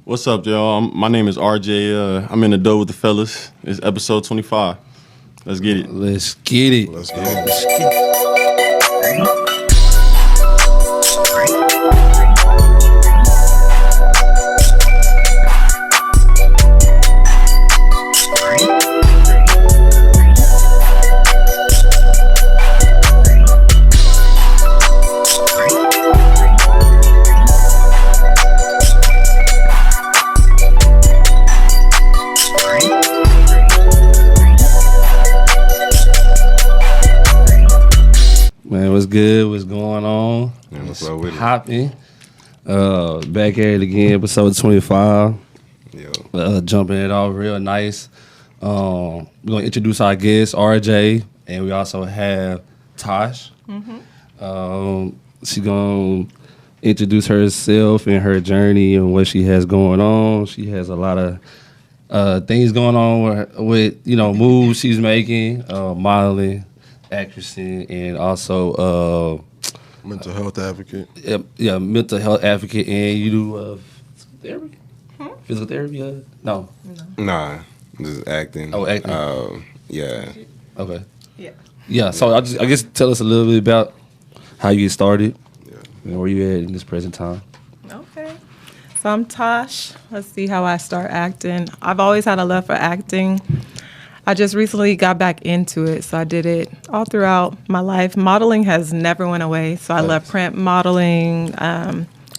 What's up, y'all? My name is RJ. I'm in the dough with the fellas. It's episode 25. Let's get it. Let's get it. Let's get it. Man, what's good? What's going on? Yeah, what's up with it? Hopping. Back at it again, episode 25. Yeah. Jumping it off real nice. We're going to introduce our guest, RJ, and we also have Tash. She's going to introduce herself and her journey and what she has going on. She has a lot of things going on with moves she's making, modeling, actressing, and also Mental health advocate. yeah, mental health advocate. And you do therapy? Physical therapy? No. Nah, just acting. Oh, acting. Yeah. Okay. Yeah. Yeah. So I guess tell us a little bit about how you get started Yeah. and where you at in this present time. Okay. So I'm Tash. Let's see how I start acting. I've always had a love for acting. I just recently got back into it, so I did it all throughout my life. Modeling has never went away, so I love print modeling,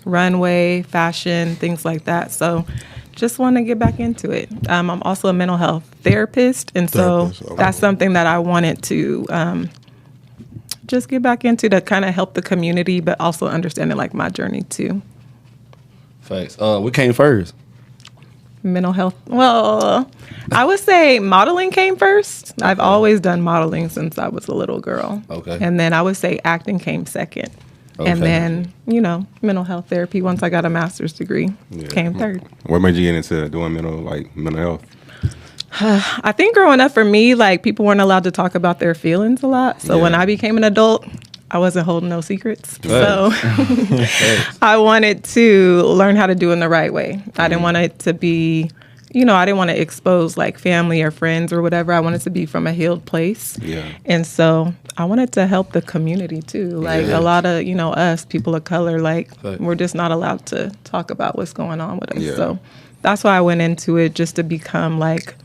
runway, fashion, things like that. So just want to get back into it. I'm also a mental health therapist, and so that's something that I wanted to just get back into to kind of help the community, but also understanding like my journey too. Facts. What came first? Mental health. Well, I would say modeling came first. I've always done modeling since I was a little girl. Okay. And then I would say acting came second. Okay. And then, mental health therapy, once I got a master's degree, came third. What made you get into doing mental health? I think growing up for me, like people weren't allowed to talk about their feelings a lot. So when I became an adult, I wasn't holding no secrets. So I wanted to learn how to do it in the right way. I didn't want it to be, I didn't want to expose like family or friends or whatever. I wanted to be from a healed place. Yeah. And so I wanted to help the community too. Like a lot of, us, people of color, like we're just not allowed to talk about what's going on with us. Yeah. So that's why I went into it, just to become like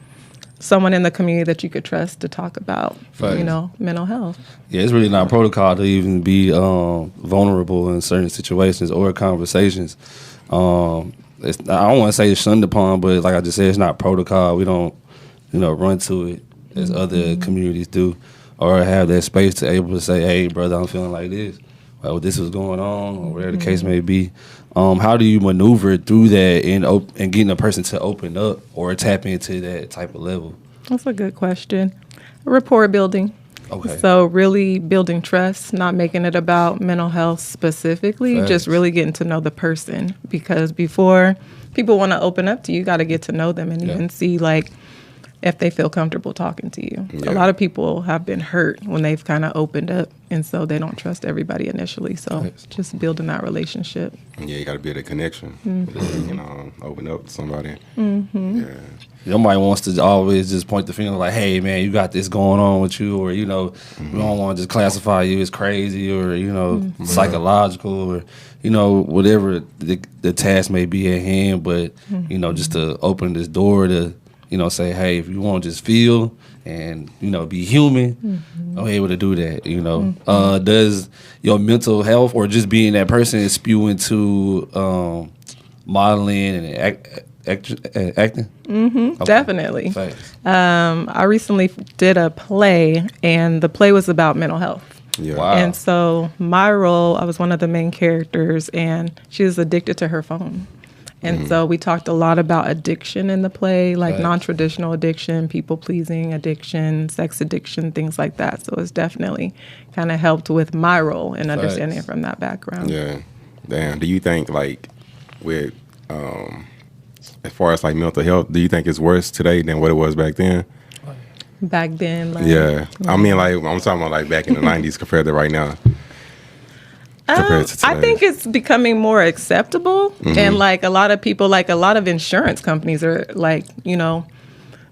someone in the community that you could trust to talk about, mental health. Yeah, it's really not protocol to even be vulnerable in certain situations or conversations. I don't want to say it's shunned upon, but like I just said, it's not protocol. We don't, run to it as other communities do, or have that space to able to say, "Hey, brother, I'm feeling like this. Well, this is going on," or whatever the case may be. How do you maneuver through that and getting a person to open up or tap into that type of level? That's a good question. Rapport building. Okay. So really building trust, not making it about mental health specifically, Facts. just really getting to know the person. Because before people want to open up to you, you got to get to know them and even see like if they feel comfortable talking to you. Yeah. A lot of people have been hurt when they've kind of opened up, and so they don't trust everybody initially. So just building that relationship. Yeah, you got to build a connection. Open up to somebody. Mm-hmm. Yeah. Nobody wants to always just point the finger like, "Hey, man, you got this going on with you," or we don't want to just classify you as crazy or psychological or whatever the task may be at hand. But just to open this door to say, "Hey, if you want to just feel and be human, I'm able to do that." Does your mental health or just being that person spew into modeling and acting? Okay. Definitely. Thanks. I recently did a play, and the play was about mental health. Yeah. Wow. And so my role, I was one of the main characters, and she was addicted to her phone. And so we talked a lot about addiction in the play, like non-traditional addiction, people-pleasing addiction, sex addiction, things like that. So it's definitely kind of helped with my role and understanding it from that background. Yeah. Damn. Do you think with as far as mental health, do you think it's worse today than what it was back then? Back then, I mean, I'm talking about back in the 90s compared to right now. compared to today? I think it's becoming more acceptable, and like a lot of people, like a lot of insurance companies are like,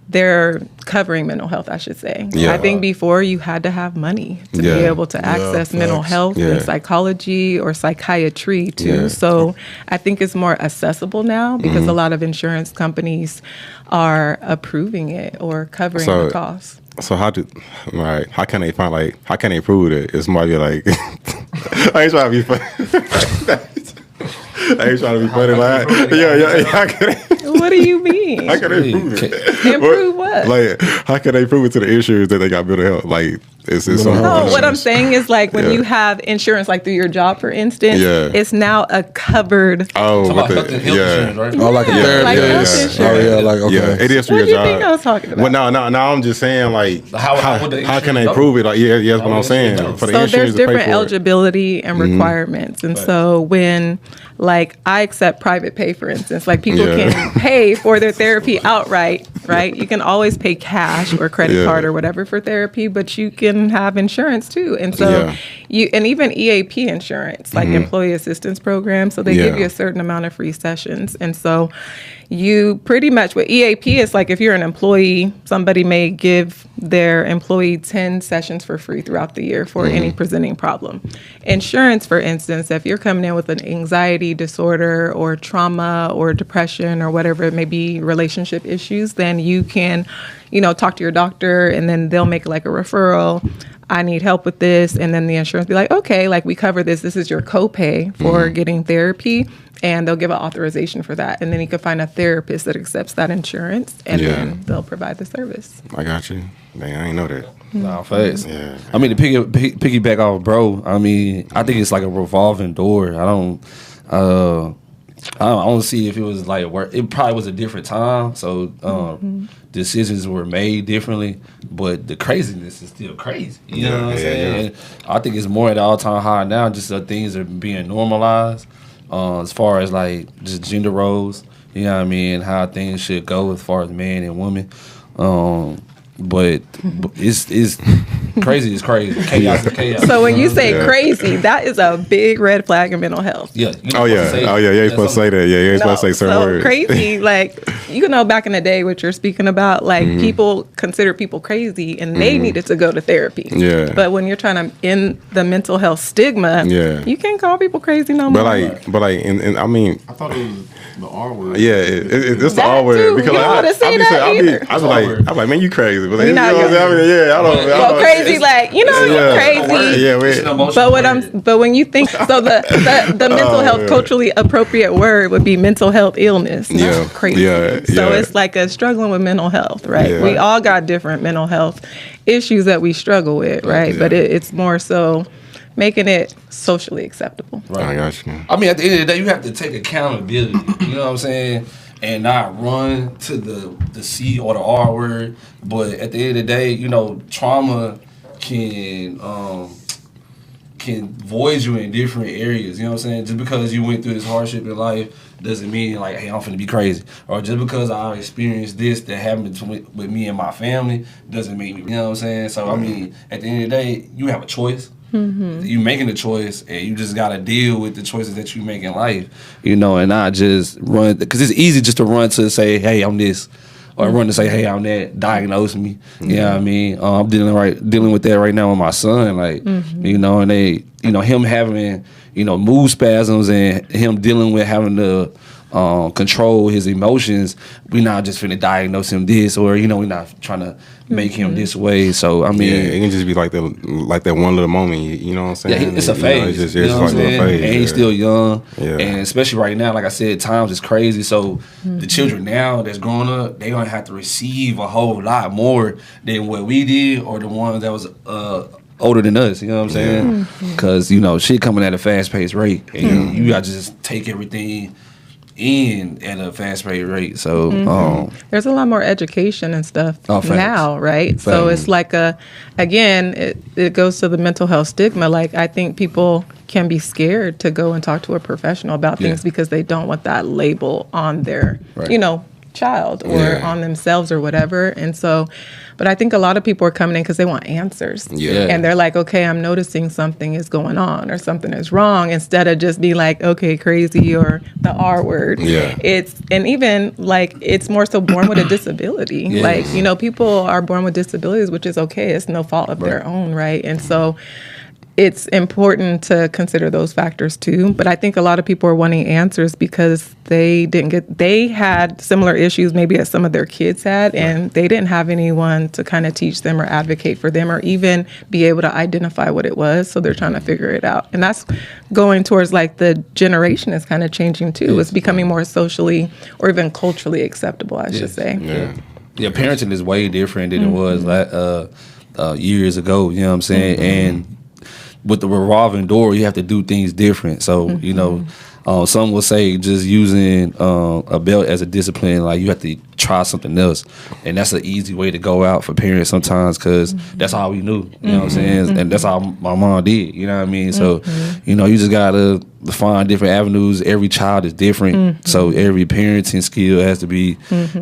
they're covering mental health, I should say. Yeah. I think before you had to have money to be Yeah. able to access mental facts. health Yeah. and psychology or psychiatry too. Yeah. So I think it's more accessible now because a lot of insurance companies are approving it or covering So- the cost. So how can they how can they prove it? It's more like I ain't trying to be funny. I ain't trying to be funny. Like, yeah. How can they, What do you mean? how can they prove it? Improve what? Like, how can they prove it to the insurers that they got mental health? Like, it's something. No, what I'm saying is like when you have insurance, like through your job, for instance, Yeah. it's now a covered. Oh, Talk about with health the, insurance, right? Oh, like a Yeah, therapy. like yeah, health yeah. insurance. Oh, yeah, like, okay. Yeah, it is for What your do you job. think I was talking about? Well, no, I'm just saying, like, How would the how can they insurance prove it? Like, yeah, that's what How I'm would saying. insurance For the So insurance there's to pay different for it. eligibility and requirements, and so when like I accept private pay, for instance, like people Yeah. can pay for their therapy outright, right? You can always pay cash or credit Yeah. card or whatever for therapy, but you can have insurance too, and so Yeah. you and even EAP insurance, like employee assistance program, so they give Yeah. you a certain amount of free sessions, and so you pretty much with EAP, it's like if you're an employee, somebody may give their employee 10 sessions for free throughout the year for any presenting problem. Insurance, for instance, if you're coming in with an anxiety disorder or trauma or depression or whatever it may be, relationship issues, then you can, talk to your doctor and then they'll make like a referral. I need help with this. And then the insurance be like, okay, like we cover this. This is your copay for getting therapy. And they'll give an authorization for that. And then you can find a therapist that accepts that insurance and Yeah. then they'll provide the service. I got you. Dang, I ain't know that. No, facts. Yeah. I mean, to piggyback off, bro. I mean, I think it's like a revolving door. I don't see if it was like where it probably was a different time, so decisions were made differently. But the craziness is still crazy. You know what I'm saying? yeah. And I think it's more at all time high now. Just that things are being normalized as far as like just gender roles. You know what I mean? How things should go as far as man and woman. But it's crazy. It's crazy. Chaos is chaos. So when you say Yeah. crazy, that is a big red flag in mental health. Yeah. Oh yeah. You ain't supposed to say that. Yeah, you ain't supposed to say certain so words. crazy, like back in the day, what you're speaking about, like people consider people crazy, and they needed to go to therapy. Yeah. But when you're trying to end the mental health stigma, Yeah. you can't call people crazy no But more. like, and I mean, I thought it was the R word. yeah, it's the That R word too. because You don't like, wanna say that either. I'm like, man, you crazy. But You you know, know what I'm saying? I mean, yeah, I don't. well, crazy, like you're crazy. Yeah, It's an man. emotional But when you think so, the mental health yeah. culturally appropriate word would be mental health illness, not Yeah. crazy. Yeah. So Yeah. it's like a struggling with mental health, right? Yeah. We all got different mental health issues that we struggle with, right? Yeah. But it's more so making it socially acceptable. I got you. I mean, at the end of the day, you have to take accountability. You know what I'm saying? And not run to the C or the R word. But at the end of the day, trauma can void you in different areas. You know what I'm saying? Just because you went through this hardship in life doesn't mean like, hey, I'm finna be crazy. Or just because I experienced this that happened with me and my family doesn't make me. You know what I'm saying? So I mean, at the end of the day, you have a choice. You making a choice, and you just gotta deal with the choices that you make in life, and not just run, because it's easy just to run to say, "Hey, I'm this," or run to say, "Hey, I'm that." Diagnose me, you know what I mean? I'm dealing with that right now with my son, like and they, him having mood spasms and him dealing with having to control his emotions. We not just finna diagnose him this, or we're not trying to make him this way. So I mean, Yeah, it can just be like that one little moment. You know what I'm saying? yeah, it's a phase. It's you know just what I'm like a saying? phase. And he's still young. Yeah. And especially right now, like I said, times is crazy. So the children now that's growing up, they gonna have to receive a whole lot more than what we did, or the ones that was older than us. You know what I'm saying? Because shit coming at a fast paced rate, and you got to just take everything in at a fast paced rate. So There's a lot more education and stuff Oh, facts. now, right? So Facts. it's like it goes to the mental health stigma. Like I think people can be scared to go and talk to a professional about things Yeah. because they don't want that label on their, Right. child or on themselves or whatever. And so, but I think a lot of people are coming in because they want answers. Yeah. And they're like, okay, I'm noticing something is going on or something is wrong, instead of just be like, okay, crazy or the R word. Yeah. And even like, it's more so born with a disability. Yeah. Like, you know, people are born with disabilities, which is okay. It's no fault of their own, right? And so it's important to consider those factors too. But I think a lot of people are wanting answers because they had similar issues maybe as some of their kids had, and they didn't have anyone to kind of teach them or advocate for them or even be able to identify what it was. So they're trying to figure it out. And that's going towards like the generation is kind of changing too. It's becoming more socially or even culturally acceptable, I should say. Yeah, parenting is way different than it was like years ago, you know what I'm saying? And with the revolving door, you have to do things different. So, you know, some will say just using a belt as a discipline, like you have to try something else. And that's an easy way to go out for parents sometimes because that's all we knew, you know what I'm saying? And that's all my mom did, you know what I mean? So, you know, you just got to find different avenues. Every child is different. So every parenting skill has to be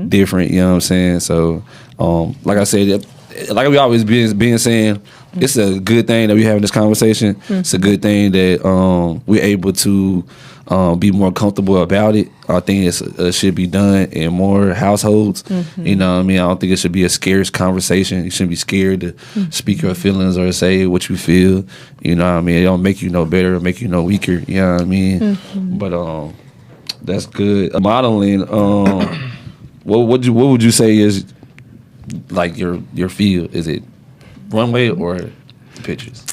different, you know what I'm saying? So, like I said, like we always been saying, it's a good thing that we're having this conversation. It's a good thing that we're able to be more comfortable about it. I think it should be done in more households. You know what I mean? I don't think it should be a scarce conversation. You shouldn't be scared to speak your feelings or say what you feel. You know what I mean? It don't make you no better or make you no weaker. You know what I mean? But that's good. Modeling, what would you say is like your field? Is it runway or pictures?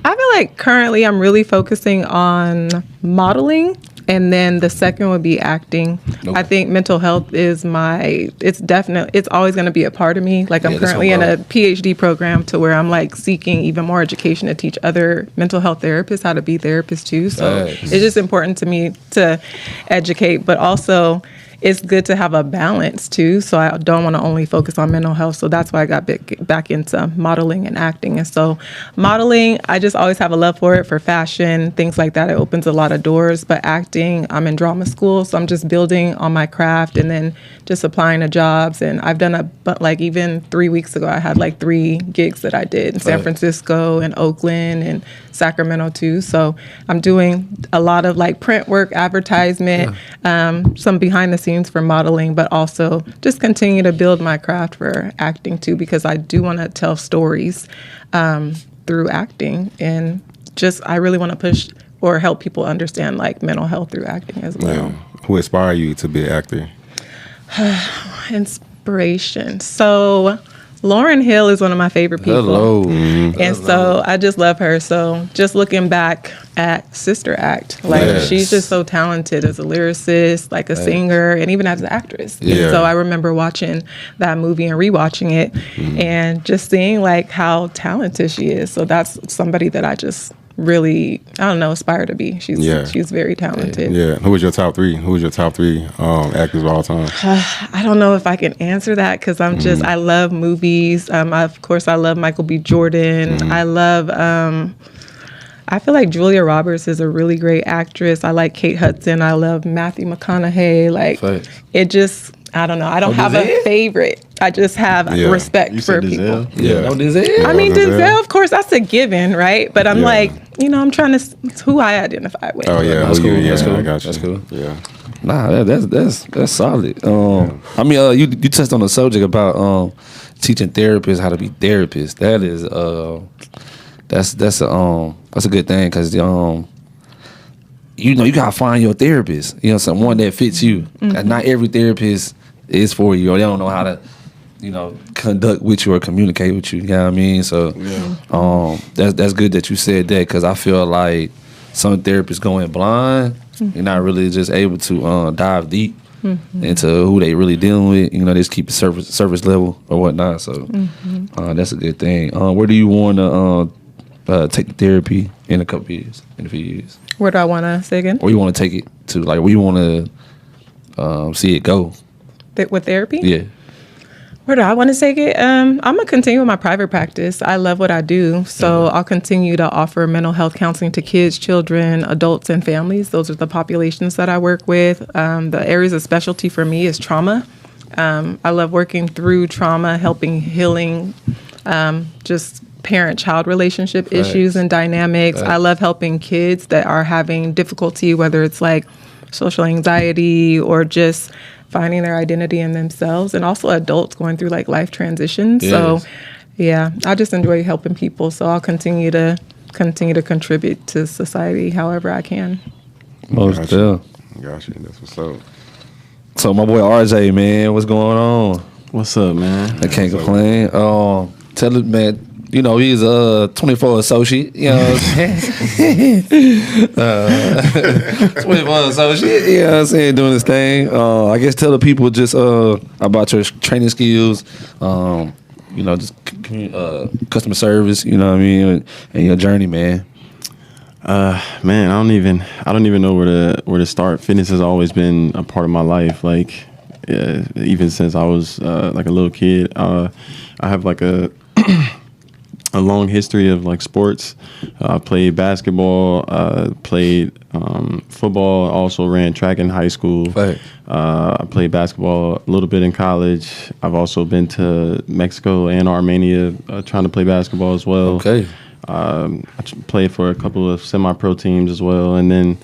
I feel like currently I'm really focusing on modeling, and then the second would be acting. Okay. I think mental health is it's always going to be a part of me. Like I'm currently in a PhD program to where I'm like seeking even more education to teach other mental health therapists how to be therapists too. So it's just important to me to educate, but also it's good to have a balance too. So I don't want to only focus on mental health. So that's why I got back into modeling and acting. And so modeling, I just always have a love for it, for fashion, things like that. It opens a lot of doors. But acting, I'm in drama school, so I'm just building on my craft and then just applying to jobs. And I've done but like even 3 weeks ago, I had like 3 gigs that I did in San Francisco and Oakland and Sacramento too. So I'm doing a lot of like print work, advertisement, some behind the scenes for modeling, but also just continue to build my craft for acting too, because I do want to tell stories through acting, and just I really want to push or help people understand like mental health through acting as well. Who inspired you to be an actor? Inspiration. So Lauryn Hill is one of my favorite people. Hello. And so I just love her. So just looking back at Sister Act, like she's just so talented as a lyricist, like a singer, and even as an actress. Yeah. And so I remember watching that movie and rewatching it and just seeing like how talented she is. So that's somebody that I just really, I don't know, aspire to be. She's very talented. Yeah. Who was your top 3? Who was your top 3 actors of all time? I don't know if I can answer that because I'm just, I love movies. Of course, I love Michael B. Jordan. I love, I feel like Julia Roberts is a really great actress. I like Kate Hudson. I love Matthew McConaughey. Like, it just, I don't know. I don't have a favorite. I just have respect for people. Denzel? I mean, Denzel, of course, that's a given, right? But I'm like, you know, I'm trying to, it's who I identify with. Oh, yeah. That's cool. That's cool. I got you. That's cool. Yeah. Nah, that's solid. I mean, you touched on the subject about teaching therapists how to be therapists. That is that's a good thing because you know, you gotta find your therapist. You know, someone that fits you. And not every therapist is for you, or they don't know how to, you know, conduct with you or communicate with you. You know what I mean? So, that's good that you said that because I feel like some therapists going blind. You're not really just able to dive deep into who they really dealing with. You know, they just keep the surface level or whatnot. So that's a good thing. Where do you want to take the therapy in a few years? Where do I want to say again? Where you want to take it to? Like, where you want to see it go? With therapy? Yeah. Where do I want to take it? I'm going to continue with my private practice. I love what I do. So I'll continue to offer mental health counseling to kids, children, adults, and families. Those are the populations that I work with. The areas of specialty for me is trauma, I love working through trauma, helping healing, just parent-child relationship issues and dynamics. I love helping kids that are having difficulty, whether it's like social anxiety or just finding their identity in themselves, and also adults going through like life transitions. Yes. So, yeah, I just enjoy helping people. So I'll continue to contribute to society however I can. Most definitely. Gotcha. That's what's up. So my boy RJ, man, what's going on? What's up, man? I can't complain. Tell it, man. You know, he's a 24 associate. You know what I'm saying? 24 associate. You know what I'm saying? Doing his thing. I guess tell the people just about your training skills. You know, just customer service. You know what I mean? And your journey, man. Man, I don't even know where to start. Fitness has always been a part of my life. Like, even since I was like a little kid, I have like a long history of like sports. I played basketball, played football, also ran track in high school. Right. I played basketball a little bit in college. I've also been to Mexico and Armenia trying to play basketball as well. Okay. I played for a couple of semi-pro teams as well, and then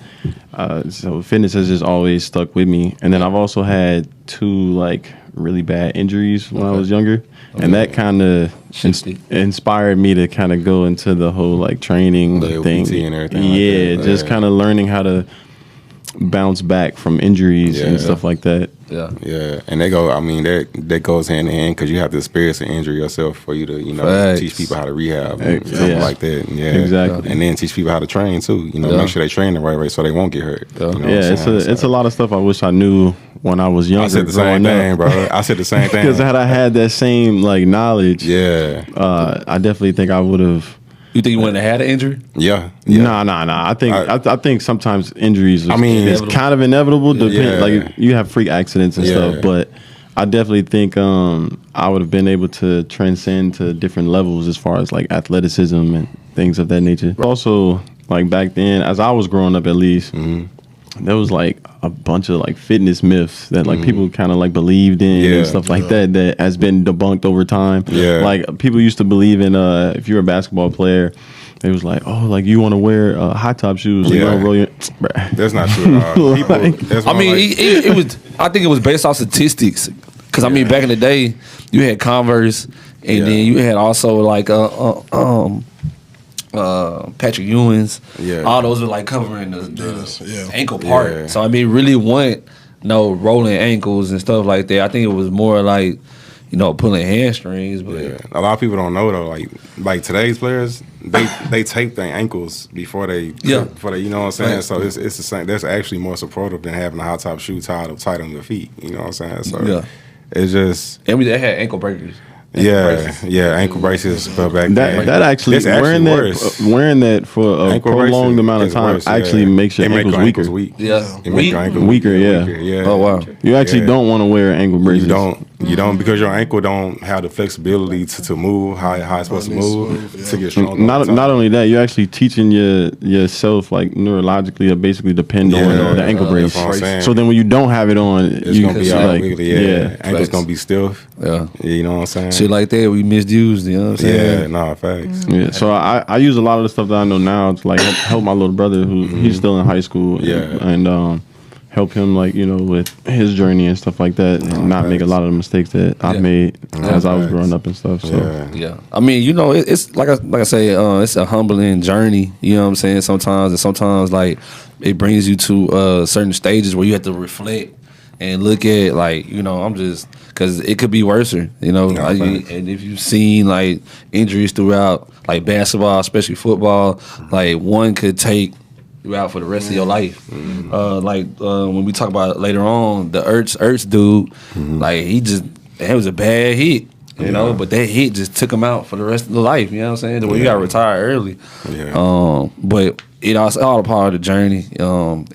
so fitness has just always stuck with me. And then I've also had 2 like really bad injuries when I was younger, and that kind of inspired me to kind of go into the whole like training The thing. PT and everything. Yeah, like that. just kind of learning how to bounce back from injuries and stuff like that. Yeah. Yeah, and they go. I mean, that goes hand in hand because you have to experience an injury yourself for you to, Facts. teach people how to rehab and something Yeah. like that. Yeah, Exactly. And then teach people how to train too. Make sure they train the right way so they won't get hurt. Yeah. You know what Yeah, I'm saying? it's a lot of stuff I wish I knew when I was younger. I said the same thing, bro. I said the same thing. Because had I had that same like knowledge, Yeah, I definitely think I would have. You think you wouldn't have had an injury? yeah. Nah. I think sometimes injuries. I mean, it's kind of inevitable. Yeah. Like you have freak accidents and Yeah. stuff, but I definitely think I would have been able to transcend to different levels as far as like athleticism and things of that nature. Also, like back then, as I was growing up, at least. There was like a bunch of like fitness myths that like people kind of like believed in Yeah. and stuff like that has been debunked over time. Yeah. Like people used to believe in if you're a basketball player, it was like, oh, like you want to wear high top shoes, you Yeah. want to roll your. That's not true at all. People, that's I why, mean, like, it was. I think it was based off statistics. Because I mean, back in the day, you had Converse, and then you had also like Patrick Ewing's. Yeah. All those were like covering the Yeah. ankle part. Yeah. So I mean, really wasn't no rolling ankles and stuff like that. I think it was more like, pulling hamstrings. But yeah. A lot of people don't know though. Like today's players, they tape their ankles before they you know what I'm saying. Right. So it's the same. That's actually more supportive than having a high top shoe tied on your feet. You know what I'm saying. So Yeah. it's just and they had ankle breakers. ankle braces. But back then, That actually it's wearing worse. wearing that for a Ankle prolonged braces amount of is time worse, actually yeah. makes your It make ankles weaker. weak. Yeah. It make your ankles Weaker, yeah. yeah. Oh wow. You actually Yeah. don't want to wear ankle braces. You don't because your ankle don't have the flexibility to move how it's supposed to move to get stronger. Not only that, you're actually teaching yourself like neurologically to basically depend on the ankle brace. that's what I'm saying. So then when you don't have it on, it's you gonna be like, all wiggly. Yeah, ankle's Facts. gonna be stiff. Yeah. You know what I'm saying? Shit like that we misused. You know what I'm saying? Yeah, no, facts. Yeah, so I use a lot of the stuff that I know now to like help my little brother who he's still in high school. Yeah. and help him like with his journey and stuff like that, and not make a lot of the mistakes that I've made as I was facts. growing up and stuff. So Yeah. Yeah, I mean, it's like I say, it's a humbling journey. You know what I'm saying? Sometimes like it brings you to certain stages where you have to reflect and look at like I'm just because it could be worse. And if you've seen like injuries throughout like basketball, especially football, like one could take you out for the rest of your life. When we talk about it later on, the Ertz dude, like it was a bad hit. But that hit just took him out for the rest of the life. You know what I'm saying? Well, you got to retire early. Yeah. But it's all a part of the journey.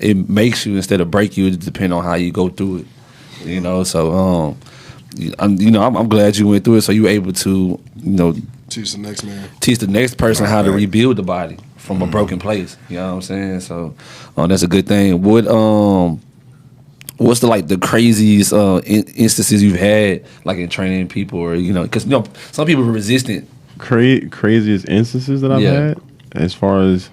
It makes you instead of break you. It depends on how you go through it. So I'm glad you went through it. So you were able to Teach the next man. teach the next person how to rebuild the body from a broken place. You know what I'm saying? So that's a good thing. what's the craziest instances you've had, like in training people, or because some people are resistant. Craziest instances that I've had, as far as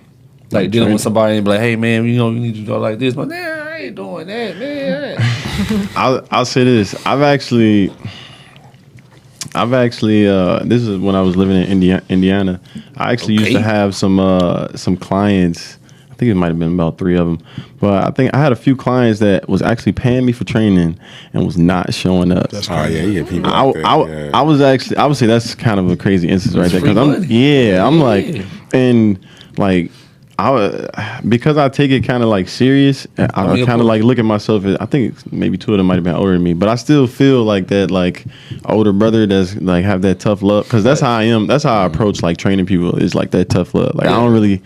like dealing with somebody and be like, hey man, you need to go like this, but nah, I ain't doing that, man. I'll say this. I've actually this is when I was living in Indiana. I actually used to have some clients. I think it might have been about 3 of them, but I think I had a few clients that was actually paying me for training and was not showing up. That's crazy. Yeah, people. I was actually, I would say that's kind of a crazy instance right there, because I'm like, and like, because I take it kind of like serious, I kind of like look at myself as, I think maybe 2 of them might have been older than me, but I still feel like that, like older brother that's like have that tough love, because that's how I am. That's how I approach like training people, is like that tough love. Like I don't really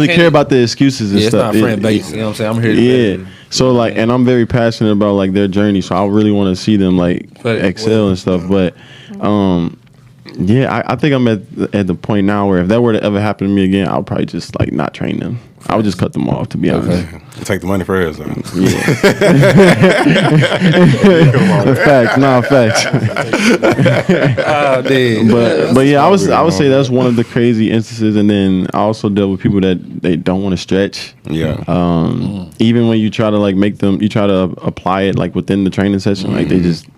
care about the excuses and stuff. It's not friend based. You know what I'm saying? I'm here to So like, and I'm very passionate about like their journey, so I really want to see them like excel and stuff. But yeah, I think I'm at the point now where if that were to ever happen to me again, I'll probably just like not train them. I would just cut them off, to be honest. Take the money for hers. Yeah. Facts. But yeah, I would say that's one of the crazy instances. And then I also dealt with people that they don't want to stretch. Yeah. Even when you try to like make them, you try to apply it like within the training session, like they just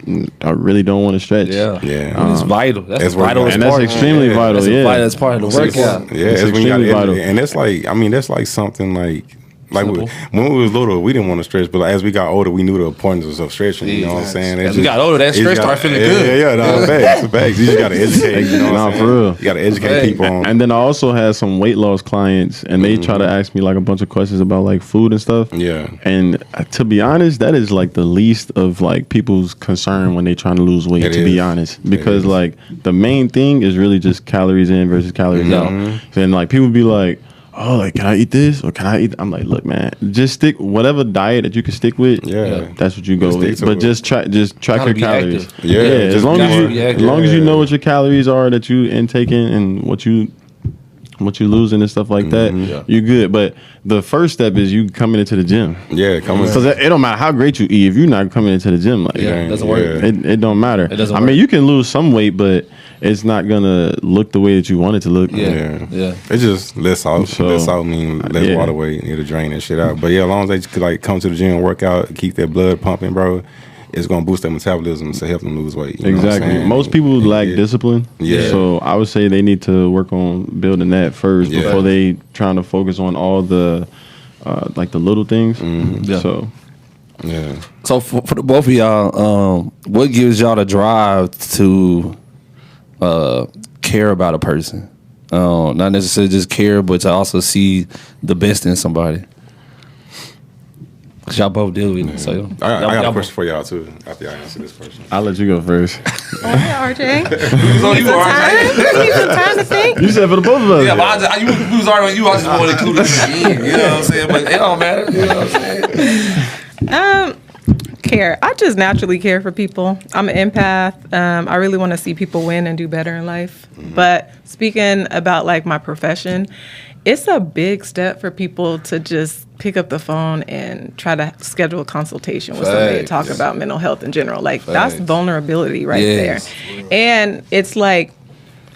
really don't want to stretch. Yeah. Yeah. It's vital. That's vital. And that's extremely vital. That's part of the workout. Yeah, it's extremely vital. And that's like, I mean, that's like something like when we was little, we didn't want to stretch, but like, as we got older, we knew the importance of stretching. You know what I'm saying? As we got older, that stretch started feeling good. Yeah, facts. You just got to educate. You know what I'm saying? For real. You got to educate people on. And then I also had some weight loss clients, and they try to ask me like a bunch of questions about like food and stuff. Yeah. And to be honest, that is like the least of like people's concern when they trying to lose weight. To be honest, because like the main thing is really just calories in versus calories out. And like people be like, oh, like, can I eat this or can I eat? I'm like, look, man, just stick whatever diet that you can stick with. Yeah, that's what you go with. But just track your calories. Yeah, as long as you know what your calories are that you intaking and what you losing and stuff like that, you're good. But the first step is you coming into the gym. Yeah, because it don't matter how great you eat if you're not coming into the gym. Like, it doesn't work. It don't matter. It doesn't I work. mean, you can lose some weight, but it's not gonna look the way that you want it to look. Yeah. It's just less salt. Less salt mean less water weight. It'll drain that shit out. But yeah, as long as they could like come to the gym and work out, keep their blood pumping, bro, it's gonna boost their metabolism to help them lose weight. You know what I'm saying? Most people lack discipline. Yeah. So I would say they need to work on building that first before they trying to focus on all the like the little things. So yeah. So for the both of y'all, what gives y'all the drive to care about a person? Not necessarily just care, but to also see the best in somebody. Cause y'all both deal with it. So I got a question for y'all too. After y'all answer this question, I'll let you go first. RJ. So you Need some time to think. You said for the both of us. Yeah, but we was already on you. I just wanted to include it in. You know what I'm saying? But it don't matter. You know what I'm saying? Care. I just naturally care for people. I'm an empath. I really want to see people win and do better in life. But speaking about like my profession, it's a big step for people to just pick up the phone and try to schedule a consultation with somebody to talk about mental health in general. Like that's vulnerability right there. And it's like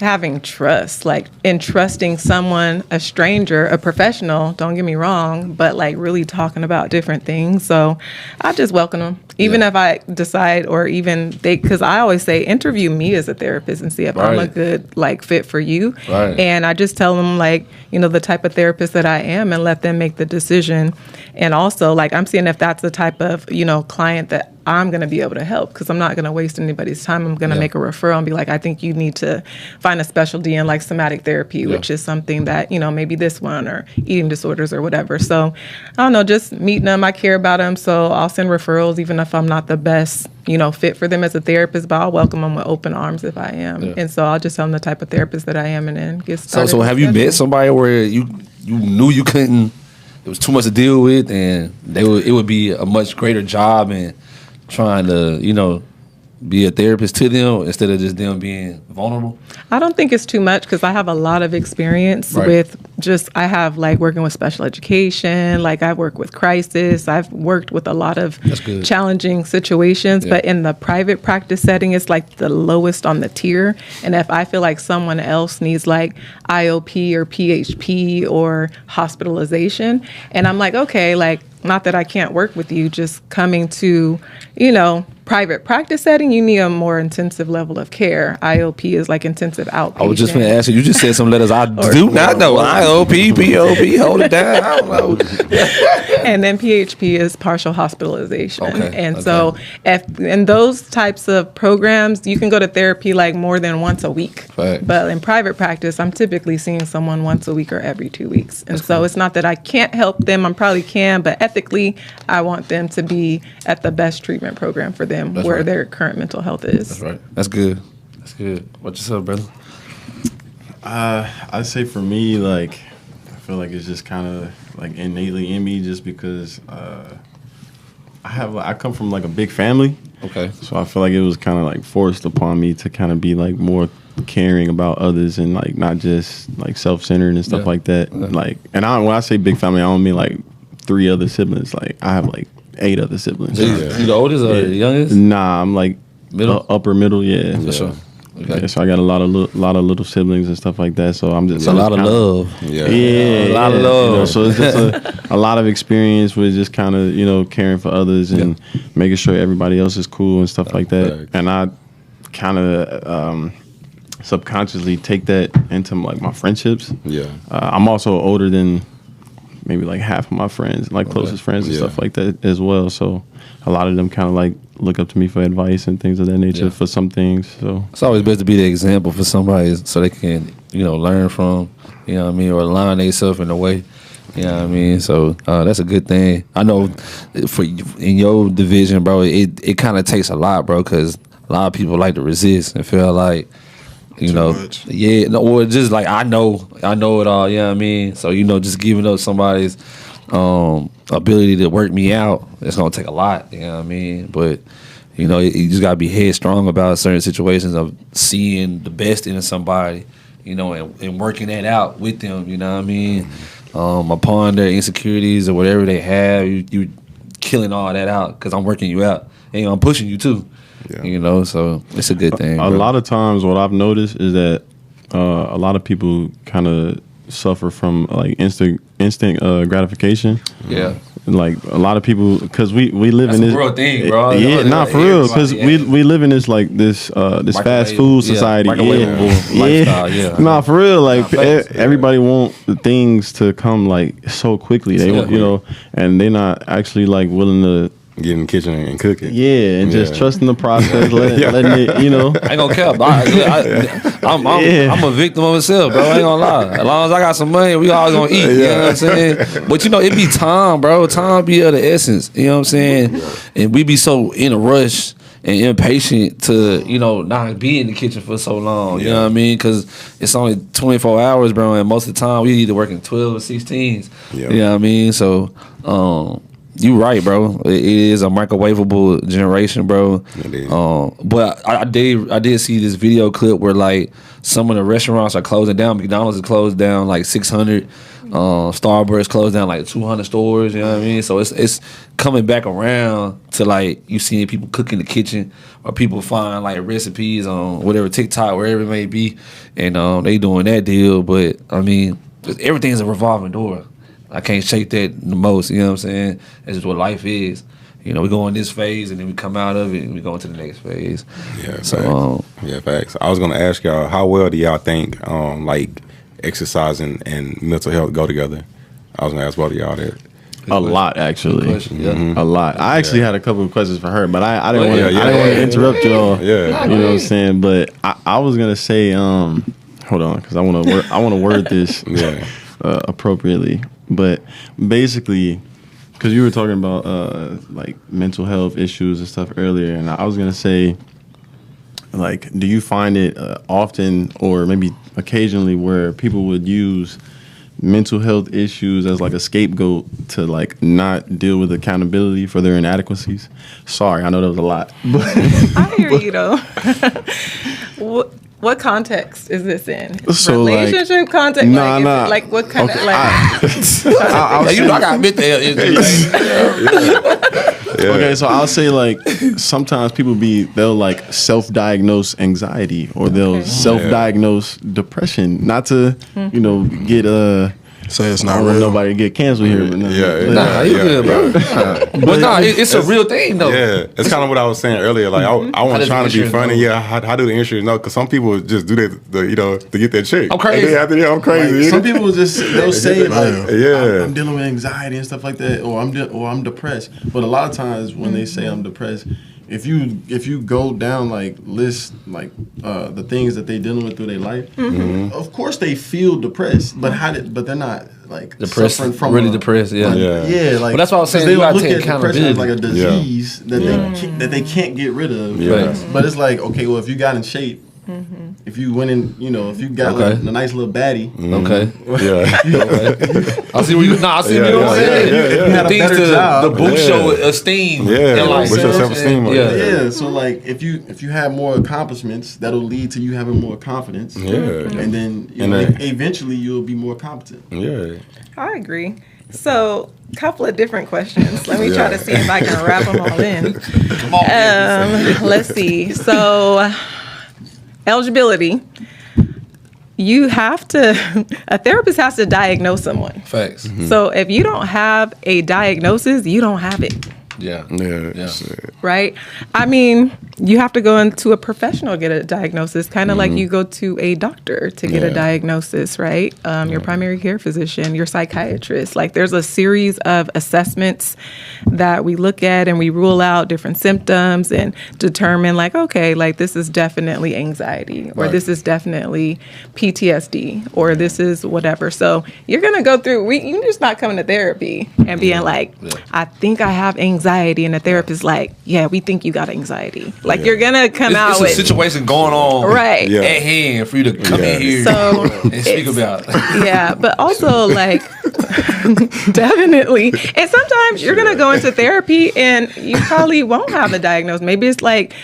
having trust, like entrusting someone, a stranger, a professional, don't get me wrong, but like really talking about different things. So I just welcome them. Even if I decide, or even because I always say, interview me as a therapist and see if I'm a good like fit for you. And I just tell them like, the type of therapist that I am and let them make the decision. And also like, I'm seeing if that's the type of, client that I'm going to be able to help, because I'm not going to waste anybody's time. I'm going to make a referral and be like, I think you need to find a specialty in like somatic therapy, which is something that, maybe this one, or eating disorders or whatever. So I don't know, just meeting them. I care about them. So I'll send referrals, even if I'm not the best, fit for them as a therapist, but I'll welcome them with open arms if I am. And so I'll just tell them the type of therapist that I am and then get started. So have you met somebody where you knew you couldn't, it was too much to deal with, and it would be a much greater job in trying to, be a therapist to them instead of just them being vulnerable? I don't think it's too much because I have a lot of experience with I have like working with special education, like I work with crisis. I've worked with a lot of challenging situations, but in the private practice setting, it's like the lowest on the tier. And if I feel like someone else needs like IOP or PHP or hospitalization, and I'm like, okay, like, not that I can't work with you, just coming to, private practice setting, you need a more intensive level of care. IOP is like intensive outpatient. I was just going to ask you. You just said some letters I do not know. IOP, POP, hold it down. I don't know. And then PHP is partial hospitalization. So in those types of programs, you can go to therapy like more than once a week. Right. But in private practice, I'm typically seeing someone once a week or every 2 weeks. And so it's not that I can't help them. I probably can, but ethically, I want them to be at the best treatment program for them where their current mental health is. That's right. That's good. That's good. What yourself, brother? I'd say for me, like, I feel like it's just kind of like innately in me, just because I come from like a big family. Okay. So I feel like it was kind of like forced upon me to kind of be like more caring about others and like not just like self-centered and stuff like that. Like, and when I say big family, I don't mean like 3 other siblings. Like I have like 8 other siblings. You the oldest or the youngest? Nah, I'm like middle, upper middle. Yeah, for sure. Okay. Yeah, so I got a lot of little siblings and stuff like that. So I'm just a lot of love. Yeah, a lot of love. So it's just a lot of experience with just kind of caring for others and making sure everybody else is cool and stuff like that. And I kind of subconsciously take that into like my friendships. Yeah, I'm also older than maybe like half of my friends, like closest friends and stuff like that as well. So a lot of them kind of like look up to me for advice and things of that nature for some things. So it's always best to be the example for somebody so they can, learn from, or align themselves in a way. You know what I mean? So that's a good thing. I know for in your division, bro, it kind of takes a lot, bro, because a lot of people like to resist and feel like, or just like I know it all. You know what I mean? So just giving up somebody's ability to work me out, it's gonna take a lot. You know what I mean? But you just gotta be headstrong about certain situations of seeing the best in somebody, and working that out with them. You know what I mean? Upon their insecurities or whatever they have, you killing all that out because I'm working you out and I'm pushing you too. Yeah. So it's a good thing. A lot of times, what I've noticed is that a lot of people kind of suffer from like instant gratification. Yeah. Like a lot of people, because we live in this real thing, bro. For real, because we live in this like this fast food society. Lifestyle, for real. Like everybody want the things to come like so quickly. They want, and they're not actually like willing to get in the kitchen and cook it. Yeah, and just trusting the process, letting it, I ain't gonna care. I'm a victim of myself, bro. I ain't gonna lie. As long as I got some money, we all gonna eat. You know what I'm saying? But it be time, bro. Time be of the essence. You know what I'm saying? And we be so in a rush and impatient to, not be in the kitchen for so long. You know what I mean? Because it's only 24 hours, bro. And most of the time, we either working 12 or 16s. You know what I mean? So, you right, bro. It is a microwavable generation, bro. But I did see this video clip where like some of the restaurants are closing down. McDonald's is closed down like 600. Starbucks closed down like 200 stores. You know what I mean? So it's coming back around to like you seeing people cook in the kitchen or people find like recipes on whatever TikTok, wherever it may be, and they doing that deal. But I mean, everything's a revolving door. I can't shake that the most, you know what I'm saying? That's just what life is. We go in this phase and then we come out of it and we go into the next phase. Yeah, so facts. I was gonna ask y'all, how well do y'all think like exercising and mental health go together? I was gonna ask both of y'all that. A lot, actually. A lot. I actually had a couple of questions for her, but I didn't want to interrupt y'all. Yeah, you know what I'm saying? But I was gonna say, hold on, because I want to word this appropriately. But basically, because you were talking about like mental health issues and stuff earlier, and I was gonna say, like, do you find it often or maybe occasionally where people would use mental health issues as like a scapegoat to like not deal with accountability for their inadequacies. Sorry, I know that was a lot. But I hear you though. What context is this in? So, relationship context? Nah. Like what kind Okay, of like? I gotta admit that. Okay, so I'll say like sometimes they'll like self-diagnose anxiety or they'll self-diagnose depression. Not to get Say it's I not don't want real. nobody to get canceled here, but Nah, you good, bro. But nah, it's a real thing though. Yeah, it's kind of what I was saying earlier. Like I wasn't trying to be funny. Yeah, how do the insurance know? Because some people just do that, to get that check. I'm crazy. And then after that, I'm crazy. Like, some people they'll say like, Yeah. I'm dealing with anxiety and stuff like that, or I'm depressed. But a lot of times when they say I'm depressed, if you go down like list like the things that they dealing with through their life, of course they feel depressed, but they're not like Depressed, suffering from really depressed. Yeah. like. But that's why I was saying they you gotta look take at depression as like a accountability. disease that they can't get rid of. Yeah. But it's like, okay, well, if you got in shape, if you went in, if you got like, a nice little baddie, Okay. Yeah. I see what you. Nah, I see what you're saying. If you had a Things better to job, the boost Yeah. your esteem. Yeah, And like, with your self-esteem, like, Yeah. yeah, so like if you have more accomplishments, that'll lead to you having more confidence. Yeah. And then eventually you'll be more competent. Yeah. I agree. So, a couple of different questions. Let me try to see if I can wrap them all in. Come on, Let's see. So, eligibility. You have to, a therapist has to diagnose someone. Facts. So, if you don't have a diagnosis, you don't have it. Yeah. Yeah. Shit. Right? I mean, you have to go into a professional to get a diagnosis, kind of like you go to a doctor to get a diagnosis, right? Your primary care physician, your psychiatrist. Like, there's a series of assessments that we look at and we rule out different symptoms and determine, like, okay, like, this is definitely anxiety, or this is definitely PTSD, or this is whatever. So you're going to go through, you're just not coming to therapy and being like, I think I have anxiety. And the therapist like, yeah, we think you got anxiety. Like, you're going to come out It's with a situation going on right. at hand for you to come in here So and speak about. yeah, but also like definitely. And sometimes you're gonna go into therapy and you probably won't have a diagnosis. Maybe it's like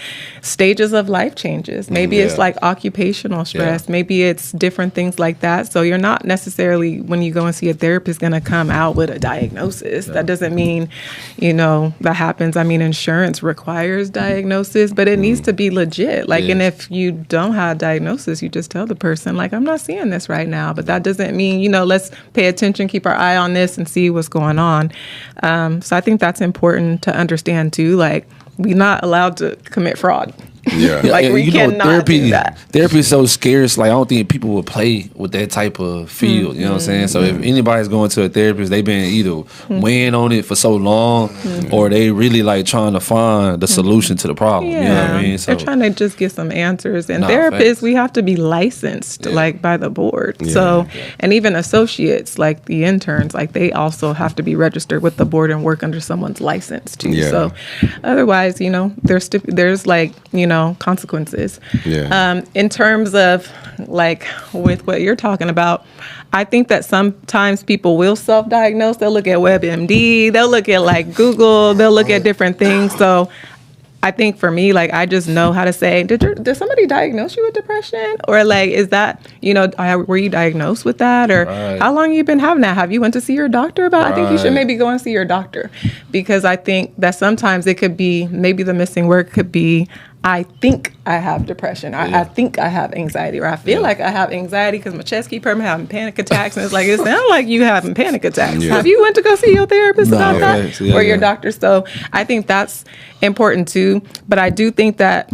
stages of life changes. Maybe it's like occupational stress. Maybe it's different things like that. So you're not necessarily, when you go and see a therapist, gonna come out with a diagnosis. That doesn't mean, that happens. I mean, insurance requires diagnosis, but it needs to be legit. Like, and if you don't have a diagnosis, you just tell the person, like, I'm not seeing this right now. But that doesn't mean, let's pay attention, keep our eye on this and see what's going on. So I think that's important to understand too. Like, we're not allowed to commit fraud. Yeah. Like, we cannot do that. Therapy is so scarce. Like, I don't think people would play with that type of field. You know what I'm saying? So if anybody's going to a therapist, they've been either weighing on it for so long, or they really like trying to find the solution to the problem. Yeah. You know what I mean? So they're trying to just get some answers. And therapists, we have to be licensed, like, by the board. Yeah. So, and even associates, like the interns, like, they also have to be registered with the board and work under someone's license too. Yeah. So otherwise, there's like, consequences. Yeah. In terms of like with what you're talking about, I think that sometimes people will self-diagnose. They'll look at WebMD, they'll look at like Google, they'll look at different things. So I think for me, like, I just know how to say, did somebody diagnose you with depression? Or like, is that, were you diagnosed with that? Or how long you been having that? Have you went to see your doctor about it? I think you should maybe go and see your doctor, because I think that sometimes it could be, maybe the missing word could be, I think I have depression. I think I have anxiety, or I feel like I have anxiety because my chest keep hurting, having panic attacks. And it's like, it sounds like you having panic attacks. Yeah. Have you went to go see your therapist about that? Yeah, or your doctor? So I think that's important too. But I do think that,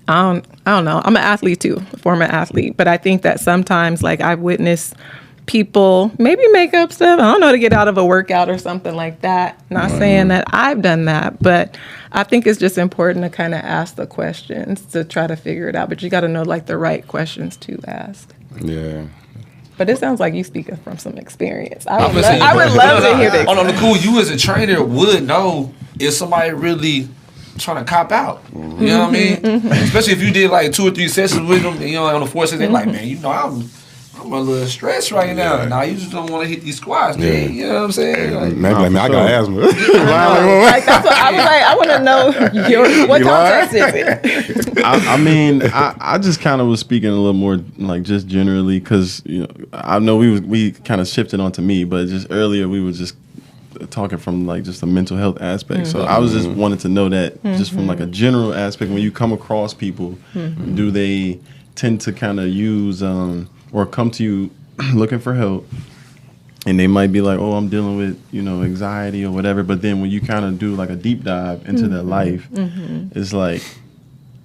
I don't know. I'm an athlete too, a former athlete. But I think that sometimes, like, I've witnessed people maybe make up stuff, I don't know, to get out of a workout or something like that. Not saying that I've done that, but I think it's just important to kind of ask the questions to try to figure it out. But you got to know, like, the right questions to ask. Yeah. But it sounds like you speak from some experience. I would love to hear that. On the cool, you as a trainer would know if somebody really trying to cop out. You know what I mean? Especially if you did like 2 or 3 sessions with them, and on the 4th session, they're like, man, I'm I'm a little stressed right now. Yeah. Now you just don't want to hit these squats, man. You know what I'm saying? Like, Maybe like, man, I got asthma. Like that's what I was like. I want to know what context is it? I mean, I just kind of was speaking a little more like just generally because I know we kind of shifted onto me, but just earlier we were just talking from like just a mental health aspect. So I was just wanted to know that just from like a general aspect, when you come across people, do they tend to kind of use or come to you looking for help, and they might be like, oh, I'm dealing with anxiety or whatever, but then when you kind of do like a deep dive into their life, it's like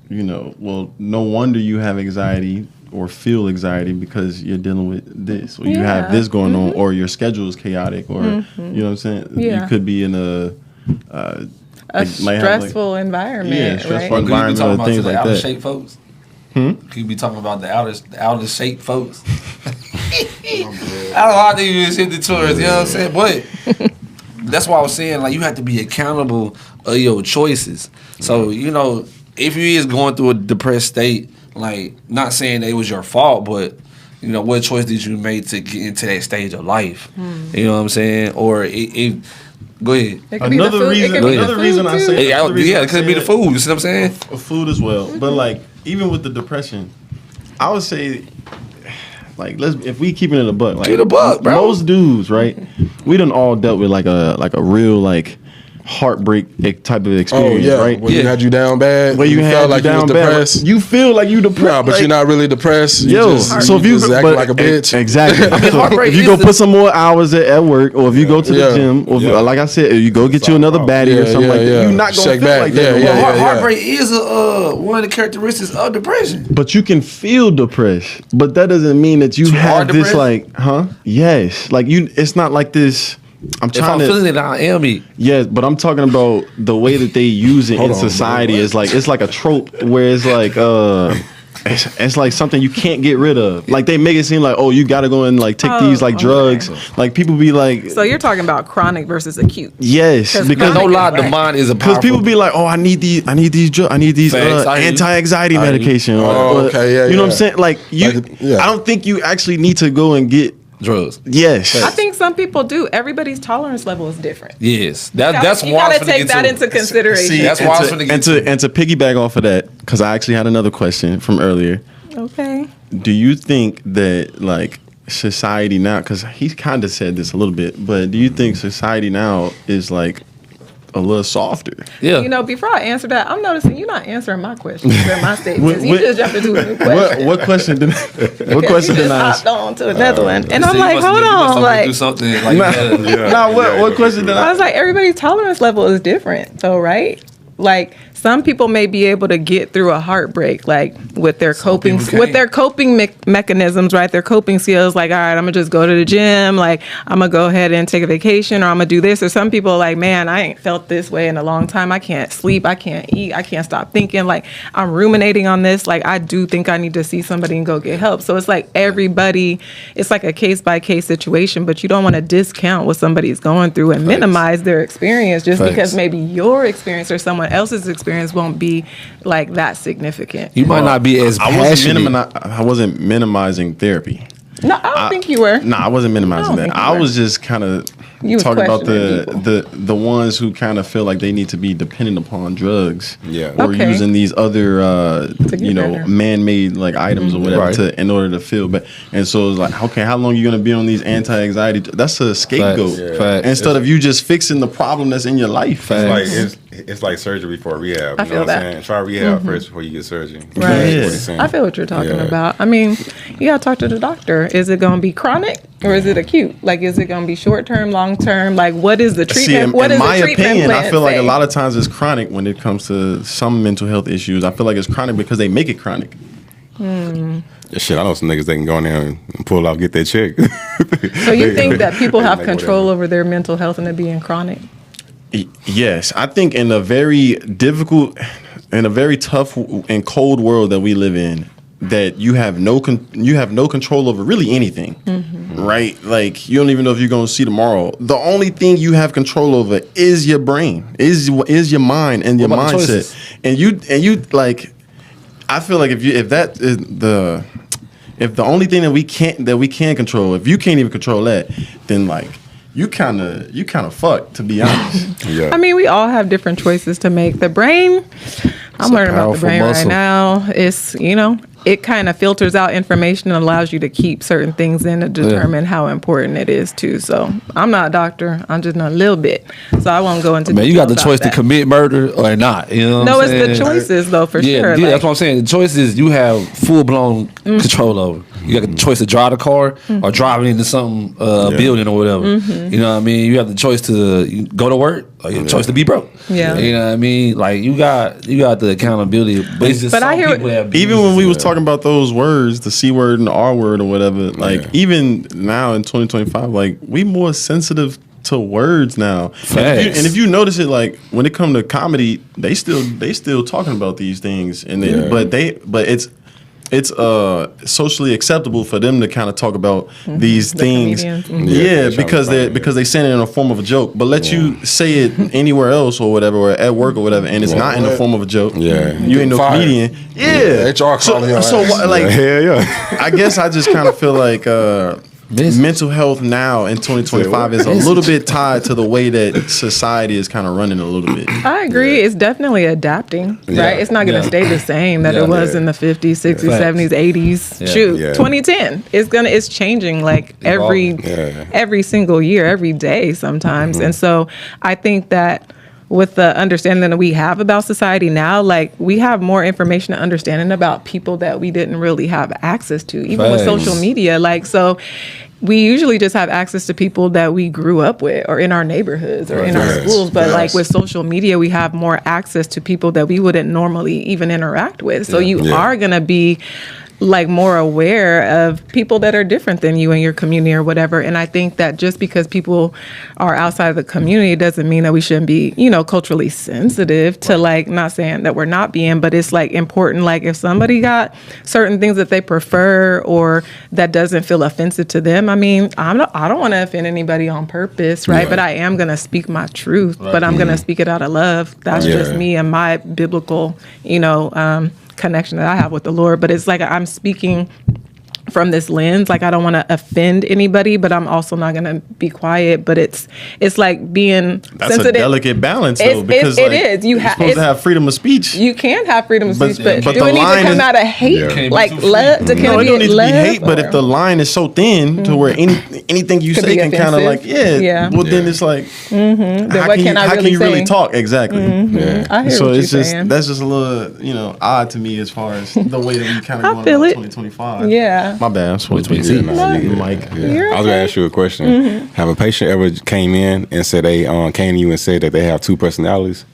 well, no wonder you have anxiety or feel anxiety because you're dealing with this, or you have this going on, or your schedule is chaotic, or you know what I'm saying. You could be in a stressful environment. Yeah, stressful Could you be environment talking or about things to the like outer that. shape folks? Could you be talking about the outer shape folks? I don't know how they use hit the tourists, you know what I'm saying? But that's why I was saying, like, you have to be accountable of your choices. So, if you is going through a depressed state, like, not saying that it was your fault, but what choice did you make to get into that stage of life? You know what I'm saying? Or go ahead. Another reason I say It could be the food. You see what I'm saying? Food as well, but like even with the depression, I would say like if we keeping it a buck, like keep it a buck, bro. Most dudes, right? We done all dealt with like a real like heartbreak type of experience, right? When you had you down bad, When you felt had like you down was bad, depressed. you feel like you depressed. Nah, but like, you're not really depressed. You Yo, just, so if you just acting like a bitch, exactly. heartbreak if you go is put some more hours at work, or if you go to the Yeah. gym, or if, like I said, you go get you another baddie or something like that, you're not gonna Shake feel back. like that. Yeah, no more. Heartbreak is one of the characteristics of depression. But you can feel depressed, but that doesn't mean that you You have are this depressed? Yes, like you. It's not like this. I'm If trying I'm to. feeling it, I am it. Yes, but I'm talking about the way that they use it in society. Is like it's like a trope where it's like it's like something you can't get rid of. Like they make it seem like, oh, you got to go and like take these like drugs. Like people be like, So you're talking about chronic versus acute. yes, because No chronic lie, is the whack. mind is a because powerful. people be like, oh, I need these Facts, I hear you. anti-anxiety I hear you. medication. Oh, okay, yeah, you know what I'm yeah. saying? Like you, Like, yeah. I don't think you actually need to go and get. drugs. Yes. I think some people do. Everybody's tolerance level is different. Yes, that's you why I was gotta finna take get that to. into consideration. See, That's why I was finna get and to piggyback off of that, because I actually had another question from earlier. Okay. Do you think that like society now, because he kind of said this a little bit, but do you think society now is like a little softer? Yeah. Before I answer that, I'm noticing you're not answering my questions or my statements. You What- just jumped into a new question. What question did what question you did just I ask? hopped on to another one, and So I'm you like, must- hold you must on, have like do something like that. Nah, what question did I I? was like, everybody's tolerance level is different, though, right? Like some people may be able to get through a heartbreak, like with their coping mechanisms, right? Their coping skills, like, all right, I'm gonna just go to the gym, like I'm gonna go ahead and take a vacation, or I'm gonna do this. Or some people are like, man, I ain't felt this way in a long time. I can't sleep, I can't eat, I can't stop thinking. Like I'm ruminating on this. Like I do think I need to see somebody and go get help. So it's like everybody, it's like a case by case situation, but you don't want to discount what somebody's going through and minimize their experience just because maybe your experience or someone else's experience won't be like that significant. You might not be as passionate. I wasn't minimizing therapy. No, I don't think you were. No, I wasn't minimizing I don't that. think you I were. was just kind of You was talking about questioning the ones who kind of feel like they need to be dependent upon drugs, Yeah. or Okay. using these other get better. man-made like items or whatever Right. in order to feel better. And so it's like, okay, how long are you gonna be on these anti-anxiety? That's a scapegoat. Facts. Facts. Instead of you just fixing the problem that's in your life. It's like surgery before rehab. I You feel know what that. I'm saying? Try rehab first before you get surgery. Right. That's what he's saying. I feel what you're talking Yeah. about. I mean, you gotta talk to the doctor. Is it gonna be chronic or is it acute? Like, is it gonna be short term, long term? Like, what is the treatment? See, in what is my the treatment opinion, plan I feel like say? a lot of times it's chronic when it comes to some mental health issues. I feel like it's chronic because they make it chronic. Yeah, shit, I know some niggas that can go in there and pull out, get that check. So you think that people have Make control whatever. over their mental health and it being chronic? Yes, I think in a very difficult, in a very tough and cold world that we live in, that you have no control over really anything, right? Like you don't even know if you're going to see tomorrow. The only thing you have control over is your brain, is your mind and your What about the mindset. choices? And you like, I feel like if that is if the only thing that we can control, if you can't even control that, then like you kind of fucked, to be honest. Yeah. I mean, we all have different choices to make. The brain, I'm learning about the brain muscle. right now. It's, it kind of filters out information and allows you to keep certain things in to determine how important it is too. So I'm not a doctor. I'm just a little bit. So I won't go into Man, you got the details choice about to commit murder or not. You know what No, I'm it's saying? the choices though, for Yeah, sure. yeah, Like, that's what I'm saying. The choice is you have full blown control over. You got the choice to drive the car or driving into some building or whatever. You know what I mean? You have the choice to go to work or you have the choice to be broke. Yeah. You know what I mean? Like you got the accountability. But it's just But I some hear- people have Even when we was talking about those words, the C word and the R word or whatever, like even now in 2025, like we more sensitive to words now. Facts. And if you notice it, like when it come to comedy, they still talking about these things, and then but it's socially acceptable for them to kind of talk about these The things. comedians. Yeah, because they saying it in a form of a joke. But let you say it anywhere else or whatever, or at work or whatever, and it's not in the form of a joke. Yeah. You ain't no Fired. comedian. Yeah. HR calling your so ass. like Hell yeah. I guess I just kind of feel like mental health now in 2025 is a little bit tied to the way that society is kind of running a little bit. I agree. It's definitely adapting, right? It's not going to stay the same that it was in the 50s, 60s, Facts. 70s, 80s. Yeah. Shoot, Yeah. 2010. It's changing like every single year, every day sometimes. And so I think that with the understanding that we have about society now, like we have more information and understanding about people that we didn't really have access to, even with Facts. social media. Like, so we usually just have access to people that we grew up with or in our neighborhoods or in our Yes. schools. But like Yes. with social media, we have more access to people that we wouldn't normally even interact with. So you Yeah. are going to be like more aware of people that are different than you in your community or whatever. And I think that just because people are outside of the community doesn't mean that we shouldn't be, culturally sensitive to like, not saying that we're not being, but it's like important. Like if somebody got certain things that they prefer or that doesn't feel offensive to them, I mean, I don't want to offend anybody on purpose, right? Yeah. But I am going to speak my truth, but I'm going to speak it out of love. That's just Yeah. me and my biblical, connection that I have with the Lord. But it's like I'm speaking from this lens. Like I don't want to offend anybody, but I'm also not going to be quiet. But it's like being That's sensitive. a delicate balance, though, because it like, is. you're supposed to have freedom of speech. You can have freedom of But- speech, but, but do the it need line to come is- out of hate, Yeah. like love? To No, it don't need to be love, hate, but or- if the line is so thin to where anything you Could say be can kind of like, offensive. Yeah. well, then it's like, how what can can I how really can you really say? talk? Exactly. Yeah. I hear So what you're it's just saying. that's just a little odd to me as far as the way that we kind I of going feel about it. 2025. Yeah. My bad. I'm supposed to be Yeah, nah, you good. Mike. Yeah. You're I was gonna ask you a question. Have a patient ever came in and said they came to you and said that they have two personalities?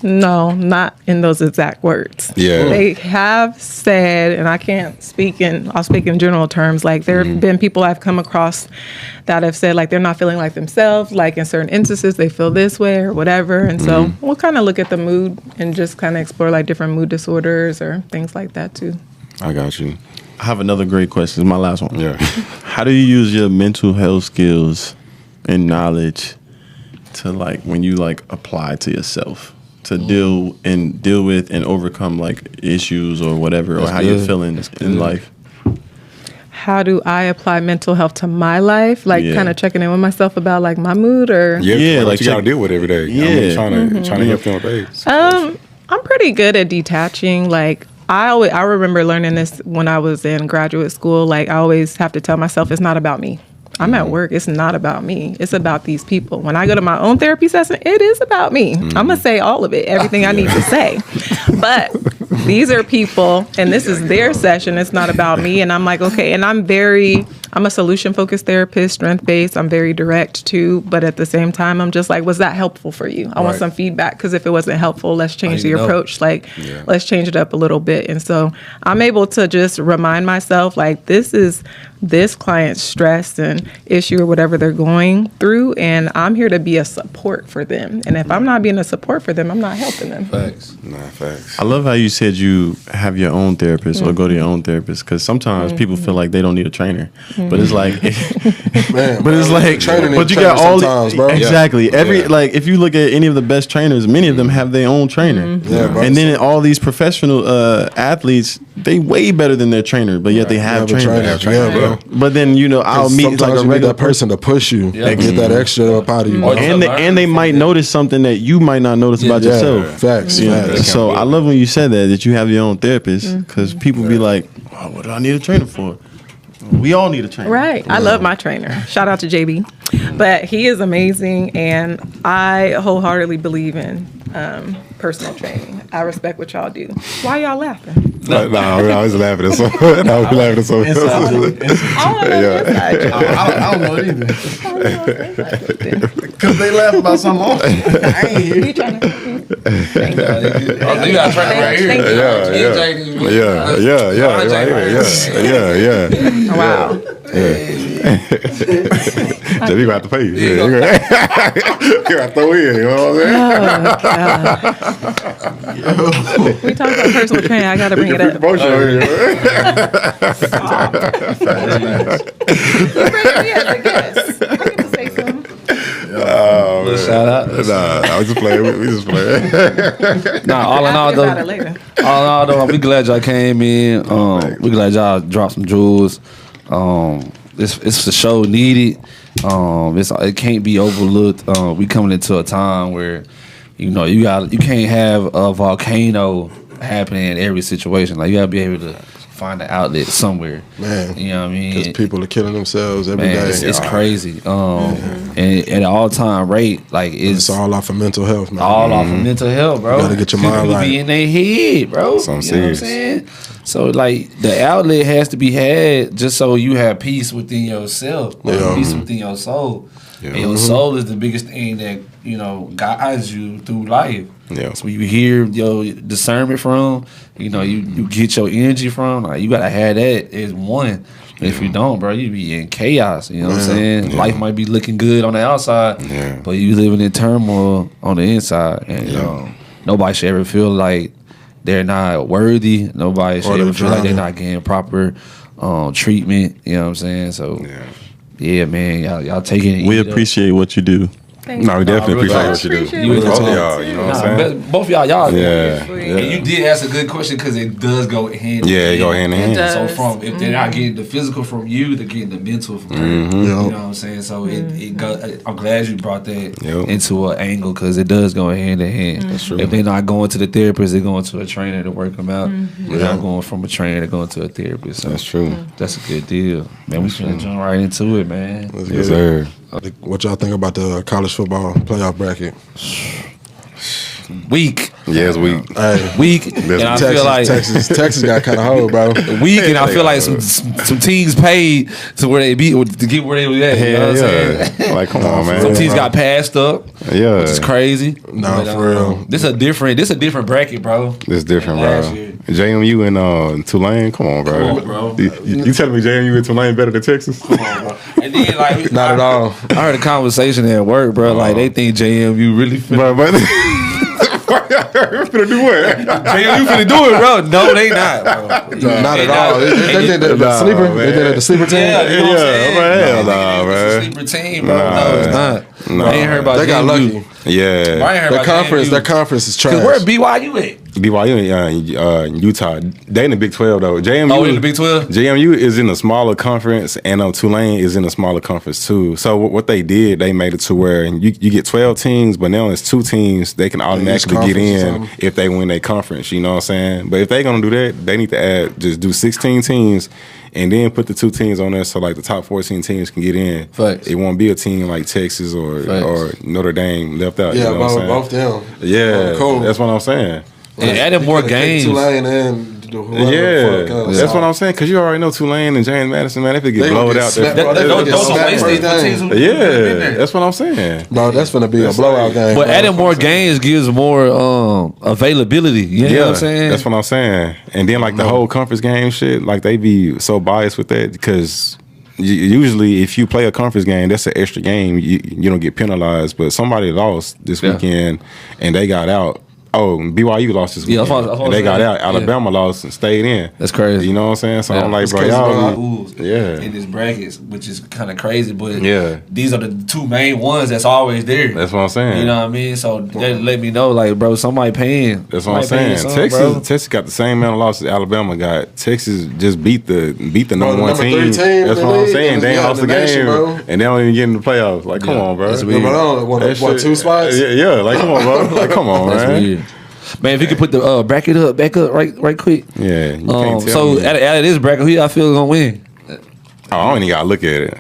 No, not in those exact words. Yeah. They have said, and I'll speak in general terms, like there have been people I've come across that have said like they're not feeling like themselves, like in certain instances they feel this way or whatever. And so we'll kind of look at the mood and just kind of explore like different mood disorders or things like that too. I got you. I have another great question. It's my last one. Yeah. How do you use your mental health skills and knowledge to like when you like apply to yourself to deal with and overcome like issues or whatever, or how you're good. feeling in life? How do I apply mental health to my life? Like Yeah. kind of checking in with myself about like my mood or Yeah, like like you gotta check- deal with every day. Yeah. I mean, trying to help them with things. I'm pretty good at detaching. Like I remember learning this when I was in graduate school. Like I always have to tell myself it's not about me. I'm at work. It's not about me. It's about these people. When I go to my own therapy session, it is about me. I'm going to say all of it, everything I need to say. But these are people, and this is their session. It's not about me. And I'm like, okay. And I'm a solution-focused therapist, strength-based. I'm very direct, too. But at the same time, I'm just like, was that helpful for you? I want Right. some feedback, because if it wasn't helpful, let's change the you know. approach. Like, let's change it up a little bit. And so I'm able to just remind myself, like, this is this client's stress and issue or whatever they're going through, and I'm here to be a support for them. And if I'm not being a support for them, I'm not helping them. Facts. Nah, facts. I love how you said you have your own therapist or go to your own therapist, because sometimes people feel like they don't need a trainer. but it's like, Man, but it's like, training but you got all sometimes, bro. exactly like if you look at any of the best trainers, many of them have their own trainer, Yeah, bro. and then all these professional athletes, they way better than their trainer, but yet they have trainers. Yeah, bro. But then I'll meet Sometimes like a you need regular that person to push you and get that extra up out of you. Or bro. and they might notice something that you might not notice about Yeah, yourself. facts. You know, facts. so I love when you said that you have your own therapist, because people be like, oh, what do I need a trainer for? We all need a trainer. Right. I love my trainer. Shout out to JB. But he is amazing, and I wholeheartedly believe in personal training. I respect what y'all do. Why y'all laughing? No, I was laughing at something. I was laughing at something. I don't know it either. Because they laugh about something else. I ain't here. You trying to You got a trainer right here. Thank you. Yeah. Wow. So you got to pay. You got to throw in. You know what I'm saying? We talk about personal training. I got to bring it up. Promotion here. Me as a guest. I need to say something. Shout out. Nah, I was just playing. We just playing. Nah, all in all, I'll think about it though, later. all in all, though, we glad y'all came in. We glad y'all dropped some jewels. It's the show needed. It can't be overlooked. We coming into a time where, you can't have a volcano happening in every situation. Like, you gotta be able to find an outlet somewhere. Man. You know what I mean? Because people are killing themselves every day. Man, it's crazy. And at an all-time rate, like It's all off of mental health, man. all off of mental health, bro. You gotta get your People mind right. be in their head, bro. Something You know what I'm serious. saying? So, like, the outlet has to be had just so you have peace within yourself, peace within your soul. Yeah. And your soul is the biggest thing that, guides you through life. Yeah. So you hear your discernment from, you get your energy from. Like, you gotta have that as one. And if you don't, bro, you be in chaos. You know what I'm saying? Yeah. Life might be looking good on the outside, but you living in turmoil on the inside. And nobody should ever feel like they're not worthy. Nobody should ever feel like they're not getting proper treatment. You know what I'm saying? So, yeah, man, y'all taking it. We appreciate what you do. No, we definitely really appreciate what you do. You Both of talk. y'all, you know what I'm saying? Both of y'all. Yeah. And you did ask a good question because it does go hand in Yeah, hand. it go hand in hand. It does. So if they're not getting the physical from you, they're getting the mental from her. You know what I'm saying? So I'm glad you brought that into an angle because it does go hand in hand. That's true. If they're not going to the therapist, they're going to a trainer to work them out. They're not going from a trainer to going to a therapist. So That's true. That's a good deal. Man, we should jump right into it, man. Yes, sir. What y'all think about the college football playoff bracket? Weak. Yes, we. Hey, Weak. And I feel like Texas got kind of hold, bro. weak, and I feel like some teams paid to where they beat to get where they were at. You know what I'm saying? Like, come on, man. Some teams got passed up, which is crazy. Nah, for real. This a different bracket, bro. It's different, bro. Last year. JMU and Tulane, come on, bro. Come on, bro. You telling me JMU and Tulane better than Texas? Come on, bro. And then like Not at all. I heard a conversation at work, bro. Like they think JMU really finna. But finna do what? JMU finna do it, bro. No, they not, bro. Not at all. They did the sleeper. man. They did it the sleeper team. Yeah, you know what I'm saying? hell No, nah, it's a bro. sleeper team, bro. No, it's not. Nah. I ain't heard about They got JMU. lucky. Yeah. I ain't heard That about conference. JMU. That conference is trash. Cause where BYU at? BYU and Utah. They in the Big 12 though. JMU. Oh, in the Big 12? JMU is in a smaller conference, and Tulane is in a smaller conference too. So what they did, they made it to where you get 12 teams, but now it's 2 teams. They can automatically get conference or in something. if they win their conference. You know what I'm saying? But if they gonna do that, they need to just do 16 teams. And then put the 2 teams on there so like the top 14 teams can get in. Facts. It won't be a team like Texas or Notre Dame left out. Yeah, you know what I'm saying? both them. Yeah, Cool. that's what I'm saying. And added more games. Tulane and whoever the Yeah, fuck else. that's what I'm saying. Because you already know Tulane and James Madison, man, they could get blowed out there. Those are wasted for teams who Yeah, been there. that's what I'm saying. Bro, that's gonna be a blowout game. But bro. adding more games gives more availability. You know what I'm saying? That's what I'm saying. And then like the whole conference game shit, like they be so biased with that because usually if you play a conference game, that's an extra game. You don't get penalized. But somebody lost this weekend and they got out. Oh, BYU lost this weekend. Yeah, that's what and they I'm got saying. out. Alabama lost and stayed in. That's crazy. You know what I'm saying? So I'm like, bro, Schools y'all. Yeah. in this brackets, which is kind of crazy, but Yeah. these are the two main ones that's always there. That's what I'm saying. You know what I mean? So they let me know, like, bro, somebody paying. That's what I'm Somebody saying. paying some, bro. Texas got the same amount of losses Alabama got. Texas just beat the number one number team. 3 team That's in what the I'm league, saying. and They it's ain't lost the the nation, game, bro. and they don't even get in the playoffs. Like, come on, bro. That's Yeah, weird. but I don't know, That what, shit- 2 spots? Yeah, like come on, bro. Like come on, That's man. weird. Man, if you could put the bracket back up right quick. Yeah, you can't tell So me. out of this bracket, who y'all feel gonna win? Oh, I don't even gotta look at it.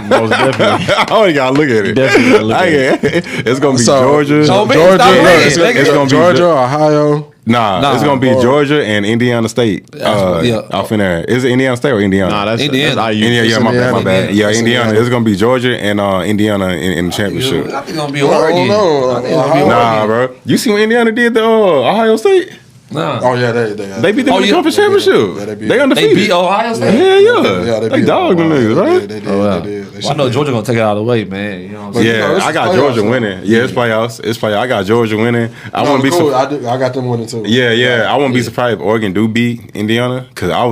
Most definitely. I only gotta look at it. Definitely gotta look at It's gonna be So, Georgia. So, man, Georgia, stop look, playing. it's gonna be Georgia, Ohio. Nah, it's gonna be Georgia and Indiana State. Yeah. Off in there. Is it Indiana State or Indiana? Nah, that's Indiana. IU. Indiana, yeah, my Indiana. bad. Yeah, It's Indiana. Indiana. It's gonna be Georgia and Indiana in the championship. I think it's gonna be I don't Oregon. know. I think it's gonna be Nah, Oregon. bro. You see what Indiana did to Ohio State? Nah. Oh yeah, they They beat them in the conference championship. Yeah, they beat They them. undefeated. They beat Ohio State. Hell yeah. Yeah, They beat dogged them niggas, right? They did. Oh, wow. They did. They Well, I know should- Georgia gonna take it out of the way, man. You know what I'm But, saying? you know, Yeah, it's I got playoffs, Georgia though. winning. Yeah, it's playoffs. It's playoffs. I got Georgia winning. I No, wouldn't be cool. surprised. I got them winning too. Yeah. I wouldn't be surprised if Oregon do beat Indiana because I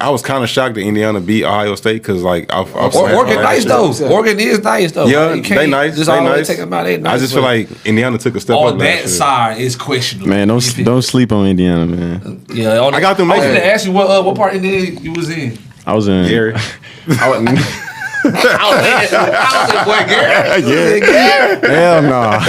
was kind of shocked that Indiana beat Ohio State because like Oregon nice though. Oregon is nice though. Yeah, You can't they nice. Just They always nice. take them out. They nice. I just feel but like Indiana took a step on up last that year. side is questionable. Man, You feel- don't sleep on Indiana, man. Yeah, on I got them I was making gonna it. ask you what part of Indiana you was in. I was in Gary. I was boy, Gary. Hell no.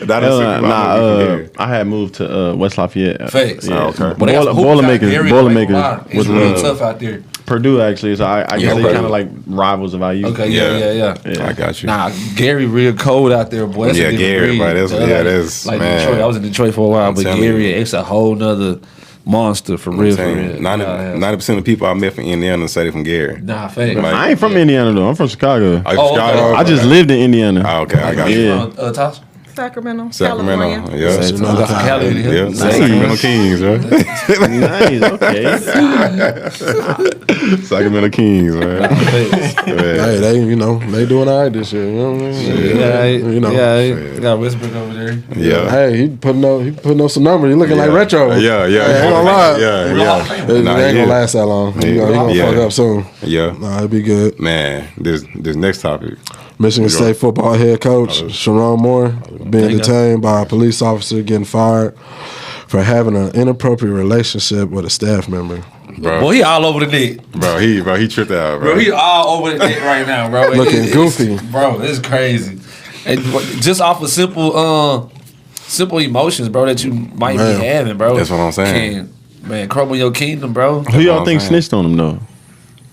That'll Hell super nah. I had moved to West Lafayette. Facts. Yeah. Oh, okay. But they got some hoops out Boilermakers. there, Boilermakers. It's Was real tough out there. Purdue actually. So I guess they Purdue. kind of like rivals of IU. Okay, Yeah. yeah. I got you. Nah, Gary real cold out there, boy. That's a Yeah, different Gary, breed. bro, that's- So, yeah, like- that's- like man. Detroit. I was in Detroit for a while, I'm but telling Gary, you. it's a whole nother monster for real. For real. 90% of people I met from Indiana say they from Gary. Nah, fake. Like- I ain't from Indiana though. I'm from Chicago. Oh, Oh, Chicago? okay. I just lived in Indiana. Oh, okay, I got you. Yeah. Tosh? Sacramento, Sacramento. California. Yeah. We got some Cali in here. Yeah, Nice. Sacramento Kings, right? Nice. Okay. Sacramento Kings, man. Yeah. Hey, they doing all right this year. You know what I mean? Yeah, got Westbrook over there. Yeah. Hey, he putting up some numbers. He looking like retro. Yeah. Hey, ain't gonna lie. Yeah. It ain't Nah, gonna yeah. last that long. He gonna Yeah. fuck up soon. Yeah. Nah, it'll be good. Man, this next topic. Michigan State football head coach Sharon Moore being detained by a police officer getting fired for having an inappropriate relationship with a staff member. Bro, Boy, he all over the net. he tripped out, bro. Bro, he all over the net right now, bro. Looking goofy. Bro, it's crazy. And just off of simple emotions, bro, that you might Man. be having, bro. That's what I'm saying. Man, crumble your kingdom, bro. Who y'all I'm think saying. snitched on him though?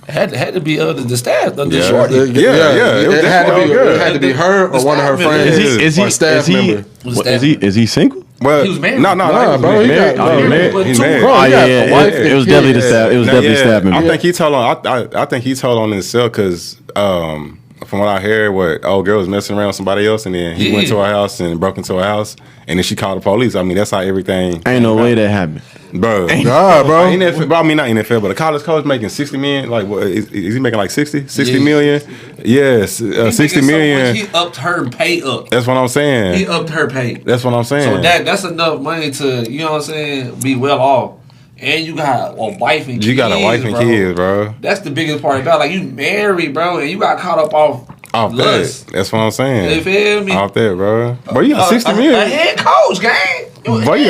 Had to be the staff, the Yeah. shorty. Yeah. It had to be. good. It had to be her or one of her Is he- friends or a staff member. Is he single? Well, He was married. No, Nah, bro, he married. got- he married. He's Two- married. Bro, Oh he yeah, got yeah. a wife It and was definitely the kids. staff. It was definitely staff member. I think he told on. I think he told on himself because from what I heard, what old girl was messing around with somebody else, and then he went to her house and broke into her house, and then she called the police. I mean, that's how everything. Ain't no way that happened. Bro. Nah, bro. NFL, bro, I mean, not NFL, but a college coach making 60 million. Like, what is he making? Like 60 million? Yes, 60 million. He upped her pay up. That's what I'm saying. He upped her pay. That's what I'm saying. So that's enough money to, you know what I'm saying, be well off. And you got a wife and kids. You got a wife and bro. kids, bro. That's the biggest part about it. Like, you married, bro, and you got caught up off Off lust. that. That's what I'm saying. You feel me? Off that, bro. Bro, you got 60 A million. head coach, gang. Bro, you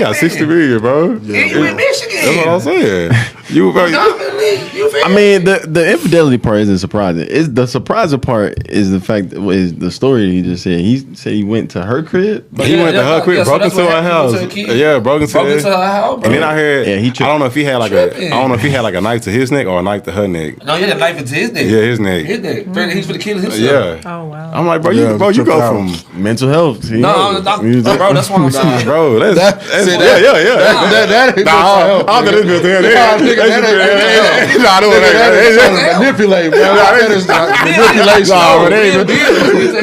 got 60 million, bro. And you in Michigan. That's what I'm saying. You, bro. You feel I mean, the infidelity part isn't surprising. It's the surprising part is the fact that is the story he just said. He said he went to her crib. But He yeah, went to her yeah, crib, so broke that's into what her happened house. to the kid. Yeah, broke into Broke into her house, bro. And then I heard, Yeah, he I don't know if he had like tripping. I don't know if he had like a knife to his neck or a knife to her neck. No, he had a knife into his neck. Yeah, his neck. His neck. He's for the killing himself. Yeah. Oh wow. I'm like, bro, Yeah, you go tripped from out. Mental health. No, bro, that's what I'm saying. bro. That's See, yeah. That ain't Nah, I thought it was good. Nah, I don't want that. manipulate, bro. That is manipulation. Nah, but they ain't- Hey,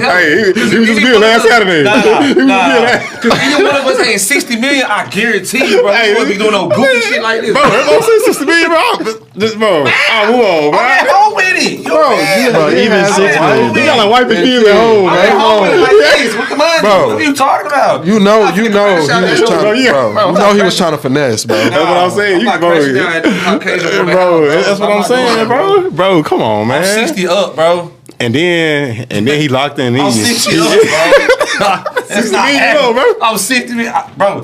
Hey, he was just good last Saturday. Because either one of us ain't 60 million, I guarantee you, bro. We wouldn't be doing no goofy shit like this. Bro, everybody say 60 million, bro. Just, bro, move on, bro. I'm at home with it. it. Bro, even 6 million. You got like wife and kids at home, I'm man. at home with my kids with the money. Bro. What are you talking about? You know he was crash out trying at to, your- you know he was trying to finesse, bro. That's what I'm saying. I'm not crashing down at the Caucasian Bro, that's what I'm saying, bro. Bro, come on, man. I'm 60 up, bro. And then he locked in. I'm 60 up, bro. That's not million, happening. bro. I'm 60, bro.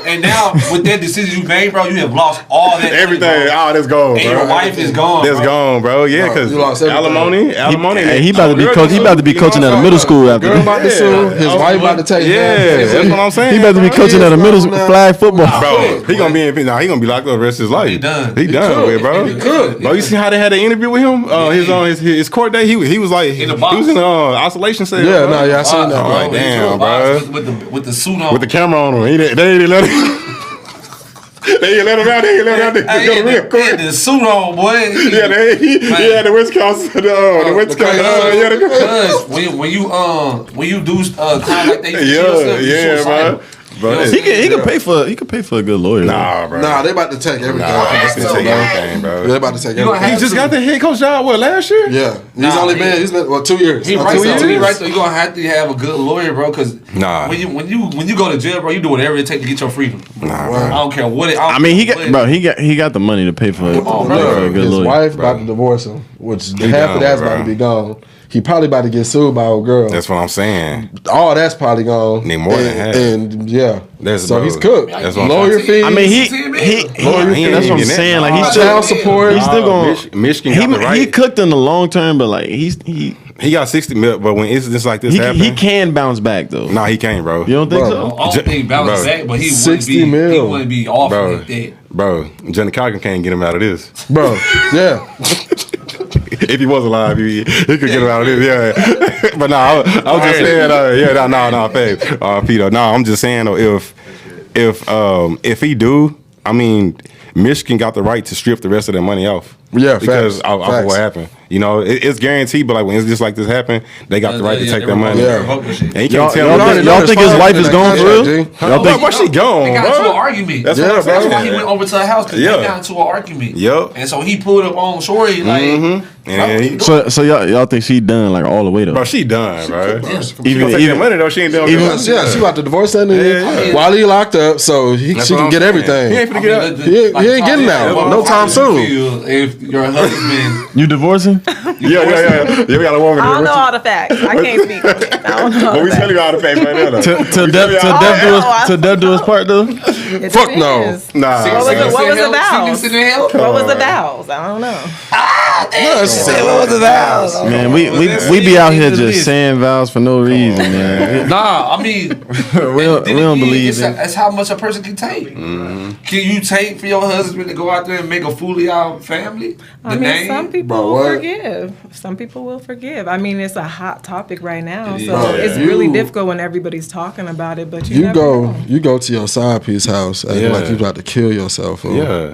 And now with that decision you made, bro, you have lost all that Everything. money, bro. Oh, that's gone, And bro. your wife is gone. That's bro. gone, bro. Yeah, because you lost everything. alimony. Hey, he about to be coach. He about to be coaching at a middle school after Girl this. about to sue. His wife about to take Yeah, that's what I'm saying. He about to be bro. coaching at a middle bro, flag football. Bro, he gonna be locked up the rest of his life. He done. He done with it, bro. He could. Bro, you see how they had an interview with him? His court day. He was like In the he box. was in isolation cell. Yeah, bro. no, yeah, I seen that. I'm like, Bro, damn, into a box bro. with the suit on. With the camera on him, they didn't let him. They didn't let him out. They didn't let him out. They Hey, go he to real had court. the suit on, boy. Yeah, he had the Wisconsin, the Wisconsin. Yeah, Because when you do crime like that, you yeah, bro. Bro, He can pay for a good lawyer. nah, bro. Nah, they about to take everything. Nah, they take everything, bro. They about to take You gonna everything. He just got the head coach job. What, last year? Yeah, Nah, he's been 2 years. He Oh, right 2 there. years. He right there. You gonna have to have a good lawyer, bro. Because Nah. when you go to jail, bro, you do whatever it takes to get your freedom. Nah, I don't care what it. I mean, he got the money to pay for a good His lawyer. wife about to divorce him, which half done, of that's bro. about to be gone. He probably about to get sued by old girl. That's what I'm saying. All that's probably gone. Need more than half. And yeah, That's so bro. he's cooked. That's what I'm Lawyer saying. fees. I mean, he Lawyer he ain't that's what I'm getting saying. that. Like he's child still support. He's still going. Michigan got the right. He cooked in the long term, but like he He got 60 mil, but when incidents like this happen, he can bounce back though. Nah, he can't, bro. You don't think Bro. so? I don't think bounce Bro. back, but he 60 wouldn't be. mil. He wouldn't be off Bro, like that. bro, Johnny Cochran can't get him out of this. Bro, yeah. If he was alive, he could get him out of this. Yeah, but no, I was just saying. Peter. No, I'm just saying though, if he do, I mean, Michigan got the right to strip the rest of their money off. Yeah, because facts. of what happened. You know, it's guaranteed. But like when it's just like this happen, they got the right to take their money. Yeah. And you Y'all, can't tell y'all, me. think, y'all think his wife is gone for real? Y'all Why think? she gone, They got into an bro? argument. That's Yeah, what I'm bro. That's why he saying. went over to her house because Yeah. they got into an argument. Yup. And so he pulled up on Shorty like, And he, So y'all think she done like all the way though? bro, she done, bro. Even- She gonna take even- that money though. She ain't done. even- with it. Yeah, she about to divorce that nigga while he locked up, so she what can I'm get saying. everything. He ain't finna get out. He ain't getting out. No time soon. If your husband, You divorcing? Yeah. We got a woman. I don't know all the facts. I can't speak on it. I don't know all But we the tell facts. you all the facts right now, though. Till Dev do his part though. It Fuck no. depends. Nah. What was the vows? sitting in hell? What was the vows? I don't know. What was the vows? Man, we be out here just saying vows for no reason, man. Nah, I mean, we don't believe it. That's how much a person can take. Can you take for your husband to go out there and make a fool of your family? I mean, some people Bro, will what? forgive. Some people will forgive. I mean, it's a hot topic right now, so Bro, it's you- really difficult when everybody's talking about it. But you never know. You go to your side piece house acting Yeah. like you about to kill yourself. Fool. Yeah.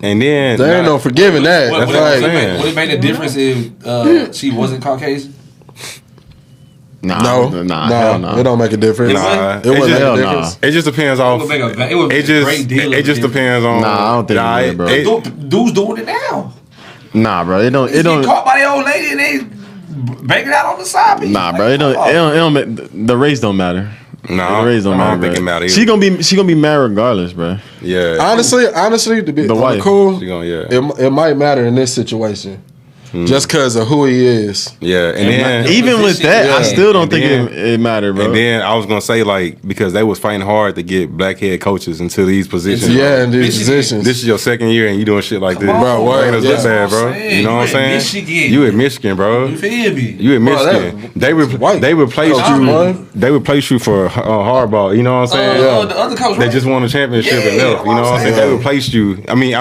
And then There ain't no forgiving that. Would That's what I'm like, saying. it make a difference if she wasn't Caucasian? Nah, no, hell no. it don't make a difference. Nah, It wouldn't make hell a nah. difference. It just depends off. It would make a great deal. It just depends on. Nah, I don't think it would, bro. Dudes doing it now. Nah, bro. It They get don't. caught by the old lady and they banging out on the side. piece. Nah, Like, bro. It come on. don't make, the race don't matter. No, The race don't I matter. don't think bro. it matters. She gonna be mad regardless, bro. Yeah. Honestly, to be The wife. cool, She gonna, yeah. it might matter in this situation, just because of who he is. Yeah. And then. Even with that, I Yeah. still don't And think then- it mattered, bro. And then I was gonna say like because they was fighting hard to get black head coaches into these positions. Yeah, in these Michigan. positions. This is your second year and you doing shit like this. Come on, Bro, what? Ain't us Yeah. look bad, bro. That's what I'm saying. You know what I'm You at saying? Michigan. You at Michigan, bro. You feel me? You at Bro, Michigan. white. They replaced Coach, you. man. They replaced you for hardball. You know what I'm saying? The other coach, They right? just won a championship and Yeah, left. You know what I'm saying? yeah. They replaced you. I mean, they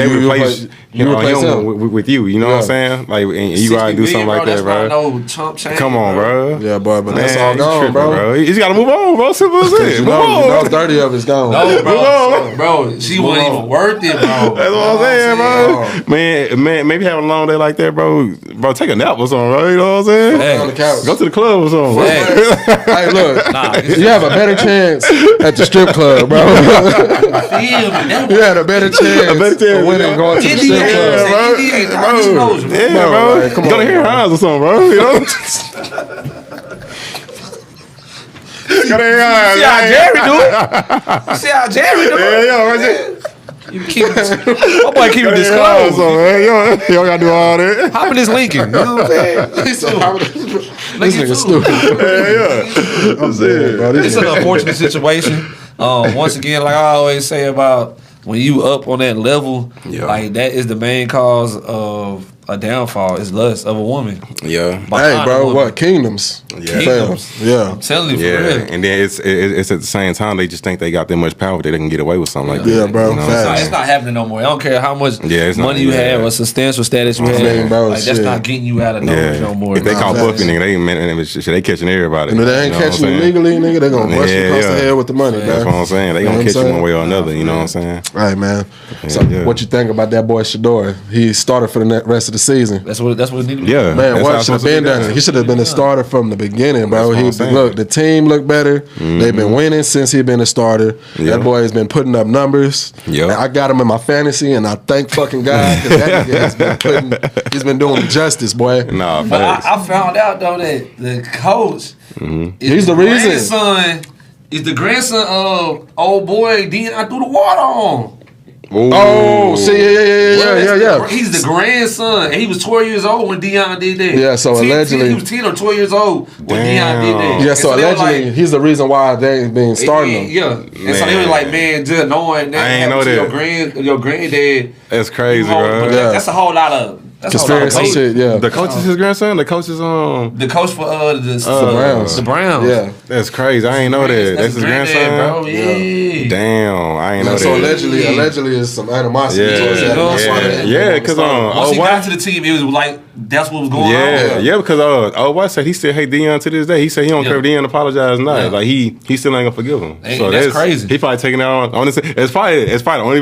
You replaced replaced him him. with you. You know what I'm Yeah. saying? Like, and you gotta do something like that, bro. No chump change, Come on, bro. Yeah, boy, but that's Man, all you gone, tripping, bro. You just gotta move on, bro. Simple as it. You Move know, on. 30 of it's gone. No, Move on. bro, she wasn't even worth it, bro. That's what I'm saying, bro. Man, maybe having a long day like that, bro. Bro, take a nap or something, bro. You know what I'm saying? Hey. On the couch. Go to the club or something. bro. Hey, look, Nah, you have a better chance at the strip club, bro. You had a better chance better chance, of winning yeah. going to the strip Yeah, club. bro. Yeah, bro. Like, come Go to on, Harry bro. Hines or something, bro. You know? Go to Harry Hines. See how Jerry do it? See how Jerry do it? Yeah, right there. You keep my boy keep it Yeah, disclosed. so, man, you don't gotta do all that. Hop in this Lincoln. You know what I'm saying? He said, this Lincoln nigga too. stupid. Yeah. I'm dead, bro. It's an unfortunate situation. Once again, like I always say about when you up on that level, Yeah. like that is the main cause of a downfall. Is lust of a woman. Yeah. Hey, Behind a bro, woman. what? Kingdoms. Yeah. Kingdoms. Fam. Yeah. I'm telling you, for Yeah, real. and then it's at the same time they just think they got that much power that they can get away with something like that. Yeah, bro, You know what I'm facts. saying? It's not happening no more. I don't care how much Yeah, it's not- money you yeah. have or substantial status you I have. mean, bro, like that's shit. not getting you out of no more. If they Nah, call facts. buffing, nigga, they ain't man, shit, they catching everybody. And if they ain't You know what catching I'm you saying? legally, nigga, they gonna bust you Yeah, across the yeah. head with the money, That's what man. I'm saying. They You know gonna what catch I'm you saying? one way or another. You know what I'm saying? All right, man. So, Yeah. what you think about that boy Shador? He started for the rest of the season. That's what it needed. to Yeah, be. Man, that's how what it's should have supposed to be been done? done. He should have been a starter from the beginning, bro. That's what He I'm saying. look, the team looked better. They've been winning since he been a starter. Yeah. That boy has been putting up numbers. Yeah. I got him in my fantasy, and I thank fucking God because that nigga he's been doing justice, boy. Nah, But facts. I found out though that the coach is He's the reason. Is the grandson of old boy Dion threw the water on. Ooh. Oh, see, yeah. He's the grandson, and he was 12 years old when Dion did that. Yeah, so allegedly- he was 10 or 12 years old when Dion did that. Damn. Yeah, And so they were allegedly like, he's the reason why they ain't been starting him. Yeah, and so they were like, man, just knowing that I ain't happened know to that. your granddad. That's crazy, you know, bro. but Yeah. That's a whole lot of Conspiracy shit, yeah. The coach is his grandson. The coach is The coach for the Browns. The Browns. Yeah. That's crazy. I ain't know that. That's his granddad, grandson. bro. Yeah. Damn, I ain't know So that. allegedly is some animosity towards that. That's why they- Yeah, because Once he got to the team, it was like that's what was going on. yeah, because what said he still hate Dion to this day. He said he don't care if Dion apologize or not. Yeah. Like he still ain't gonna forgive him. Hey, So that's crazy. He probably taking it on. Honestly, it's probably the only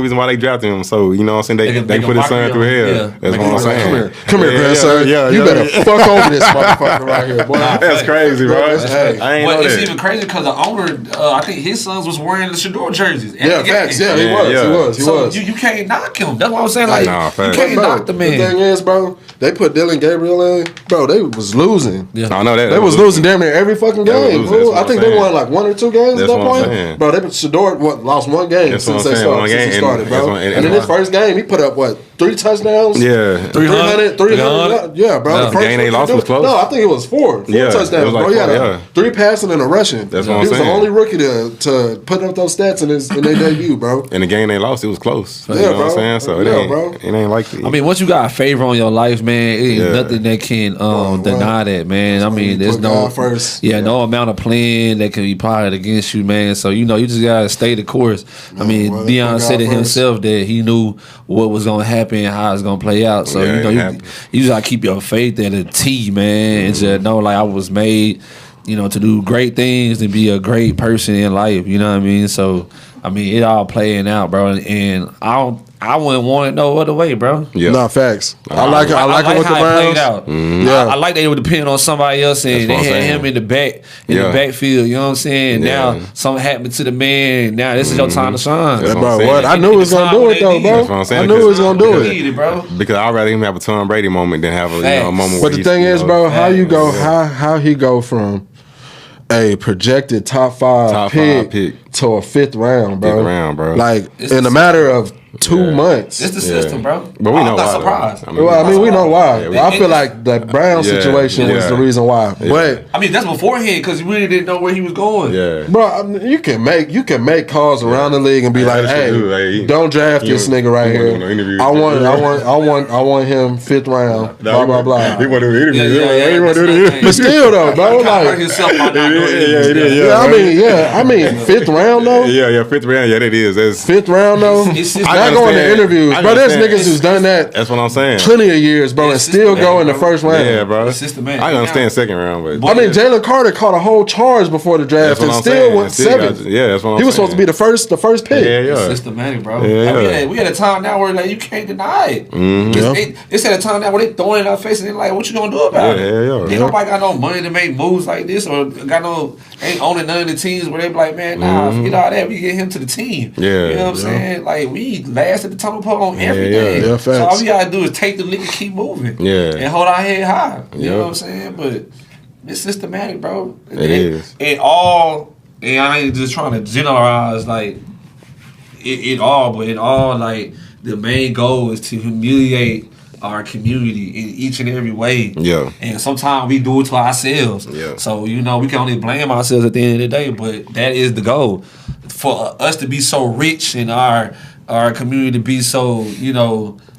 reason why they drafted him. So you know what I'm saying? can They make put a his son mockery through of him. hell. Yeah. That's Make what a I'm mockery. saying. Come here, grandson. You better fuck over this motherfucker right here, boy. That's crazy, bro. Hey. I ain't But know it's that. even crazy because the owner, I think his sons was wearing the Shador jerseys. Yeah, facts. Yeah, he was. So you can't knock him. That's what I'm saying. Like Nah, you facts. can't Bro, knock the man. thing is, bro, they put Dylan Gabriel in. Bro, they was losing. Yeah. I know that. They was losing damn near every fucking They was game. losing, that's Bro. what I think I'm they saying. won like 1 or 2 games That's at that what I'm point. saying. Bro, Shador lost 1 game That's since what I'm they saying, one started. Since he game, started, and bro. that's what- And in his first game, he put up 3 touchdowns. Yeah. 300. Yeah, bro. Yeah. The first game they one lost he was did- close. No, I think it was 4 Yeah, it touchdowns, was like bro. He had 4, yeah. 3 passing and a rushing. That's what he I'm was saying. the only rookie to put up those stats in their debut, bro. In the game they lost, it was close. You Yeah, know what bro. I'm saying? So Yeah, it bro. ain't like I mean, once you got a favor on your life, man, it ain't Yeah. nothing that can deny that, man. I mean, there's Put no God first. no amount of playing that can be plotted against you, man. So you just gotta stay the course. I mean, well, Deion put said God it first. himself that he knew what was gonna happen, how it's gonna play out. So Yeah, it you happened. just gotta keep your faith at a T, man, and just know like I was made, to do great things and be a great person in life. You know what I mean? So I mean, it all playing out, bro, and I wouldn't want it no other way, bro. Yeah. Nah, facts. I like it. I like it with the how it played Browns. out. Yeah. I like they would depend on somebody else, and That's they what I'm had saying. him in the Yeah. backfield. You know what I'm saying? Yeah. Now something happened to the man. Now this is your time to shine. That's Yeah, what I'm bro, saying. what? I knew he was gonna do it though, bro. That's what I'm saying, I knew he was because- gonna do You it. need it, bro. Because I'd rather him have a Tom Brady moment than have a moment. But the thing is, bro, how you go? Yeah. How he go from a projected top five pick to a 5th round, bro? 5th round, bro. Like It's in the- a matter of 2 months. It's the system, bro. But we know I'm why, not though. surprised. We know why. Yeah, But I feel like the Brown Yeah, situation was yeah. the reason why. Yeah. But I mean, that's beforehand because you really didn't know where he was going. Yeah. bro, I mean, you can make calls around the league and be Yeah, like, that shit "Hey, do, like, don't draft you- this nigga right you wanna here. do no interviews. I want him 5th round. Blah blah blah." He want to do Yeah, interviews. yeah, He want to do that's the my But still though, bro, He hurt like, himself by not doing Yeah, it. he did, I mean, 5th round though. Yeah, 5th round. Yeah, that is. That's 5th round though. It's just- Not going to understand. interviews, I bro. There's understand. niggas who's done that That's what I'm saying. plenty of years, bro, and It's still systematic, go in the bro. first round. Yeah, bro. It's systematic. I understand Now- 2nd round, but I mean, Jalen Carter caught a whole charge before the draft That's what and I'm still saying. went Still got- 7th. yeah, that's what I'm He was saying. supposed to be the first pick. Yeah, It's yeah. systematic, bro. Yeah, Like, yeah. we at a time now where like you can't deny it. Yeah. It's at a time now where they throwing it in our face and they're like, "What you gonna do about Yeah, it?" yeah, yeah. Ain't nobody got no money to make moves like this or got no ain't owning none of the teams where they be like, man, nah, forget all that. We get him to the team. Yeah. You know what I'm saying? Like, we last at the top of the pole on everything. Yeah, so all we gotta do is take the lick and keep moving. Yeah. And hold our head high. You know what I'm saying? But it's systematic, bro. It is. And I ain't just trying to generalize like it all, but in all, like the main goal is to humiliate our community in each and every way. Yeah. And sometimes we do it to ourselves. Yeah. So, we can only blame ourselves at the end of the day, but that is the goal. For us to be so rich and our community to be so,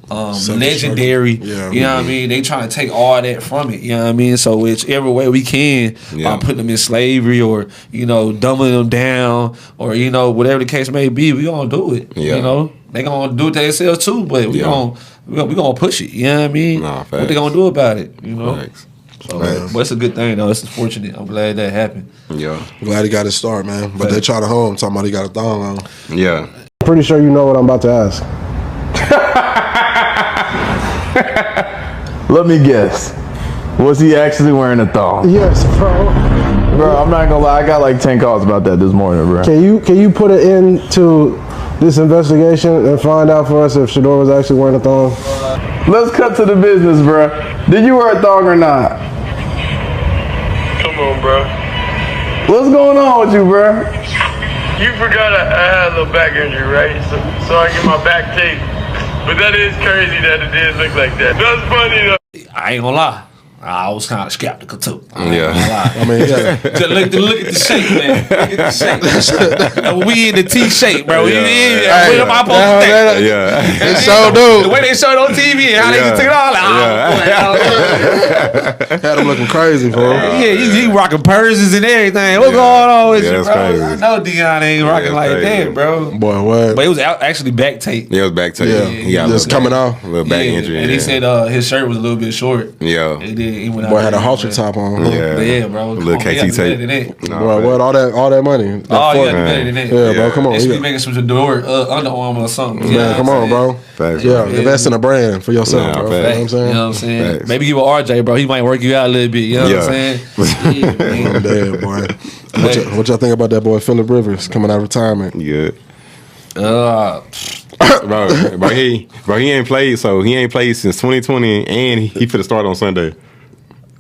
legendary. Yeah. You know what I mean? They trying to take all that from it. You know what I mean? So whichever way we can, by putting them in slavery or, dumbing them down or, whatever the case may be, we gonna do it. Yeah. They gonna do it to themselves too, but we gonna push it. You know what I mean? Nah, what they gonna do about it? Thanks. So, but it's a good thing though. It's fortunate. I'm glad that happened. Yeah. Glad he got his start, man. But they try to hold him, talking about he got a thong on. Yeah. Pretty sure you know what I'm about to ask. Let me guess. Was he actually wearing a thong? Yes, bro. Bro, I'm not gonna lie, I got like 10 calls about that this morning, bro. Can you put an end to this investigation and find out for us if Shador was actually wearing a thong? Let's cut to the business, bro. Did you wear a thong or not? Come on, bro. What's going on with you, bro? You forgot I had a little back injury, right? So I get my back taped. But that is crazy that it did look like that. That's funny though. I ain't gonna lie. I was kind of skeptical too. Yeah. I mean, yeah. Just look at the shape, man. Look at the shape. We in the T shape, bro. What am I supposed to think? Yeah. It sure do. The way they showed on TV and how they took it all Had him looking crazy, bro. Yeah, he rocking purses and everything. What's going on with you, that's bro? crazy. I know Dion ain't rocking like crazy. that, bro. Boy, what? But it was actually back tape. Yeah, it was back to Yeah. He got Just coming off. a little back injury. And he said his shirt was a little bit short. Yeah. He went out Boy had a there, halter man. top on. Yeah. But yeah, bro. A little KT tape. Nah, Boy, what? All that money. That Oh, fork. yeah, better than that. Yeah, bro, come on. They should be Yeah. making some Shador Under Armour or something. You know Man, what come I'm on, saying? bro. Facts, Yeah, bro. invest in a brand for yourself, Nah, bro. facts. You know what I'm saying? You know what I'm saying? Facts. Maybe give it RJ, bro. He might work you out a little bit. You know what I'm saying? Yeah, man. I'm dead, boy. What y'all think about that boy Phillip Rivers coming out of retirement? Good. Uh, bro, he ain't played. So he ain't played since 2020, and he finna start on Sunday.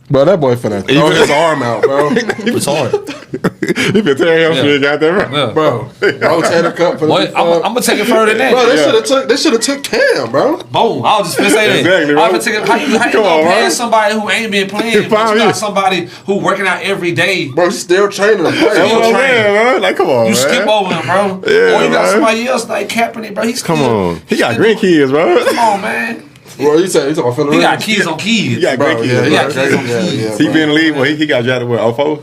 Bro, that boy finna throw his arm out, bro. it's hard. He finna tear him shit out there, Yeah. Bro, rotator cup for Boy, I'm gonna take it further than that. Bro, they should have took Cam, bro. Boom! I was just gonna say that. Exactly, bro. I was gonna take it. How you Come gonna on, pass bro. somebody who ain't been playing? But you got somebody who working out every day. Bro, he's still training to play. That's what I'm saying, bro. Like, come on, You man. skip over him, bro. Yeah, Or you got man. somebody else like capping it, bro. He's Come on. He got grandkids, bro. Come on, man. Bro, you talking about Phillip He Rivers? got kids on kids. He got Bro, grandkids. yeah, He got bro. kids on kids. yeah, He bro. been in the league. Well, he got drafted with 04?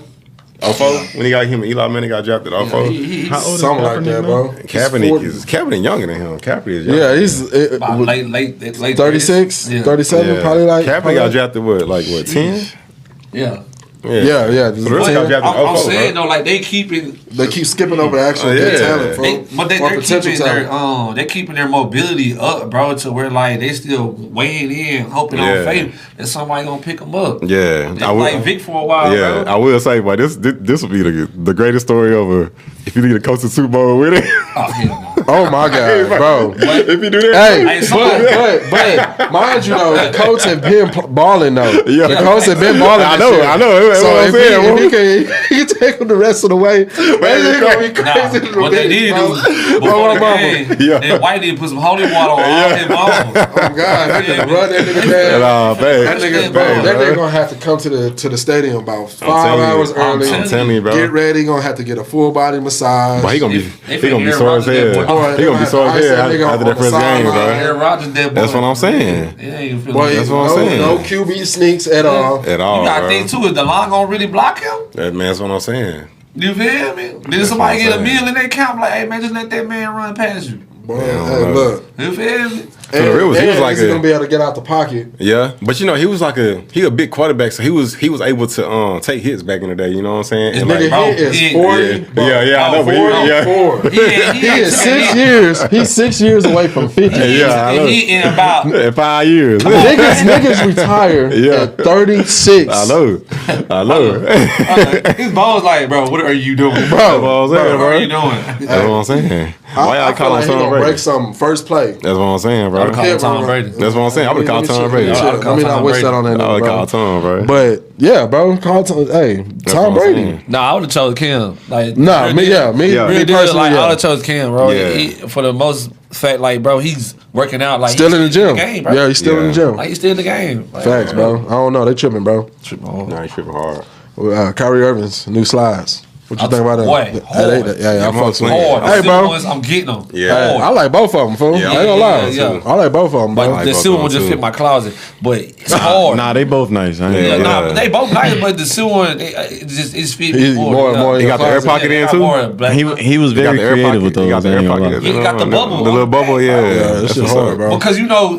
04? When he got him and Eli Manning got drafted 04? How old is Something like Kaepernick that, now? bro. Kaepernick younger than him. Kaepernick is younger. Yeah, he's About late 36, 30s. 37, probably like. Kaepernick got drafted what 10? Yeah. Yeah. So the rest got drafted I'm 04, saying bro. though, like they keeping. They keep skipping over the actual Oh, good yeah. talent, bro. But Or they're potential keeping their talent. they're keeping their mobility up, bro, to where like they still weighing in, hoping Yeah. on faith that somebody gonna pick them up. Yeah. They like Vic for a while, Yeah, bro. I will say, boy, this will be the greatest story ever. If you need to coach the Super Bowl with it. Oh, hell no. Oh my God, bro. If you do that. Hey, Hey, somebody- but mind you though, the Colts have been balling though. Yeah. The Colts have been balling. I this know, year. I know. That's So what I'm if saying, he can take them the rest of the way, man, it's gonna be crazy. Nah, what they did do before the game, Yeah. and White did put some holy water on all his bones. Oh God, they Yeah, can run that nigga down. Nah, That nigga, bro. that nigga gonna have to come to the stadium about 5 telling you. hours I'm early. telling you, bro. Get ready. Gonna have to get a full body massage. Boy, he gonna be They he gonna be finna sore as Aaron Rodgers hell. that boy. He gonna be sore as hell after on that the first game, sideline. bro. Aaron Rodgers, that boy. That's what I'm saying. Yeah, ain't feeling Boy, That's what I'm saying. no QB sneaks at all. At all, You gotta bro. think too, is the line gonna really block him? That's what I'm saying. You feel me? Did somebody what I'm get a saying. meal in their camp? Like, hey man, just let that man run past you. Boy, hey, look. You feel me? For the real, he was like gonna be able to get out the pocket. Yeah, but you know, he was like a big quarterback, so he was able to take hits back in the day. You know what I'm saying? And Nigga like, hit is 40. I know, but He is 6 years. He's 6 years away from 50. I know. He in about In 5 years. Niggas retire at 36. I know. his balls like, bro, what are you doing, That's what I'm saying, What are you bro. doing? That's what I'm saying. Why I y'all feel call him like he Tom gonna Brady? break something first play. That's what I'm saying, bro. Call him Tom Brady. That's what I'm saying. I would call Tom Brady. Let me not wish that on that I nigga, would bro. call Tom, bro. But yeah, bro, call Tom. Hey, Tom what I'm Brady. saying. Nah, I would have chose Kim. Like, Nah, real me deal. Yeah. Real me deal, personally, like, I yeah. would have chose Kim, bro. Yeah. He, for the most fact, like, bro, he's working out. Like, Still he's in the gym. game, bro. Yeah, he's still in the gym. Like, he's still in the game. Like, Facts, bro. I don't know. They tripping, bro. Nah, he tripping hard. Kyrie Irving's new slides. What you think about that? Boy, hard. Yeah, I fuck with Hard. Hey, The bro. ones, I'm getting them. Yeah. Hey, I like both of them, fool. Yeah, I ain't gonna lie. yeah. I like both of them, bro. But like the both silver of one them, just too. fit my closet. But it's hard. Nah, they both nice. I ain't Yeah, gonna lie. nah, they both nice, but the silver one, it's fit He's me more and more. He got the air pocket in too. He was He got very the air creative pocket. with He those. got the I air ain't gonna pocket. lie. He got the bubble. The little bubble, yeah. Yeah, That's this shit what's hard, up. bro. Because you know,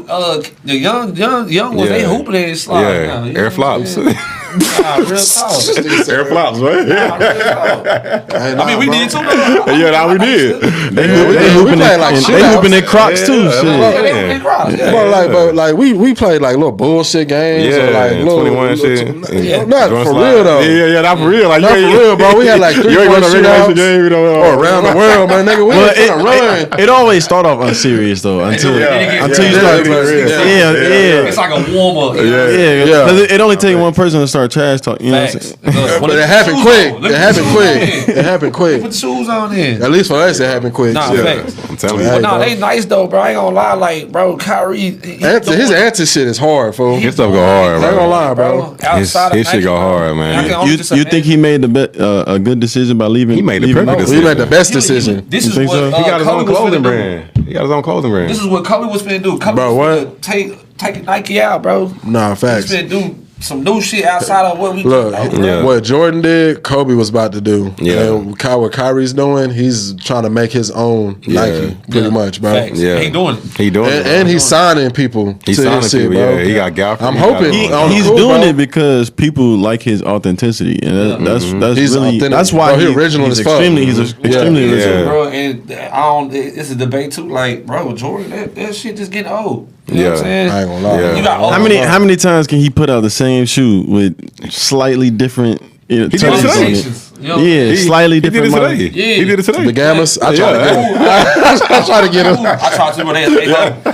the young ones, they Yeah. hooping and slide. Yeah, now, you know air what I'm flops. saying? Nah, real talk. Air flops, right? Nah, real talk. Hey, I mean, we bro. did too. Though. Yeah, nah, we did. They we hooping played like in shit they out. hooping in Crocs too. Yeah, Shit. Yeah, they hooping cross. Yeah. But like we played like little bullshit games. Yeah, or like little, 21 shit. Not Joint for slide. real though. Yeah, not for real. Like, Not for real, bro. We had like You ain't 3-point gonna regulation shootouts. game, you know. Or around the world, man, nigga. We Well, ain't finna run. it always start off unserious though until Yeah. until you Yeah, start. yeah, It's like a warm up. Yeah, Yeah. because it only take one person to start trash talk. You know what I'm Facts. saying? But it happened quick. It happened quick. It happened quick. Put the shoes on in. At least for us, it happened quick. Nah, Yeah. facts. I'm telling Hey, you. But nah, bro. they nice though, bro. I ain't gonna lie, like, bro, Kyrie. His answer shit is hard, fool. His stuff go hard, I ain't gonna bro. lie, bro. Outside His of shit go Nike, bro. hard, man. I can only You just think imagine. he made a good decision by leaving? He made the leaving? perfect We decision. made the best decision. This You is think what so? He got his Kobe own was clothing finna do. brand. He got his own clothing brand. This is what Kobe was finna do. Kobe Bro, was what? finna take Nike out, bro. Nah, He's facts. finna do some new shit outside of what we Look, do. Yeah. what Jordan did, Kobe was about to do. Yeah. And what Kyrie's doing, he's trying to make his own Nike, pretty much, bro. Facts. Yeah. He doing it. He doing it. And he's signing people He's to signing his shit, people, bro. yeah. He got Gafford. I'm he got hoping- all- He- He's cool, doing bro. it because people like his authenticity, and that's He's really authentic. that's why Bro, he original he's as fuck. extremely extremely Yeah. original. Bro, and I don't. It's a debate too. Like, bro, Jordan, that shit just getting old. You know what I'm saying? I ain't gonna lie. Yeah. You got old. How many times can he put out the same shoe with slightly different did it touches today. on it? You know? Yeah, slightly He did different. it model. today. Yeah. He did it today. The Gammas, I tried to Yeah. get him. I tried to get him. I tried to, but they go.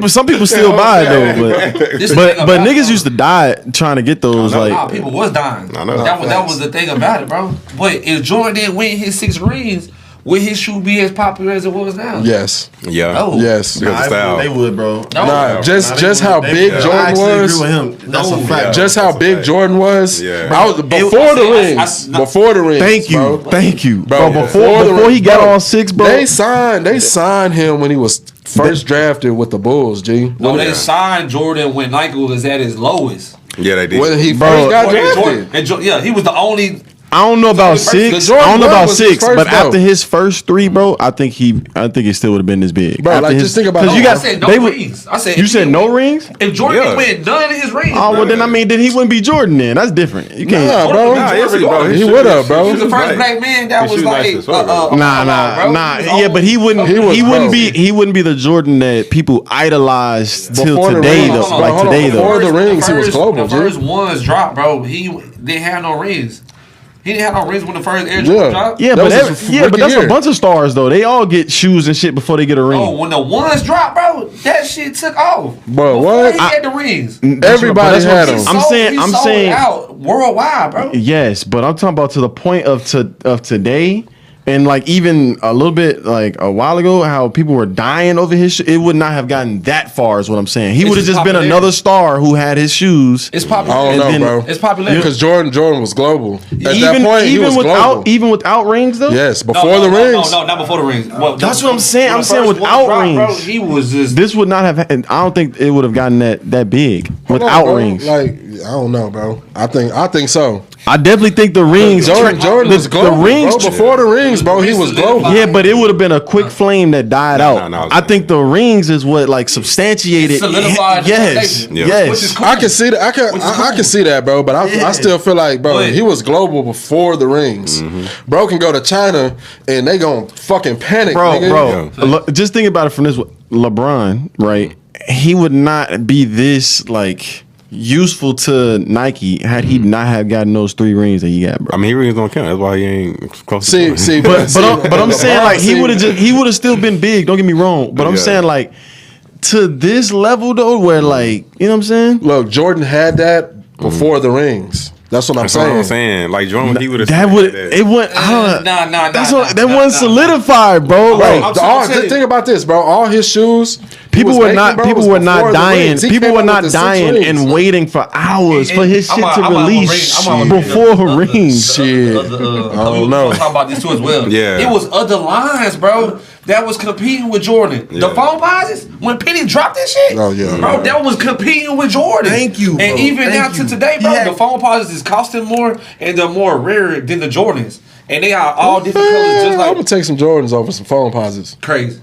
Some people still buy it though, This but thing but about niggas it, used to die trying to get those. Nah, Like people was dying. I know. That was the thing about it, bro. But if Jordan didn't win his 6 rings, would his shoe be as popular as it was now? Yes. Yeah. No. Yes. Because of style. would, bro. No. Nah, just how big Jordan was. him. That's a fact. Just how big Jordan was. Yeah. I was before the I- rings. I- Before the rings. Thank you, bro. thank you, Bro, bro. before the Before he ring- got bro, all 6, bro. They signed him when he was first drafted with the Bulls, G. No, they signed Jordan when Nike was at his lowest. Yeah, they did. When he Bro, first got And drafted. Jordan, yeah, he was the only. I don't know about The 6. Jordan I don't know one about was his 6, first, but though. after his first 3, bro, I think he still would have been this big. Bro, After like, just think about it. because you No, I got said no they would- rings. I said You if said he no win- rings. If Jordan Yeah. win none of his rings, Oh well, bro, then I mean, then he wouldn't be Jordan. Then that's different. You can't. Nah, bro. Nah, yes, bro. He would have, bro. he was the first black man that His was shoes like, nice as fuck, bro. Nah. Yeah, but he wouldn't. He was, He wouldn't bro. be. He wouldn't be the Jordan that people idolize till Before the today. rings. Though, Hold on, like hold on. today, Before though. the rings, he was global, The first G. ones dropped, bro. He didn't have no rings. He didn't have no rings when the first Air Yeah. Jordan dropped. Yeah, That but was his but rookie that's year. a bunch of stars though. They all get shoes and shit before they get a ring. Oh, when the ones dropped, bro, that shit took off. Bro, Before what? He had the rings. Everybody That's what had I'm him. saying- He sold out worldwide, bro. Yes, but I'm talking about to the point of today, and like even a little bit like a while ago, how people were dying over his. It would not have gotten that far, is what I'm saying. He It's would have just just been popularity. another star who had his shoes. It's popular. I don't know, And then- bro. It's popular. Because Jordan was global. At even that point, he was global. even without rings though. Yes, No, before the rings. No, not before the rings. Well, That's what I'm saying. when I'm the saying first without one dropped, rings. bro, he was just. This would not have. I don't think it would have gotten that big Hold on, without bro. rings. Like don't know, bro. I think so. I definitely think the rings. Jordan was global, the rings, bro. Before the rings, bro, he was global. Yeah, but it would have been a quick flame that died out. no, I think the rings is what like substantiated. Solidified. Yes, Yeah. yes. Which is cool. I can see that. I can see that, bro. But I still feel like, bro, he was global before the rings. Bro can go to China and they gonna fucking panic, nigga. Look, just think about it from this way. LeBron, right? He would not be this like useful to Nike had he not have gotten those 3 rings that he got, bro. I mean, he rings don't count. That's why he ain't close. See, But I'm saying like he would have still been big. Don't get me wrong, but I'm saying like to this level though, where like you know what I'm saying. Look, Jordan had that before the rings. That's what I'm That's saying. what I'm saying. Like Jordan, he would have. That would it went. That wasn't solidified, bro. Like Just think about this, bro. All his shoes. people were not dying. He People came were out not with the 6 dying rings. and waiting for hours for his shit to I'm release a before rings. Shit. I don't know. Talk about this too as well. Yeah. It was other lines, bro, that was competing with Jordan. Yeah. The phone pauses when Penny dropped that shit. Oh, yeah. Bro, that was competing with Jordan. Thank you, bro. And even Thank now you. to today, bro, Yeah. the phone pauses is costing more and they're more rare than the Jordans. And they are all different colors, just I'm like gonna take some Jordans over some phone posits. crazy.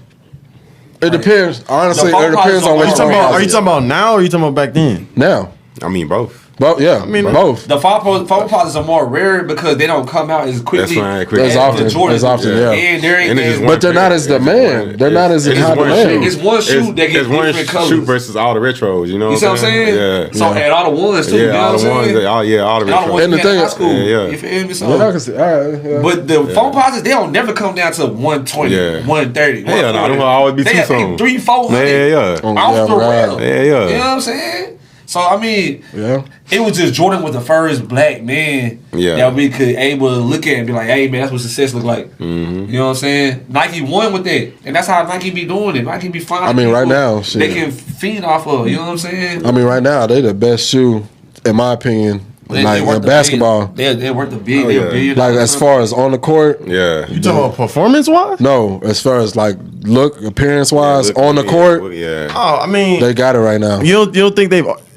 It depends. Honestly, The phone it depends posits on are what more you're Are you talking about now or are you talking about back then? now. I mean, both. Both, yeah. I mean, both. The phone pauses are more rare because they don't come out as quickly That's right, quickly. As often, the Jordans. as often, yeah. And there ain't And it's just But they're not as demand. They're not as in high demand. It's one shoe that gets It's one different colors. shoe versus all the retros. You know You see what I'm saying? Yeah. So and all the ones too. Yeah, you know all what the I'm ones. saying? All the And all the retros. ones And the in thing high is- school. Yeah. You feel me? So, Yeah, I can see. All right, yeah. but the phone posits, they don't never come down to 120, Yeah. 130. Hell no, them will always be they too have soon. 300, 400 Yeah. off Yeah, the right. rail. Yeah. You know what I'm saying? So I mean, Yeah. it was just Jordan was the first black man that we could able to look at and be like, hey man, that's what success look like. You know what I'm saying? Nike won with that, and that's how Nike be doing it. Nike be finding. I mean, right people now, shit. they can feed off of. You know what I'm saying? I mean, right now, they the best shoe, in my opinion, like worth in the basketball. billion. They're worth a billion. Oh, They're yeah. a billion. Like, as far as on the court, Yeah. You talking about performance wise? no. As far as, like, look, appearance-wise, Look, on the court, Yeah. Oh, I mean, they got it right now. you don't think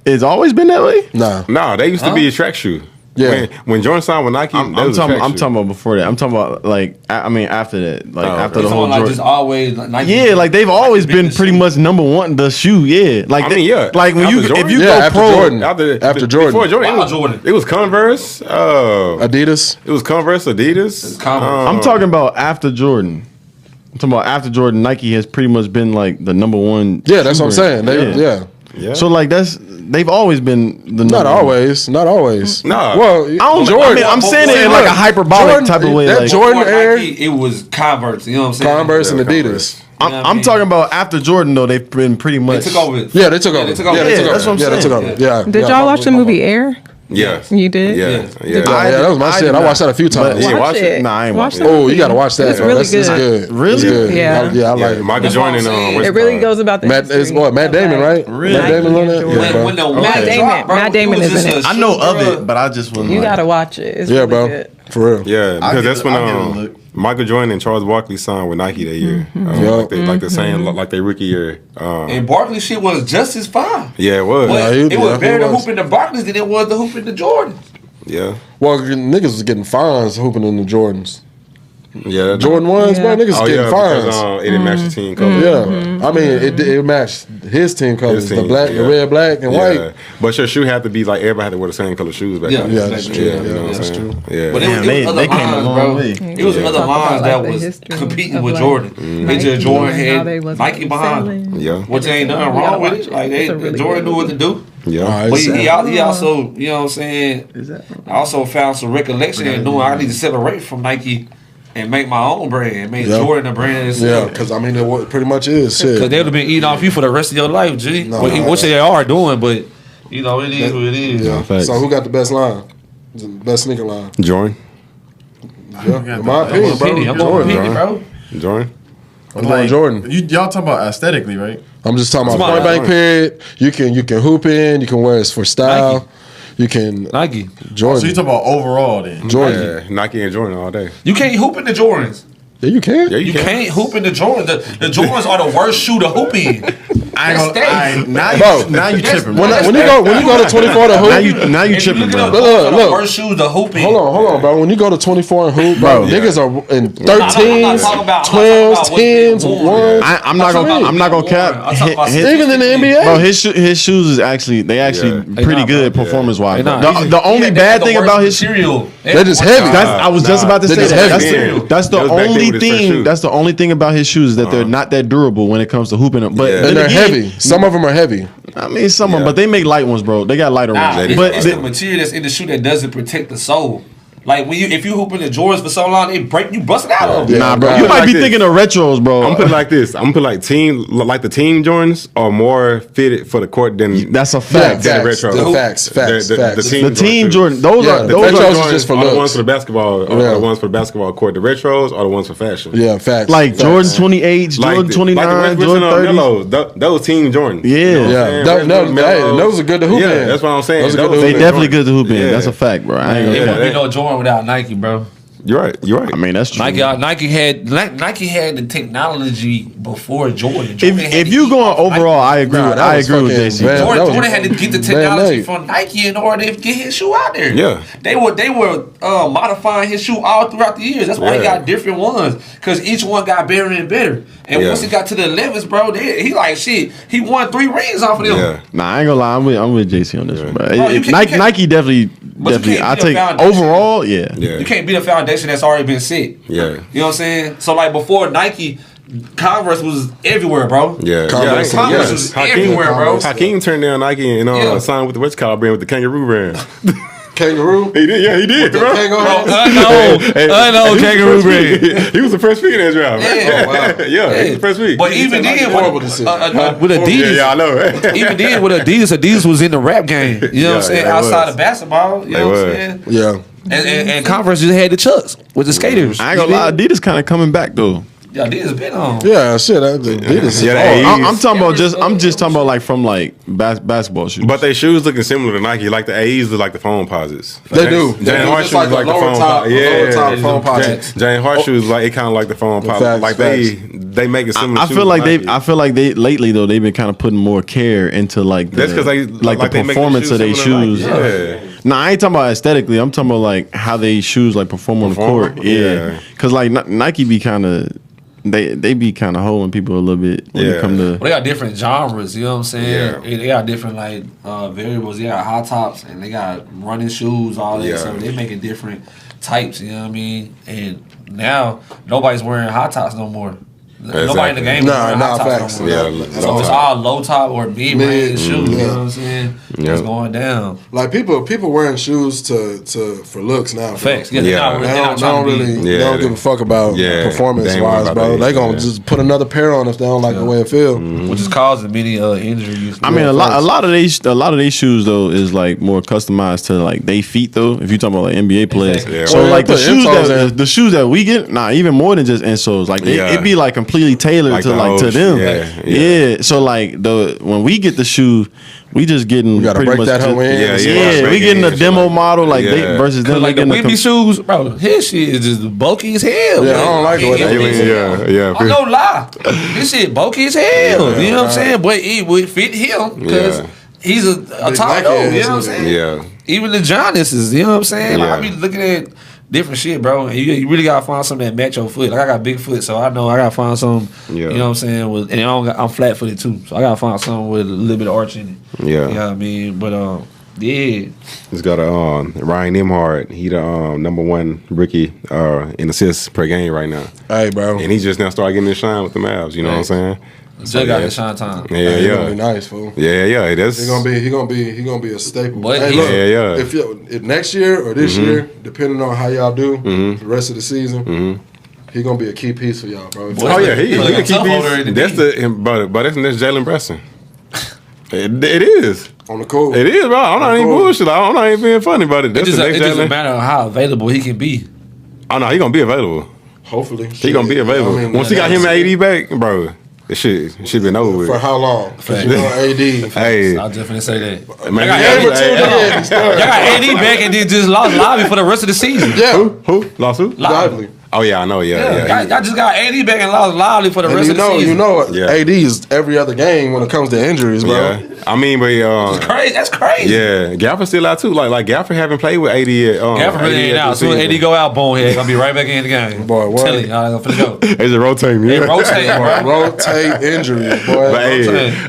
it's always been that way? Nah. No, they used to be a track shoe. Yeah. When Jordan signed with Nike, I'm that was a talking. track I'm shoe. talking about before that. I'm talking about like I mean after that, like after okay. the whole like Jordan. just always like Nike. Yeah, like they've always Nike been business pretty shoe. much number one the shoe. Yeah, like I mean, yeah. like when After you Jordan? if you Yeah, go after pro, Jordan. After Jordan. Before Jordan, Wow, Jordan. It was Converse. Adidas. It was Converse, Adidas. Converse. I'm talking about after Jordan. I'm talking about after Jordan. Nike has pretty much been like the number one. Yeah, that's what I'm shoe saying. brand. Yeah. Yeah. So like they've always been the Not number one. always. Not always. Nah. Well, I don't. Jordan. I mean, I'm saying it in like a hyperbolic Jordan- type of way. that Like, Jordan Before Air, Nike, it was Converse. You know what I'm saying? Converse and Yeah, Adidas. Converse. You know what I I'm mean? talking about after Jordan though. They've been pretty They much took over. Yeah, they took over. they took over. Yeah, they Yeah, took that's over. what I'm Yeah, they took saying. over. Yeah. Did yeah. y'all watch the movie Air? Yeah. You did? Yeah. Yeah, I that was my did shit. I not. watched that a few times. Yeah, Watch watch it. it. Nah, I ain't Watch watching that. Oh, you gotta watch that. It's bro. really That's good. Really? It's good. Yeah. I like it. Michael That's what I'm Jordan. saying. What's It really goes about the Matt, it's history what, Matt of, Damon, like, right? Really? Matt Damon on that? Jordan. Yeah, bro. When the Matt Damon, Damon- Matt Damon is in it. I know of it, but I just wasn't. You like, gotta watch it. It's Yeah, really bro. good. For real. Yeah, I'll because give that's it- when I'll give it a look. Michael Jordan and Charles Barkley signed with Nike that year. Like the same, like their rookie year. And Barkley shit was just as fine. Yeah, it was. But Yeah, it was better to was. hoop in the Barkleys than it was to hoop in the Jordans. Yeah, Well, niggas was getting fines hooping in the Jordans. yeah. Jordan ones, Yeah. bro, niggas Oh getting yeah, fines. because it didn't match the team color. Yeah, I mean, it matched his team colors, His the team, black, the yeah. red, black, and Yeah, white. but your shoe had to be like everybody had to wear the same color shoes back then. Yeah, that's true. Yeah, Yeah, you know what I'm that's saying? true. Yeah, But Damn, it was other they came a lines, long bro. way. It was Yeah. other Talk about, lines like, that the was history competing of, with like, Jordan. They just Jordan and how they had was, Nike like, behind selling. them. yeah, Which ain't nothing You gotta wrong with watch it. it. Like It's a really Jordan good knew what to do. yeah. All right, But so- he also, you know what I'm saying, I also found some recollection in knowing I need to separate from Nike and make my own brand, make Yeah. Jordan a brand Yeah, itself. because I mean, it pretty much is Because shit. they would have been eating off you for the rest of your life, G. No, Which they are doing, but you know, it is what it is. Yeah. Facts. So who got the best line? The best sneaker line? Jordan, Yeah, in my opinion, bro. I'm going Jordan, Penny, bro. bro. Jordan. I'm going Jordan. Y'all talking about aesthetically, right? I'm just talking about Come on, point blank Jordan. period. You can hoop in. You can wear it for style. Nike. You can Nike. Jordan. So you talking about overall then? Jordan. Yeah, Nike and Jordan all day. You can't hoop in the Jordans. Yeah, you can. Yeah, You can't hoop in the Jordans. The Jordans are the worst shoe to hoop in. Now you tripping, bro. When you go to 24 to hoop, now you tripping, bro. Look. Worst shoes to hoop in. Hold on, bro. When you go to 24 and hoop, bro, niggas are in 13s, 12s, 10s, 1s. I'm not gonna cap. Even in the NBA, bro, his shoes is actually pretty good performance wise. The only bad thing about his material, they're just heavy. I was just about to say that. That's the only thing. That's the only thing about his shoes is that they're not that durable when it comes to hooping them. But and they're heavy. Some of them are heavy. I mean, some of them, but they make light ones, bro. They got lighter ones. But it's the material that's in the shoe that doesn't protect the sole. Like if you hooping the Jordans for so long, they break, you bust it out of them. Nah, bro, you might be thinking of retros, bro. I'm gonna put it like this. I'm gonna put the team Jordans are more fitted for the court than that's a fact. Than the retro. Facts. The team Jordan. Those are retros just for looks. The ones for the basketball. The ones for the basketball court. The retros are the ones for fashion. Yeah, facts. Like Jordan 28, Jordan 29, Jordan 30. Those team Jordans. Yeah. Those are good to hoop in. Yeah, that's what I'm saying. They definitely good to hoop in. That's a fact, bro. I ain't gonna no Jordan without Nike, bro. You're right. I mean, that's true. Nike had the technology before Jordan. If you going overall, I agree with JC. Jordan had to get the technology from Nike in order to get his shoe out there. Yeah, they were modifying his shoe all throughout the years. That's why he got different ones, because each one got better and better. And once he got to the 11s, bro, he like shit. He won 3 rings off of them. Yeah. Nah, I ain't gonna lie. I'm with JC on this one, bro. Nike definitely. I take overall, yeah. You can't beat a foundation that's already been set. Yeah. You know what I'm saying? So like before Nike, Converse was everywhere, bro. Yeah. Converse was everywhere, bro. Hakeem turned down Nike and signed with the what's called brand with the Kangaroo brand. Kangaroo? He did, yeah, he did, bro. Unknown Kangaroo brand. He was the first pick in that draft. Yeah, wow. Yeah, he was the first pick. But even then, with Adidas, I know. even then with Adidas was in the rap game. You know what I'm saying? Outside of basketball, you know what I'm saying? Yeah. And Converse just had the Chucks with the skaters. I ain't gonna lie, Adidas kind of coming back though. Yeah, Adidas been on. Yeah, shit. Adidas. I'm talking about I'm just talking about like from like basketball shoes. But they shoes looking similar to Nike. Like the AEs look like the phone posits. They do. Jane Hart shoes like like the phone top. Lower top phone posits. Jane Hart shoes like it kind of like the phone posits. Like they make it similar. I feel like they lately though they've been kind of putting more care into like that's because they like the performance of their shoes. Yeah. Nah, I ain't talking about aesthetically. I'm talking about like how they shoes like perform on the court. Yeah. Because like Nike be kind of. They be kind of holding people a little bit when it come to. Well, they got different genres, you know what I'm saying? Yeah. They got different like variables. They got high tops and they got running shoes, all that. Yeah. So they making different types, you know what I mean? And now nobody's wearing high tops no more. Exactly. Nobody in the game is wearing high tops no more. Yeah, so it's all low top or mid-range shoes, you know what I'm saying? It's going down. Like people wearing shoes for looks now. Facts. They don't give a fuck about performance wise, bro. They gonna just put another pair on if they don't like the way it feels. Which is causing many injuries. I mean, a lot of these shoes though is like more customized to like they feet though. If you talking about like NBA players, so like the shoes that we get, even more than just insoles. Like it be like completely tailored to them. Yeah. So like when we get the shoe, we just getting gotta pretty break much that whole in. we getting a demo model like they versus them like the Whitby shoes, bro. His shit is just bulky as hell. Yeah, I don't like the way they I don't lie. This shit bulky as hell. You know what I'm saying? But it would fit him because he's a top dog. You know what I'm saying? Yeah. Even the Giannis's, you know what I'm saying? Like I be looking at different shit, bro. And you really gotta find something that match your foot. Like I got big foot, so I know I gotta find something. You know what I'm saying? And I'm flat footed too, so I gotta find something with a little bit of arch in it. Yeah, you know what I mean. But he's got a Ryan Nembhard. He the #1 rookie in assists per game right now. Hey, bro, and he just now started getting his shine with the Mavs. You know what I'm saying? Just got his shine time. Yeah, He gonna be nice, fool. Yeah. That's he gonna be a staple. But hey, look, if next year or this year, depending on how y'all do the rest of the season, he gonna be a key piece for y'all, bro. He a key piece. That's that's Jalen Brunson. It is on the court. It is, bro. I'm not even bullshit. I'm not even being funny about it. It just a matter of how available he can be. Oh no, he gonna be available. Hopefully, he gonna be available. Once he got him AD back, bro. It should been over with. For how long? Because you know AD. Hey, I'll definitely say that. Man, y'all got AD back and then just lost Lively for the rest of the season. Yeah. Who? Lost who? Lively. Oh yeah, I know. Yeah. I just got AD back and lost loudly for the rest of the season. You know, AD is every other game when it comes to injuries, bro. Yeah. I mean, but It's crazy. That's crazy. yeah, Gafford still out too. Like Gafford haven't played with AD yet. Gafford really ain't out. As soon as AD go out, Bonehead gonna be right back in the game. Boy, what? Tell you, I'm finna go. It's a rotating. They Yeah. rotate, bro. Rotate injuries, boy. But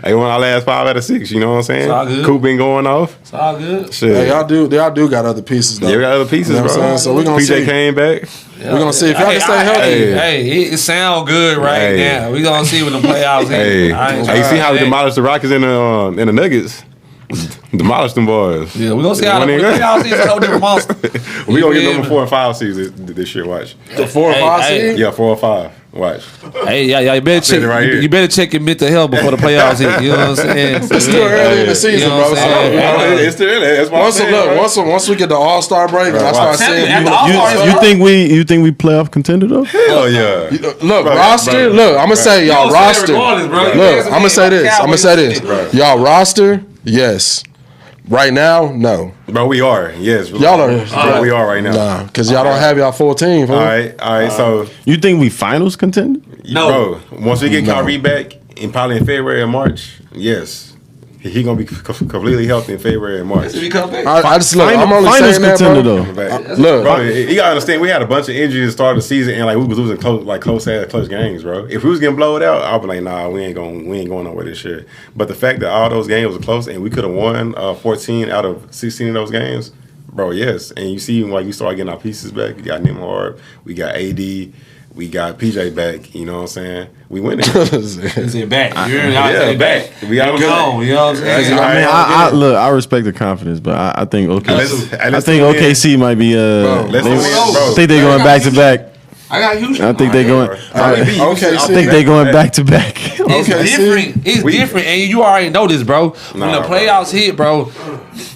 hey, won our last 5 out of 6. You know what I'm saying? It's all good. Coop been going off. It's all good. Shit. Hey, y'all do got other pieces though. Yeah, we got other pieces, You know what I'm bro. saying? So we gonna PJ see. came back. We're gonna see if y'all can stay healthy. Hey, it sound good right now. We gonna see when the playoffs Hey, hit. you see how we demolished the Rockets and the Nuggets? Demolished them boys. Yeah, we gonna see how the playoffs hit. It's a whole different monster. We gonna get number 4 and 5 seeds this year. Watch. The 4 or 5 seed? Yeah, 4 or 5. Watch. Hey, yeah, you better check. it right here. You better check your mental health before the playoffs hit. You know what I'm saying? It's still early in the season, You know bro. what So, I'm saying? It's still there. That's what I'm saying. once we get the All-Star break, and I start seeing At the people. All-Star You think we playoff contender though? Hell yeah. Look, roster. Look, I'm gonna say y'all gonna say roster. regardless, bro. Look, I'm gonna say this. I'm gonna say this. Right. Y'all roster, yes. Right now, no. Bro, we are. Yes. Y'all are. Bro, we are right now. Nah, because y'all don't have y'all full team. Fool. All right. So, You think we finals contender? No. bro, once we get No. Kyrie back in probably in February or March, yes. He gonna be completely healthy in February and March. We come back. I just look. I'm only Finals saying that, contender bro. though. Look, Bro, you gotta understand, we had a bunch of injuries to start the season, and like we was losing close games, bro. If we was getting blowed out, I'd be like, nah, we ain't going nowhere this year. But the fact that all those games were close and we could have won 14 out of 16 of those games, bro, yes. And you see, like, we start getting our pieces back. We got Nimhard, we got AD, we got PJ back. You know what I'm saying? We winning. Is it back? Yeah, back. We got Good on. You know what I'm saying? I mean, I respect the confidence, but I think OKC might be. Let's win, bro. I think they're going back to back. I got huge. I think they're going. Okay, I think they're going back to back. It's different. It's different, and you already know this, bro. When the playoffs hit, bro,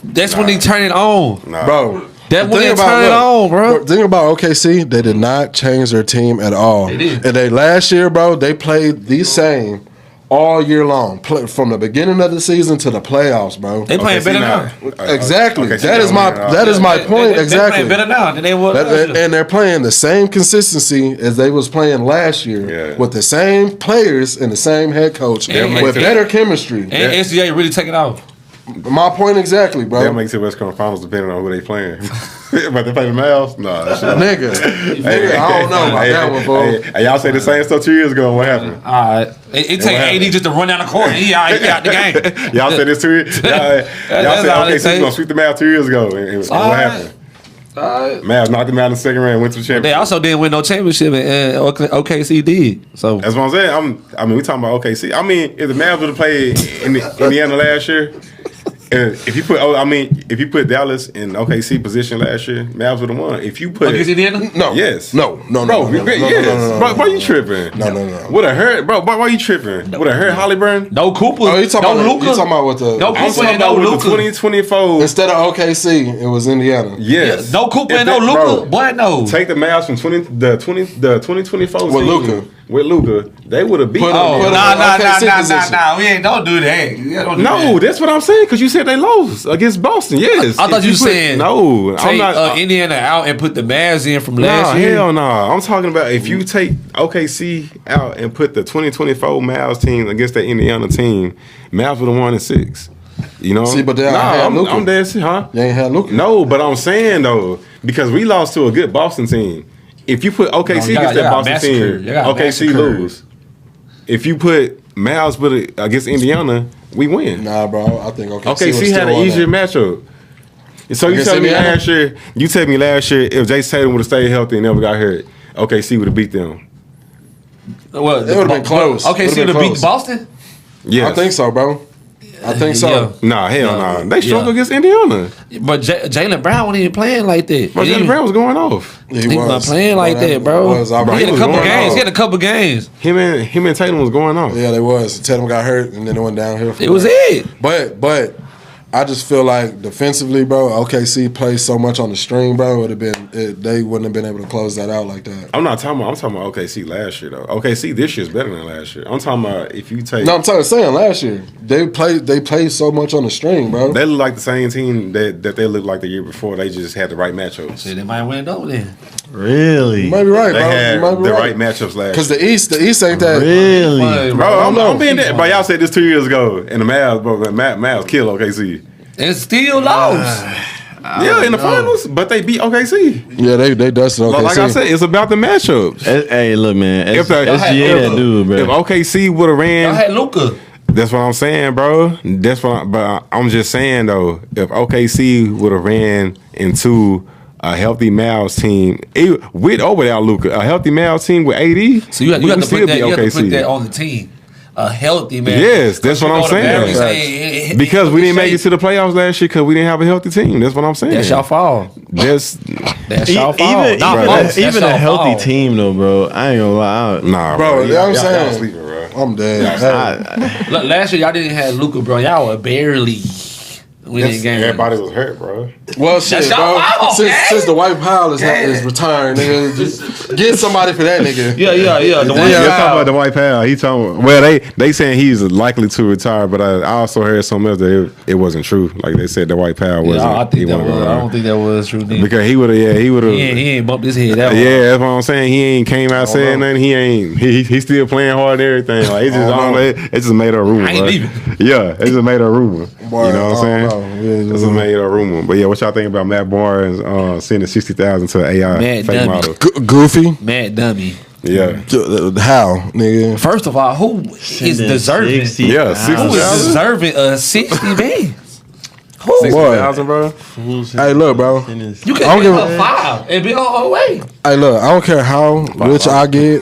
that's when they turn it on, bro. That's when they turn it on, bro. The thing about OKC, they did not change their team at all. They did. And they last year, bro, they played the same all year long, from the beginning of the season to the playoffs, bro. They playing better now. Exactly. Okay, that is my point. They Exactly. playing better now than they were last year. And they're playing the same consistency as they was playing last year, with the same players and the same head coach with better chemistry. And SGA really taking off. My point exactly, bro. That makes it West Coast Finals depending on who they playing. But they play the Mavs? Nah, that shit. Nigga, I don't know about that one, bro. Hey, y'all say the same stuff 2 years ago. What happened? All right. It take AD just to run down the court. He out the game. Y'all said this 2 years. Y'all said all it okay, so take. gonna sweep the Mavs 2 years ago. And what happened? Mavs knocked them out in the second round, went to the championship. They also didn't win no championship, and OKC did. So That's what I'm saying. I mean, we talking about OKC. I mean, if the Mavs would have played in Indiana last year, if you put Dallas in OKC position last year, Mavs would have won. If you put against Indiana, No. yes, No. bro, yes, bro, why you tripping? No. Would have hurt, bro. Why you tripping? Would have hurt Hollyburn? no Cooper, Oh, you talking no about Luka, you talking about with the no I'm Cooper talking and no about with the Luka. 2024. instead of OKC, it was Indiana. Yes, No Cooper If and no that- Luka. bro, Boy, no. Take the Mavs from 2024 With season Luka. With Luka, they would have beat. Put Oh, Put nah, them in OKC position. We ain't. Don't do that. Yeah, don't do No, that. that's what I'm saying. Because you said they lost against Boston. Yes, I thought If you put- saying no. I'm Take not. Indiana out and put the Mavs in from Nah, last year. hell no. I'm talking about if you take OKC out and put the 2024 Mavs team against that Indiana team, Mavs would have won in 6. You know? See, but they had Luka. I'm dead, huh? They ain't had Luka. No, but I'm saying though, because we lost to a good Boston team. If you put OKC y'all against that got Boston massacred. team, Y'all got OKC massacred. lose. If you put Mavs against Indiana, we win. Nah, bro. I think OKC OKC had an easier matchup. So you Against tell me Indiana? last year, if Jason Tatum would have stayed healthy and never got hurt, OKC would have beat them. What? It would've been close. Okay, Would've so been to beat close. Boston. Yes. I think so, bro. I think so. Yeah. Nah, hell Yeah. nah. They struggled Yeah. against Indiana. But Jaylen Brown wasn't even playing like that. But Jalen Brown was going off. He was not playing like that, bro. Was, I- Bro, He had a was couple going games. off. He had a couple games. Him and Tatum was going off. Yeah, they was. Tatum got hurt, and then it went downhill. From It was there. it. But I just feel like defensively, bro, OKC plays so much on the string, bro. They wouldn't have been able to close that out like that. I'm talking about OKC last year though. OKC this year is better than last year. I'm talking about if you take. No, I'm saying last year they played so much on the string, bro. They look like the same team that they looked like the year before. They just had the right matchups. Shit, they might win though then. Really? You might be right, They bro. had You might be the right matchups last Because year. the East ain't that. Really? Bro, I'm being that. But y'all said this 2 years ago, and the Mavs, bro, the Mavs killed OKC. And still lost. Yeah, in the finals, but they beat OKC. Yeah, they dusted OKC. Like I said, it's about the matchups. Hey, look, man. If the- SGA that dude, bro. If OKC would have Y'all ran, had Luka. that's what I'm saying, bro. But I'm just saying though, if OKC would have ran into a healthy Mavs team with or without Luka, a healthy Mavs team with AD, So you have we to would put still that. be You have to put OKC. that on the team. A healthy man. Yes, that's what I'm saying. Because we didn't make it to the playoffs last year because we didn't have a healthy team. That's what I'm saying. That's y'all fault. That's y'all fault. Even, Nah, even, folks, even that's a y'all healthy fault. team, though, bro. I ain't gonna lie. nah, Bro, you know what I'm Y'all saying? sleeping, bro. I'm dead. Hey. Look, last year y'all didn't have Luka, bro. Y'all were barely winning games. Everybody was hurt, bro. Well, shit, That's bro. y'all fault, Since the White Powell is retiring, nigga, just get somebody for that nigga. Yeah. The one Let's guy. talk about the White Pal. He told well, they saying he's likely to retire, but I also heard something else that it wasn't true. Like they said, the White Pal wasn't. I think he that wasn't was. gonna- I don't think that was true. Then. because he would have. He would have. He ain't bumped his head that way. Yeah, that's what I'm saying. He ain't came out saying nothing. He ain't. He still playing hard and everything. Like it's just all it just made a rumor. I ain't bro. leaving. Yeah, it just made a rumor. Boy, you know what I'm I saying? don't know. Yeah, It's just made a rumor. But yeah, what y'all think about Matt Barnes sending 60,000 to an AI Mad fake dummy. model? Goofy. Mad dummy. Yeah, How, nigga? First of all, who is deserving? 60. yeah, Who is 60,000. deserving a 60 man? Who? 60,000, bro. Hey, look, bro. You I can don't give give her 5 and be on her way. Hey, look. I don't care how rich I get.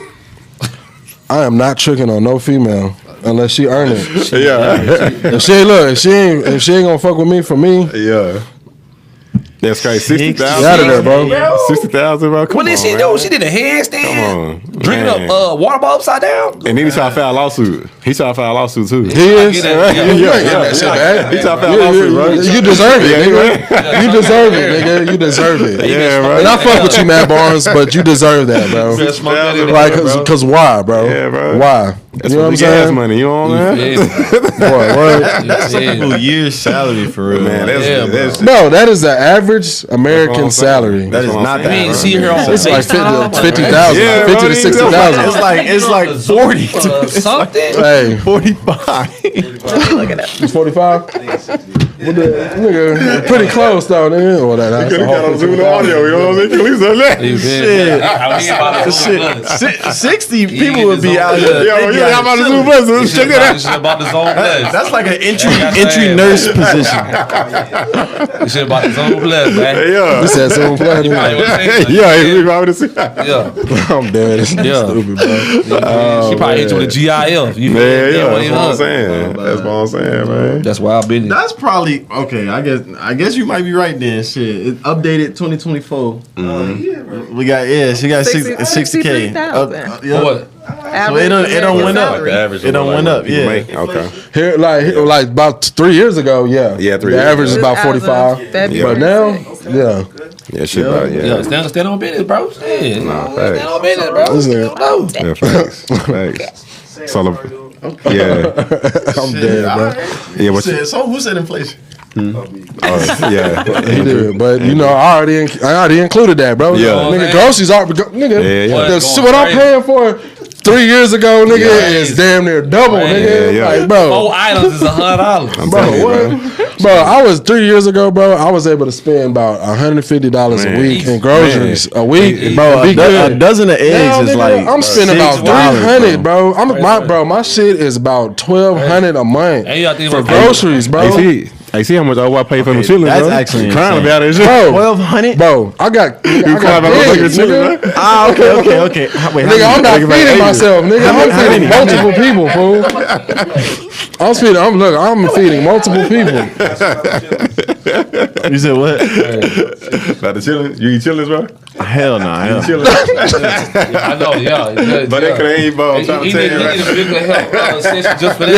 I am not tricking on no female unless she earn it. Yeah, If she ain't gonna fuck with me for me. yeah. That's crazy. 60,000. Get out of there, bro. 60,000, bro. Come What did on, she man. do? She did a handstand. Come on, Drinking man. up water bottle upside down. And then he tried to file a lawsuit. He tried to file a lawsuit too. He is. get that. You ain't getting that shit back. He tried to file a lawsuit, bro. You deserve it, Yeah, nigga. You deserve it, nigga. You deserve it. Yeah, bro. And I fuck with you, Matt Barnes, but you deserve that, bro. You better smoke that in Like, there, bro. cause why, bro? Yeah, bro. Why? That's You know what I'm gas saying? money. You know what I'm saying? Boy, what? People year's salary for real. Man, that's No, that is the average American I'm saying. salary. That is not I mean, that. see her on It's like FaceTime, 50,000, Yeah, 50 bro, to 60,000. It's like 40 something. Hey, 45. it's 45. Nigga, pretty close though, nigga. Well, that's a whole 50,000. audio, you know what I'm saying? Shit. 60 people would be out here. Yo, you how about the Zoom Plus? Check it out. About his own blood. That's like an entry saying, nurse position. This shit about his own blood, man. Yeah. He said so flat. Yeah, he's probably the Yeah. I'm dead. It's stupid, bro. She probably hit you with a GIF. You Yeah, feel that's me? what I'm saying. That's what I'm saying, man. That's wild business. That's probably okay. I guess you might be right then. Shit, it updated 2024. We got she got 60K. 63,000. Yeah. What? So it don't went up. It don't went up. Yeah. Okay. Here, like about 3 years ago, yeah. Yeah, 3 The years average is ago. about 45. February But now, 6th. yeah. Yeah, shit about Yeah, stand on business, bro. Yeah, Nah, stand facts. on business, bro. This You nigga- don't know. Yeah, facts. So, yeah. I'm dead, bro. Yeah, what you, So who said inflation? yeah. He did, but you know, I already included that, bro. Yeah. Nigga, groceries are, nigga. Yeah, yeah. The Going shit what I'm crazy. paying for 3 years ago, nigga, Yeah. is damn near double, nigga. Yeah, yeah. Like, bro. 4 items is $100. Bro, telling you, what? Bro, I was 3 years ago, bro. I was able to spend about $150 a Man. week in groceries a week, Bro, and be a good. dozen of eggs Now, is nigga, like I'm spending about $6, $300, bro. My shit is about $1,200 a month And you gotta think for about groceries, bro. I see how much I pay for them chillin', that's bro. actually You crying insane. about it, shit. Bro, 1,200. bro, I got You crying about kids, them nigga. chillin', Ah, okay. Wait, Nigga, I'm not feeding myself, nigga. I'm How feeding many? multiple people, fool. I'm feeding multiple people. You said what? About the chillin'? You eat chillin', bro? Hell no. Hell. I know, yeah. But that could ain't, bro. I'm trying to tell you, He right? need a bigger help session just for that.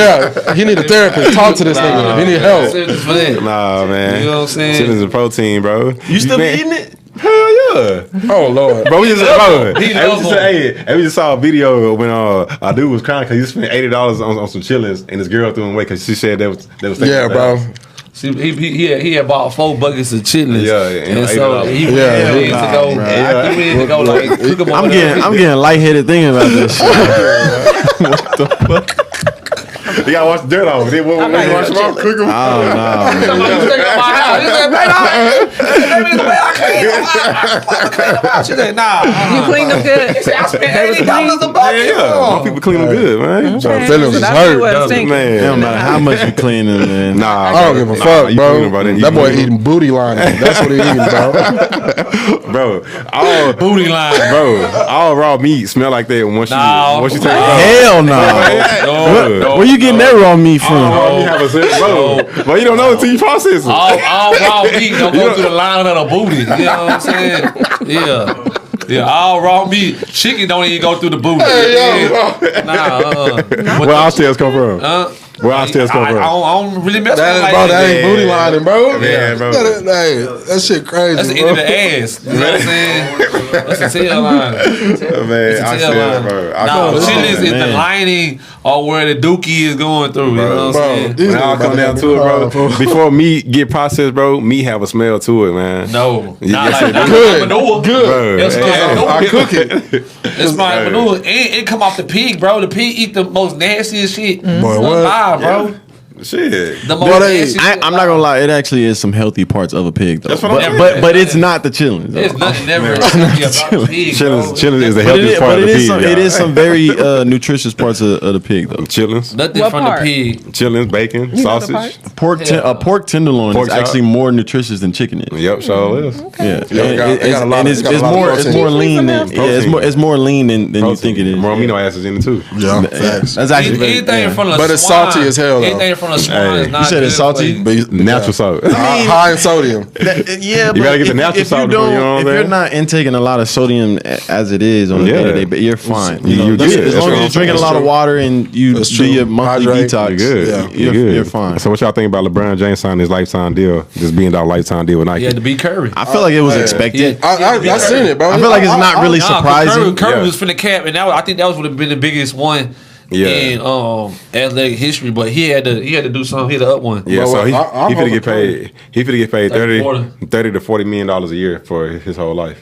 Yeah, he need a therapist. Talk to this nigga. He need help. Just for that. Nah, man. You know what I'm saying? Chillin's a protein, bro. You still be Man, eating it? Hell yeah. Oh Lord, Bro, we just, bro, He love we just saw a video when a dude was crying because he spent $80 on some chillins and his girl threw him away because she said that was yeah, bro. See, he had bought 4 buckets of chitlins. Yeah, and ate so it all. he Yeah, went in to go. yeah. He went to go like cook them. I'm getting lightheaded thinking about this shit. What the fuck? You gotta wash the dirt off. Then when you wash them off, cook them. I don't know. Somebody was thinking about my house. He said, "Baby, the way I clean them out." She said, "Nah." You cleaned them good. He said, "I spent $80 a bucket." Yeah, my people clean them good, man. Okay, feelings so is that's hurt. what it's thinking. Man, It don't matter how much you clean them, man. Nah, I don't give a fuck, you bro. clean 'em, bro. Then That you boy clean 'em. eating booty lining. That's what he eating, bro. Bro, all Booty line. bro, all raw meat smell like that once you take it off. Hell no. No, Where you getting that raw meat from? Raw meat have a scent, bro. But you don't know until you process it. All raw meat don't go through the line of the booty. You know what I'm saying? Yeah. Yeah, all raw meat. Chicken don't even go through the booty. Where our tails come from? Where our tails come I from? don't really mess with That, like bro, that. that ain't booty lining, bro. Yeah, bro. That shit crazy, That's the bro. end of the ass. You know what I'm saying? That's the tail line. Man, I said, bro. No, chitlins is the man. lining or where the dookie is going through. You know what I'm saying? These When it all niggas come down about to it, bro. be Before meat get processed, bro, meat have a smell to it, man. No, Yes, not like it not do. like manure. Bro, It's not manure. I cook it. It's my manure. And it come off the pig, bro. The pig eat the most nastiest shit. Boy, what? Alive, bro. Shit. The most Boy, they- nastiest shit I'm not gonna lie, it actually is some healthy parts of a pig though. That's what I'm saying. But it's not the chillin'. There's nothing never about the pig, bro. Chillins is the But healthiest part of the pig. it is some very nutritious parts of the pig though. Chillins, Nothing What from part? the pig. chillins, bacon, You know the sausage. parts? A pork tenderloin Pork is chop. actually more nutritious than chicken is. Yep, sure is. Yeah, They got a lot of- it's they got a lot of more protein. lean than Protein. it's more lean than you think it is. More amino acids in it too. Yeah, facts. That's actually very, Anything yeah. from the But it's swine, salty as hell, though. Anything from the swine Hey, is you not said it's good salty? for you. Natural salt. High in sodium. Yeah, You gotta get the natural salt before, you know what I'm if you're saying? not intaking a lot of sodium as it is on a Yeah. day-to-day, but you're fine. You know, good. as That's long what as I'm you're drinking a saying. lot of water and you That's do true. your monthly Hydrate. detox, You're good. Yeah. you're fine. So what y'all think about LeBron James signing his lifetime deal? Just being that lifetime deal with Nike. He had to be Curry. I feel like it was Hey. expected. I seen it, bro. I feel like it's not really Nah, 'cause surprising. Curry Yeah. was finna cap, and I think that would have been the biggest one Yeah. in athletic history. But he had to do something. He had to up one. Yeah, Bro, so he I'm finna get hoping paid. He finna get paid 30 40. to $40 million a year for his whole life.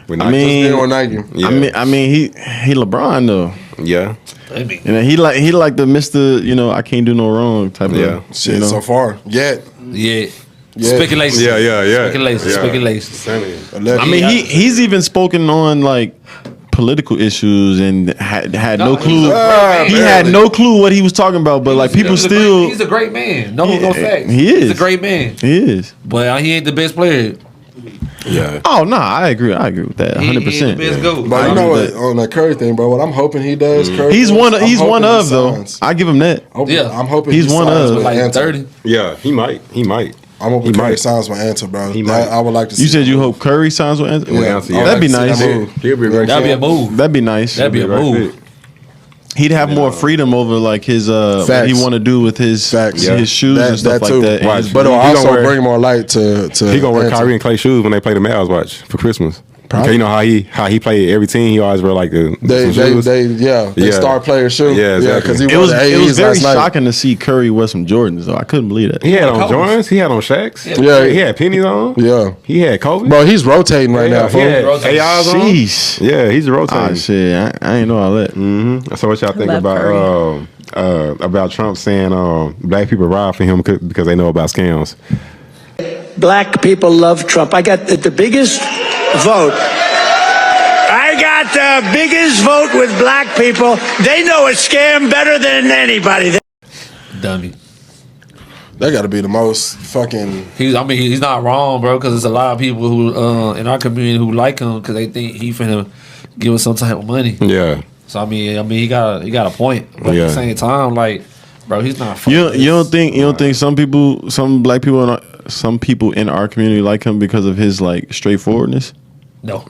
With I Nike. mean, Still on Nike. Yeah. I mean, he LeBron though. Yeah, Maybe. You know, he like the Mr. You know, I can't do no wrong type Yeah. of. Shit, you know. so far. Yet. Yeah. Yeah. Speculation. yeah. Speculation. Yeah. Speculation. I mean, he's even spoken on like political issues and had no clue. He had no clue what he was talking about, but like people still. He's a great man. No facts. He is. He's a great man. He is. But he ain't the best player. Yeah. Oh no, I agree with that, He 100%. ain't the best goat. But you know agree what? with that. On that Curry thing, bro, what I'm hoping he does, Curry. He's one. I'm He's hoping one he of though. signs. I give him that. Yeah. I'm hoping He's he one signs of. with Like Anta. 30. Yeah, he might. I'm hoping He Curry might. signs with Anta, bro. He might. I would like to see You said that you move. hope Curry signs with Anthony. With Yeah. Anthony, I would That'd be like to see nice. that move. He'll be a great That'd be a champ. move. That'd be nice. That'd be a Right move. fit. He'd have more freedom over like his what Facts. he want to do with his Facts. his shoes That- and stuff that too. like that. And Watch. his- But it'll He gonna also wear- bring more light to He gonna wear Anta. Kyrie and Clay shoes when they play the Mavs. Watch for Christmas. Because you know how he played every team. He always wear like some They shoes. they star player shoe. Yeah, exactly. because he it wore was the it was AEs very last night. shocking to see Curry wear some Jordans though. I couldn't believe that. He had on Kobe's. Jordans. He had on Shaqs. Yeah. He had pennies on. Yeah, He had Kobe. bro, he's rotating right now. He Fool. had Rotating. AIs on. Sheesh. Yeah, he's rotating. Ah shit, I ain't know all that. So what y'all think Love about Trump saying black people ride for him because they know about scams? Black people love Trump. I got the biggest vote. I got the biggest vote with black people. They know a scam better than anybody. Dummy. That got to be the most fucking. He's not wrong, bro. Because there's a lot of people who in our community who like him because they think he finna give us some type of money. Yeah. So I mean, he got a point. But at Yeah. the same time, like, bro, he's not. You don't think some black people some people in our community like him because of his like straightforwardness? No.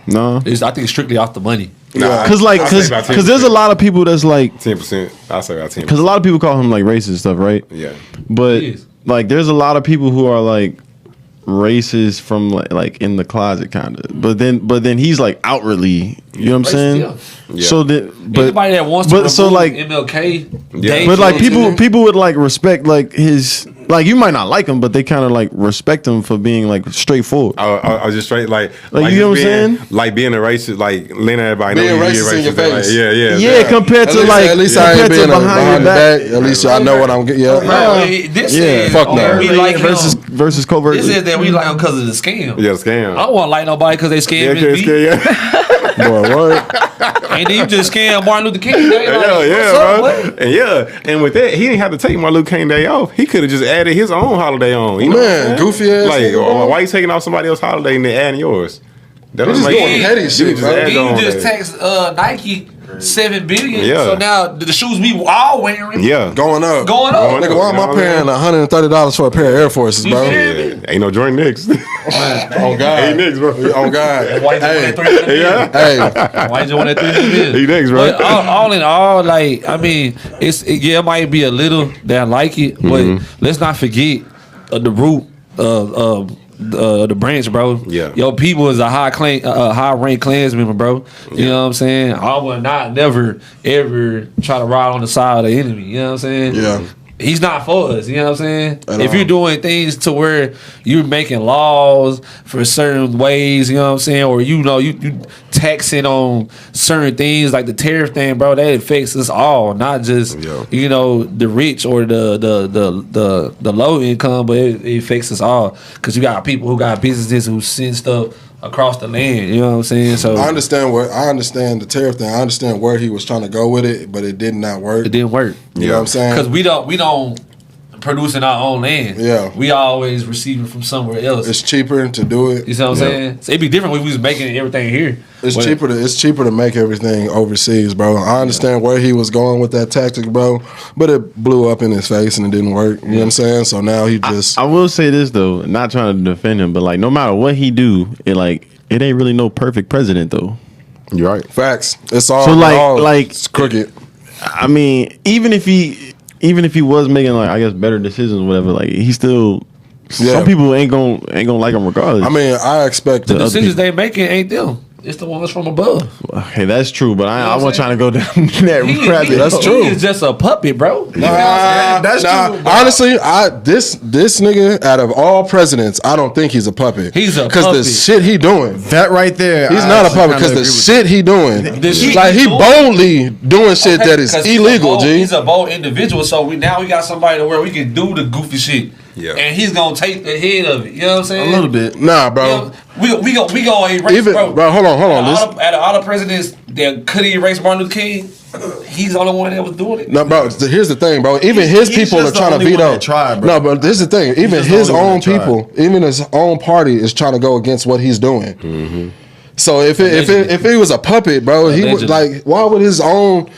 No, I think it's strictly off the money. because there's a lot of people that's like 10%. I'll say about 10%. because a lot of people call him like racist and stuff, right? Yeah. But He is. like, there's a lot of people who are like racist from like in the closet, kind of. But then he's like outwardly, you know what I'm saying? Yeah. So that, but Anybody that wants to but remove so like, MLK, Yeah. but like people would like respect like his Like you might not like him, but they kind of like respect him for being like straightforward. I was just straight like you know what I'm saying? Like being a racist, like letting everybody Being know racist in your like, face. Yeah, compared to like at least I ain't compared to being behind your back. At least I know what I'm getting. This is Fuck no. we like versus covert. This is that we like him because of the scam. Yeah, scam. I don't want to like nobody because they scam Yeah, Boy, what? And then you just scam Martin Luther King Day. Like, bro. what? And with that, he didn't have to take Martin Luther King Day off. He could have just added his own holiday on. You know Man, goofy ass. like, nigga, bro. why you taking off somebody else's holiday and then adding yours? That They just don't make doing sense. petty shit, just bro. add Then on you just there. tax Nike $7 billion. Yeah. So now the shoes we all wearing Yeah. Going up. going up. Going Nigga, why am I paying $130 for a pair of Air Forces, bro? Yeah. Ain't no Jordan Knicks. On God. Hey, Knicks, bro. On God. Why you Hey, want that $300 million? hey, Why you want that $300 million? He next, bro. But all in all, like I mean, it might be a little that like it, but let's not forget the root of the branch, bro. Yeah. Your people is a high ranked Klansman, bro. You know what I'm saying? I would not never ever try to ride on the side of the enemy. You know what I'm saying? Yeah. He's not for us, you know what I'm saying? At If all. you're doing things to where you're making laws for certain ways, you know what I'm saying, or you taxing on certain things like the tariff thing, bro, that affects us all, not just the rich or the low income, but it affects us all because you got people who got businesses who send stuff across the land, you know what I'm saying? So I understand the tariff thing. I understand where he was trying to go with it, but it did not work. it didn't work. You know what I'm saying? Because we don't produce in our own land. Yeah. We always receiving from somewhere else. It's cheaper to do it. You see what I'm saying? So it'd be different if we was making everything here. It's But cheaper to make everything overseas, bro. I understand where he was going with that tactic, bro, but it blew up in his face and it didn't work. You know what I'm saying? So now he just I will say this though, not trying to defend him, but like no matter what he do, it ain't really no perfect president though. You're right. facts. It's all So it's crooked. I mean, even if he was making like I guess better decisions, or whatever, like he still some people ain't gonna like him regardless. I mean, I expect the other decisions people. they making ain't them. It's the ones from above. Hey, that's true, but I what wasn't trying to go down that rabbit. That's hole. true. He is just a puppet, bro. That's true. Honestly, this nigga out of all presidents, I don't think he's a puppet. He's a because the puppet. shit he doing. That right there. He's not a puppet because the shit he doing. The shit Like he he doing? boldly doing shit that is 'Cause he's illegal, a bold, G. He's a bold individual, so we got somebody to where we can do the goofy shit. Yeah. And he's gonna take the head of it. You know what I'm saying? A little bit. Nah, bro. You know, we gonna erase, Even bro. hold on. Out of all the presidents that could erase Martin Luther King, he's the only one that was doing it. No, bro. Here's the thing, bro. Even his he's people are just the trying to only one veto. that tried, bro. No, but this is the thing. Even just the his only one own that tried. people, even his own party, is trying to go against what he's doing. Mm-hmm. So if he was a puppet, bro, he would Allegedly. why would his own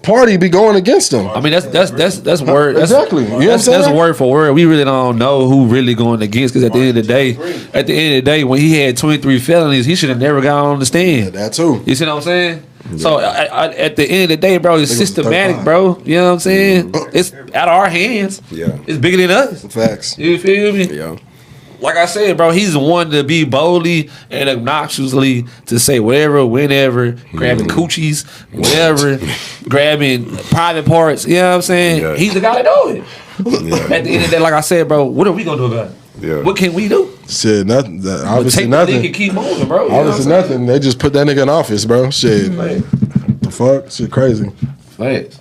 party be going against him? I mean, that's word. That's, Exactly. You know what I'm that's saying? word for word. We really don't know who really going against. Because at the end of the day, when he had 23 felonies, he should have never got on the stand. That too. You see what I'm saying? So at the end of the day, bro, it's think it was systematic, 35. bro. You know what I'm saying? It's out of our hands. Yeah. It's bigger than us. Facts. You feel me? Yeah. Like I said, bro, he's the one to be boldly and obnoxiously to say whatever, whenever, grabbing coochies, whatever, grabbing private parts. You know what I'm saying? Yeah. He's the guy to do it. Yeah. At the end of the day, like I said, bro, what are we gonna do about it? Yeah. What can we do? Shit, nothing. But Obviously take the nothing. league and keep moving, bro. You know what I'm Obviously saying? nothing. They just put that nigga in office, bro. Shit. The fuck? Shit crazy. Facts.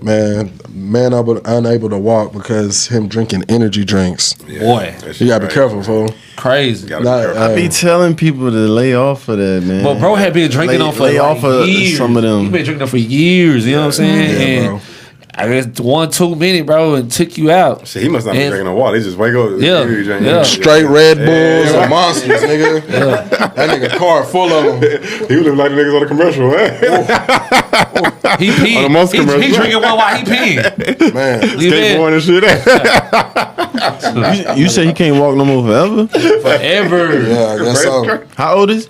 Man, unable to walk because him drinking energy drinks. Boy, You gotta be careful, fool. crazy. Gotta be Not, careful. I be telling people to lay off of that, man. But bro had been drinking them for lay like off of years. some of them. He been drinking them for years. You know what I'm saying? Yeah, and bro. I guess 1-2 minutes, bro, and took you out. Shit, he must not be And- drinking no water. He just wake up. Yeah, he drink- yeah. Straight Red Bulls and monsters, nigga. That nigga car full of them. He look like the niggas on the commercial, man. He peed. On the Monster He commercial. drinking one while he peeing. Man. You feel Skateboard and shit. You say he can't walk no more forever? Forever. Yeah, I guess so. How old is?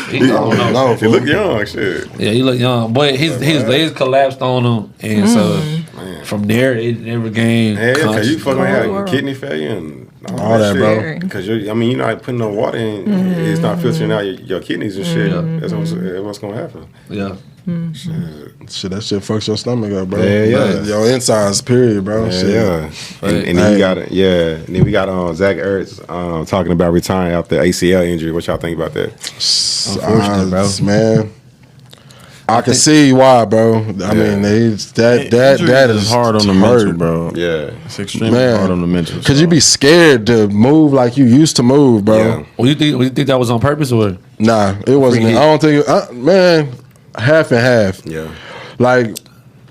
He don't know. No, He fool. look young, shit. Yeah, he look young, but his legs collapsed on him, and so from there it never gained. Hey, yeah, cause you fucking have World. kidney failure and All that, bro. Because you're not putting no water in. It's not filtering out your kidneys and shit. That's what's gonna happen. Yeah, Shit, that shit fucks your stomach up, bro. Yeah. Your insides, period, bro. Yeah. And then and then we got Zach Ertz talking about retiring after ACL injury. What y'all think about that? Unfortunate, bro. Man, I can see why, bro. I mean, that is hard on the mental, bro. Yeah, it's extremely hard on the mental. Cause you be scared to move like you used to move, bro. Yeah. Well, you think that was on purpose or? Nah, it wasn't. I don't think. Man, half and half. Yeah. Like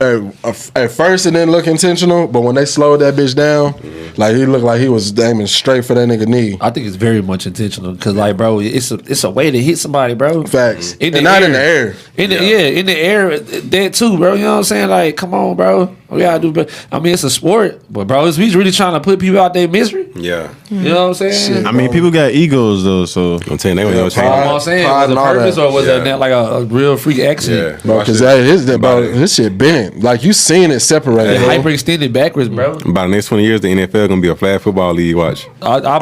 at first it didn't look intentional, but when they slowed that bitch down, like he looked like he was aiming straight for that nigga knee. I think it's very much intentional because, like, bro, it's a way to hit somebody, bro. Facts. In the and not air. in the air. In the air, that too, bro. You know what I'm saying? Like, come on, bro. We gotta do, but I mean, it's a sport, but bro, he's really trying to put people out their misery. Yeah. You know what I'm saying? Shit, I mean, people got egos though, so I'm telling you, they You know what I'm saying? Was it purpose or was that like a real freak accident? Yeah. Bro, because his shit bent. Like you seen it separated. It hyperextended backwards, bro. About the next 20 years, the NFL gonna be a flag football league. Watch. I would not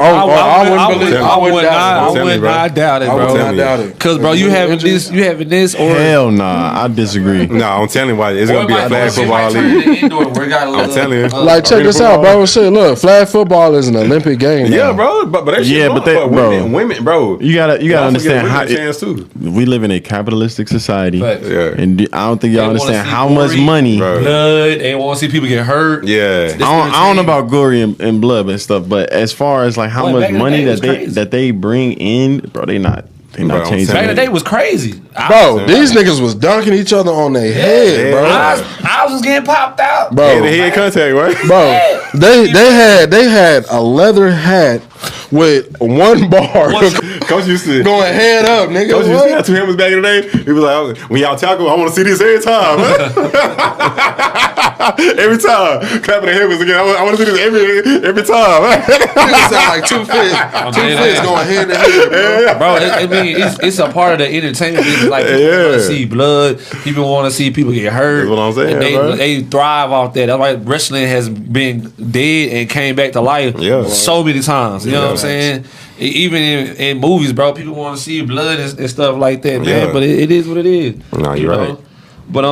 doubt it, I would bro. not doubt it. Because, bro, you having this, or hell nah, I disagree. No, I'm telling you why it's gonna be a flag football league. I'm telling you. Like check this out, bro. Shit, look, flag football is an Olympic game. Now. Yeah, bro. But that shit women, bro. You gotta understand how chance too. we live in a capitalistic society, Yeah. and I don't think y'all They wanna understand see how gory much money. blood. They want to see people get hurt. Yeah. I don't know about gory and blood and stuff, but as far as like how Boy, much back in the money day was crazy. that they bring in, bro, they not Bro, changing. Back in the day was crazy. Bro, these niggas was dunking each other on their head, bro. I was just getting popped out. Bro, Head contact, right? bro, they had a leather hat with one bar Coach used to going head up, nigga. Coach used to have What? two hammers back in the day. He was like, when y'all tackle, I want to see this every time. Every time. Clapping the hammers again. I want to see this every time. Niggas sound like two fists going head to head, bro. I mean, it's a part of the entertainment business. Like, people want to see blood. People want to see people get hurt. That's what I'm saying, And bro. they thrive off that. That's why wrestling has been dead and came back to life so many times. You know what I'm saying? Even in movies, bro, people want to see blood and stuff like that, man. Yeah. But it is what it is. No, you're right. But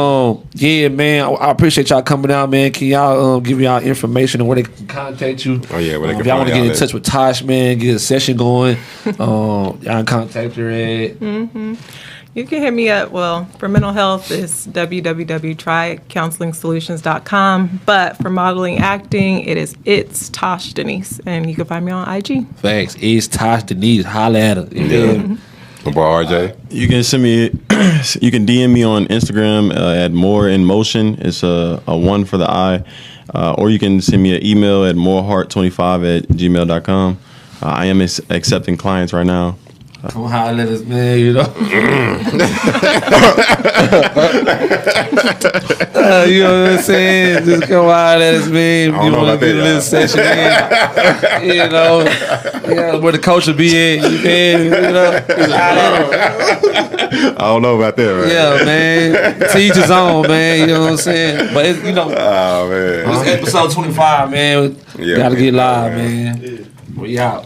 yeah, man, I appreciate y'all coming out, man. Can y'all give y'all information on where they can contact you? Oh yeah, where they can if y'all want to find get in y'all touch with Tash, man, get a session going. Y'all can contact her at. You can hit me up. Well, for mental health, it's www.trycounselingsolutions.com. But for modeling, acting, it's Tash Denise, and you can find me on IG. Facts. It's Tash Denise. Holla at her. Yeah. My boy RJ. You can send me, you can DM me on Instagram at More in Motion. It's a 1 for the I. Or you can send me an email at moreheart25@gmail.com. I am accepting clients right now. Come holla at us, man, you know. You know what I'm saying? Just come holla at us, man. I don't You know want about to get a that, little session in. You know. Yeah, where the coach will be at. You know. I don't know about that, right? Yeah, man. To each his own, man. You know what I'm saying? But it's, Oh man. it's episode 25, man. Yeah, Gotta man. get live, man. We out.